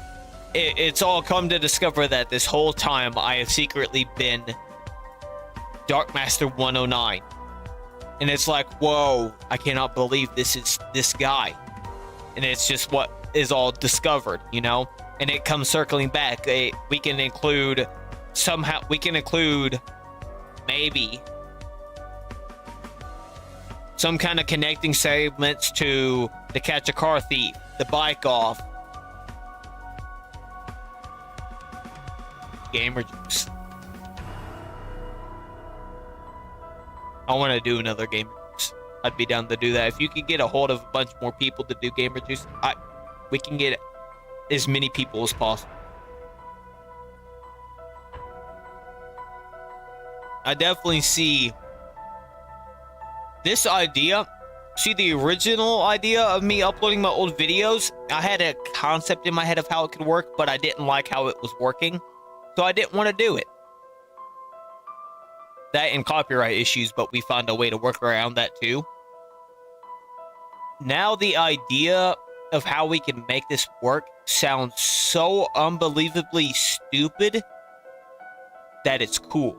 It's all come to discover that this whole time I have secretly been Darkmaster 109. And it's like, whoa, I cannot believe this is this guy. And it's just what is all discovered, you know? And it comes circling back. We can include maybe some kind of connecting segments to the Catch a Car Thief, the Bike Off, Gamer Juice. I want to do another Gamer Juice. I'd be down to do that. If you could get a hold of a bunch more people to do Gamer Juice, we can get as many people as possible. I definitely see this idea. See, the original idea of me uploading my old videos, I had a concept in my head of how it could work, but I didn't like how it was working, so I didn't want to do it. That and copyright issues, but we found a way to work around that too. Now the idea of how we can make this work sounds so unbelievably stupid that it's cool.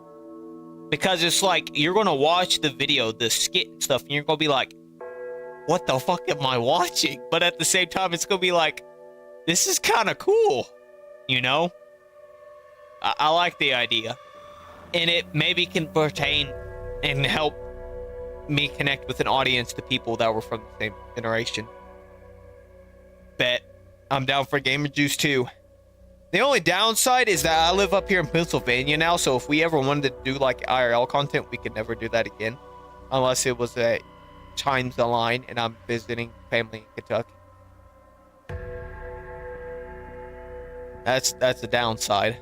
Because it's like, you're going to watch the video, the skit and stuff, and you're going to be like, what the fuck am I watching? But at the same time, it's going to be like, this is kind of cool, you know? I like the idea. And it maybe can pertain and help me connect with an audience to people that were from the same generation. Bet. I'm down for Gamer Juice too. The only downside is that I live up here in Pennsylvania now, so if we ever wanted to do like IRL content, we could never do that again. Unless it was a times line and I'm visiting family in Kentucky. That's the downside.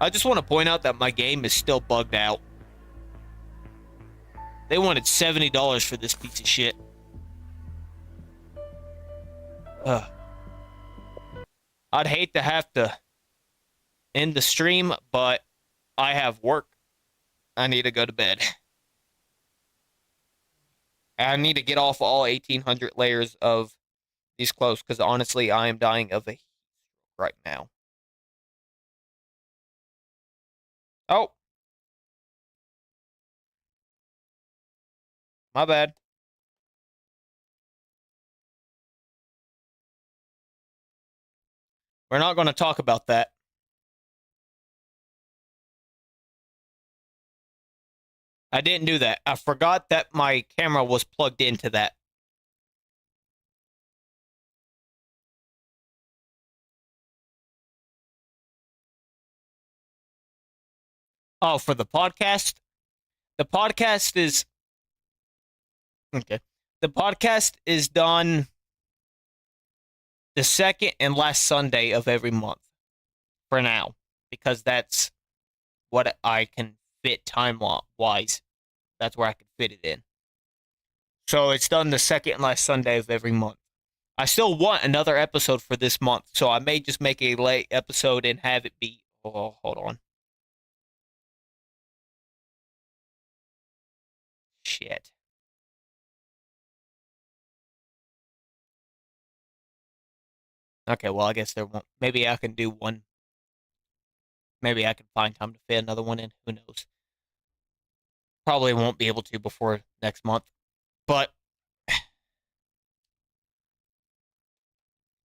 I just want to point out that my game is still bugged out. They wanted $70 for this piece of shit. I'd hate to have to end the stream, but I have work. I need to go to bed. I need to get off all 1,800 layers of these clothes, because honestly, I am dying of a heat stroke right now. Oh. My bad. We're not going to talk about that. I didn't do that. I forgot that my camera was plugged into that. Oh, for the podcast? The podcast is... Okay. The podcast is done the second and last Sunday of every month. For now. Because that's what I can fit time-wise. That's where I can fit it in. So it's done the second and last Sunday of every month. I still want another episode for this month, so I may just make a late episode and have it be... Oh, hold on. Shit. Okay, well, I guess there won't... Maybe I can do one. Maybe I can find time to fit another one in. Who knows? Probably won't be able to before next month. But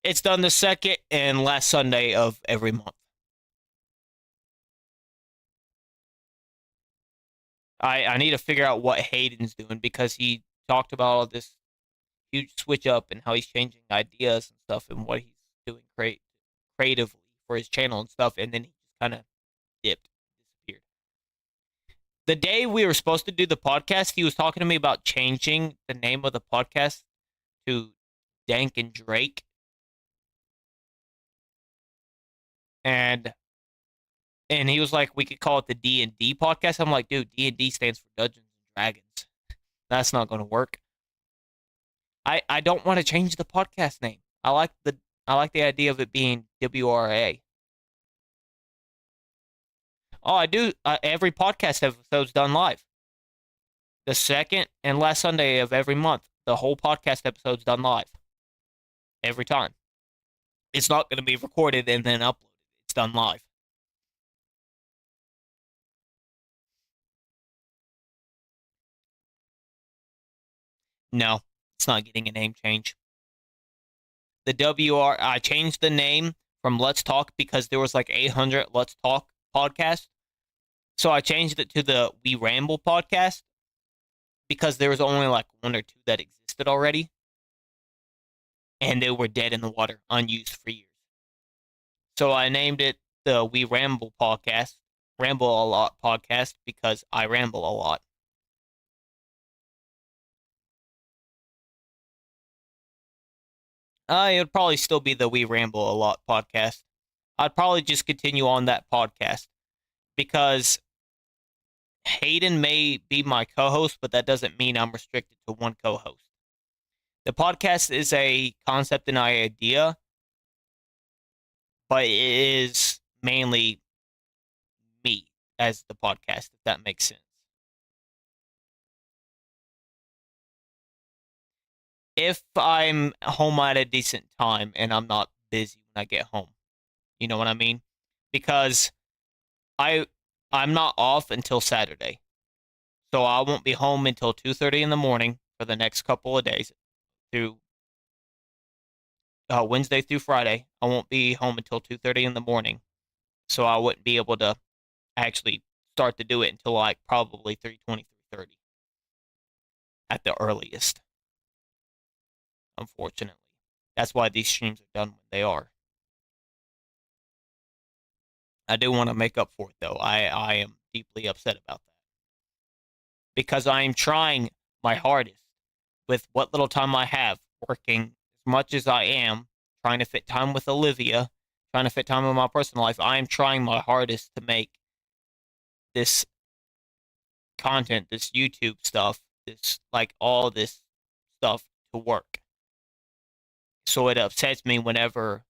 it's done the second and last Sunday of every month. I need to figure out what Hayden's doing, because he talked about all this huge switch up and how he's changing ideas and stuff and what he's doing creatively for his channel and stuff, and then he just kind of disappeared. The day we were supposed to do the podcast, he was talking to me about changing the name of the podcast to Dank and Drake. And he was like, we could call it the D&D podcast. I'm like, dude, D&D stands for Dungeons and Dragons. That's not going to work. I don't want to change the podcast name. I like the idea of it being WRA. Oh, I do. Every podcast episode's done live. The second and last Sunday of every month, the whole podcast episode's done live. Every time. It's not going to be recorded and then uploaded. It's done live. No, it's not getting a name change. I changed the name from Let's Talk because there was like 800 Let's Talk podcasts. So I changed it to the We Ramble podcast because there was only like one or two that existed already. And they were dead in the water, unused for years. So I named it the We Ramble podcast, Ramble a Lot podcast, because I ramble a lot. It would probably still be the We Ramble a Lot podcast. I'd probably just continue on that podcast because Hayden may be my co-host, but that doesn't mean I'm restricted to one co-host. The podcast is a concept and idea, but it is mainly me as the podcast, if that makes sense. If I'm home at a decent time and I'm not busy when I get home. You know what I mean? Because I'm not off until Saturday. So I won't be home until 2:30 in the morning for the next couple of days through Wednesday through Friday. I won't be home until 2:30 in the morning. So I wouldn't be able to actually start to do it until like probably 3:20, 3:30 at the earliest. Unfortunately. That's why these streams are done when they are. I do want to make up for it, though. I am deeply upset about that. Because I am trying my hardest with what little time I have, working as much as I am, trying to fit time with Olivia, trying to fit time in my personal life, I am trying my hardest to make this content, this YouTube stuff, this, like, all this stuff to work. So it upsets me whenever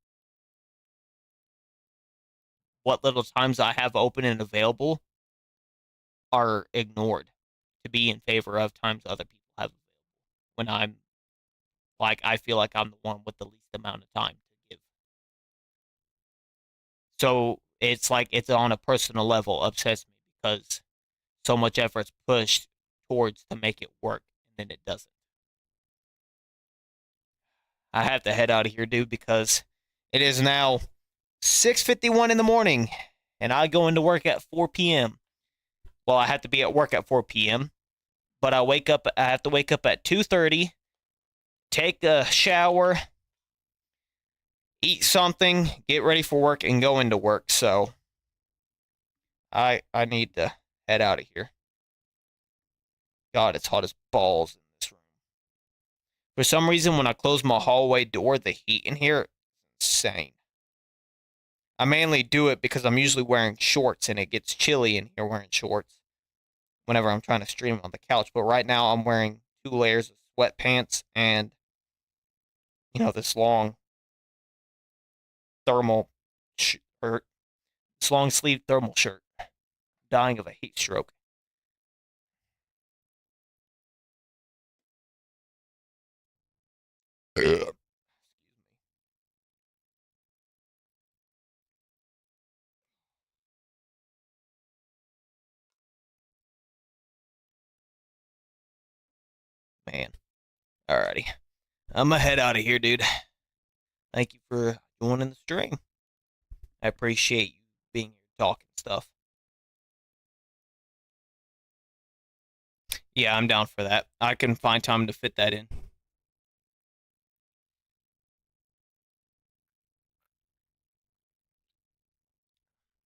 what little times I have open and available are ignored to be in favor of times other people have available. When I'm, like, I feel like I'm the one with the least amount of time to give. So it's like, it's on a personal level upsets me because so much effort's pushed towards to make it work, and then it doesn't. I have to head out of here, dude, because it is now 6:51 in the morning, and I go into work at 4 p.m. Well, I have to be at work at 4 p.m., but I have to wake up at 2:30, take a shower, eat something, get ready for work, and go into work. So I need to head out of here. God, it's hot as balls in this room. For some reason, when I close my hallway door, the heat in here is insane. I mainly do it because I'm usually wearing shorts, and it gets chilly in here wearing shorts whenever I'm trying to stream on the couch. But right now, I'm wearing 2 layers of sweatpants and, this long thermal shirt, this long sleeve thermal shirt. I'm dying of a heat stroke. Man. Alrighty. I'm gonna head out of here, dude. Thank you for joining the stream. I appreciate you being here talking stuff. Yeah, I'm down for that. I can find time to fit that in.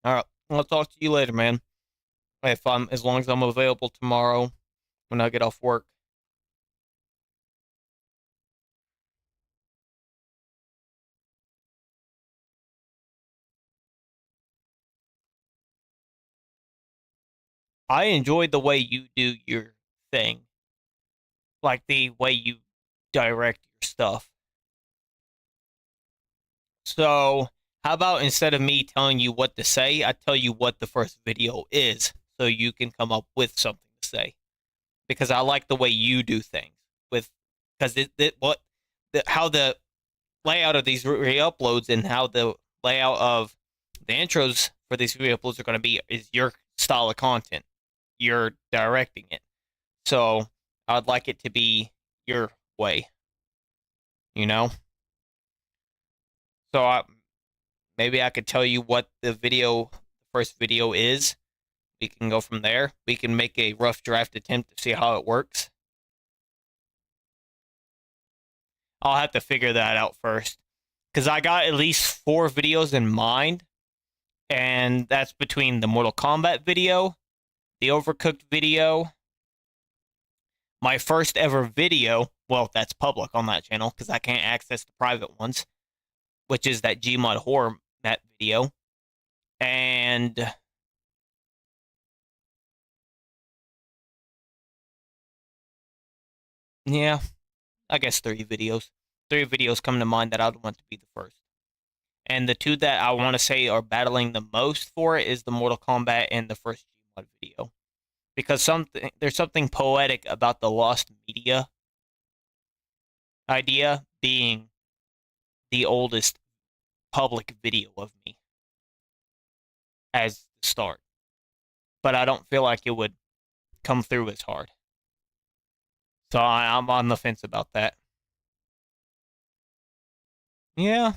Alright, I'll talk to you later, man. As long as I'm available tomorrow when I get off work. I enjoyed the way you do your thing. Like the way you direct your stuff. So, how about instead of me telling you what to say, I tell you what the first video is, so you can come up with something to say. Because I like the way you do things. Because how the layout of these re-uploads and how the layout of the intros for these re-uploads are going to be is your style of content. You're directing it. So, I'd like it to be your way. So, maybe I could tell you what the first video is. We can go from there. We can make a rough draft attempt to see how it works. I'll have to figure that out first. Because I got at least 4 videos in mind. And that's between the Mortal Kombat video, the Overcooked video, my first ever video, well, that's public on that channel because I can't access the private ones, which is that Gmod Horror Map video, and yeah, I guess 3 videos. 3 videos come to mind that I'd want to be the first. And the 2 that I want to say are battling the most for it is the Mortal Kombat and the first Gmod video. Because there's something poetic about the lost media idea being the oldest public video of me as the start. But I don't feel like it would come through as hard. So I'm on the fence about that. Yeah.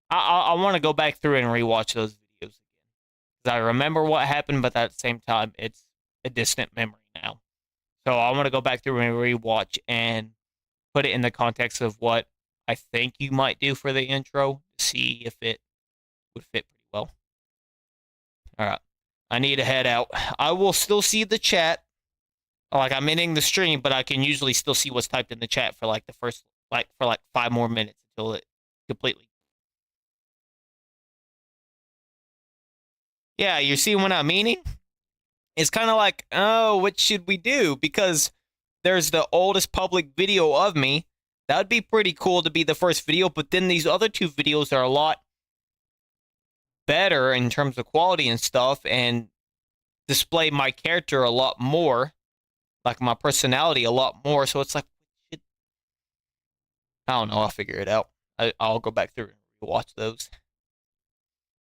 I want to go back through and rewatch those videos again. Because I remember what happened, but at the same time, it's a distant memory now. So I want to go back through and rewatch and put it in the context of what I think you might do for the intro to see if it would fit pretty well. Alright. I need to head out. I will still see the chat. Like, I'm ending the stream, but I can usually still see what's typed in the chat for like the first like for like 5 more minutes until it completely. Yeah, you see what I'm meaning? It's kind of like, oh, what should we do? Because there's the oldest public video of me. That would be pretty cool to be the first video, but then these other 2 videos are a lot better in terms of quality and stuff, and display my character a lot more, like my personality a lot more. So it's like, I don't know. I'll figure it out. I'll go back through and watch those.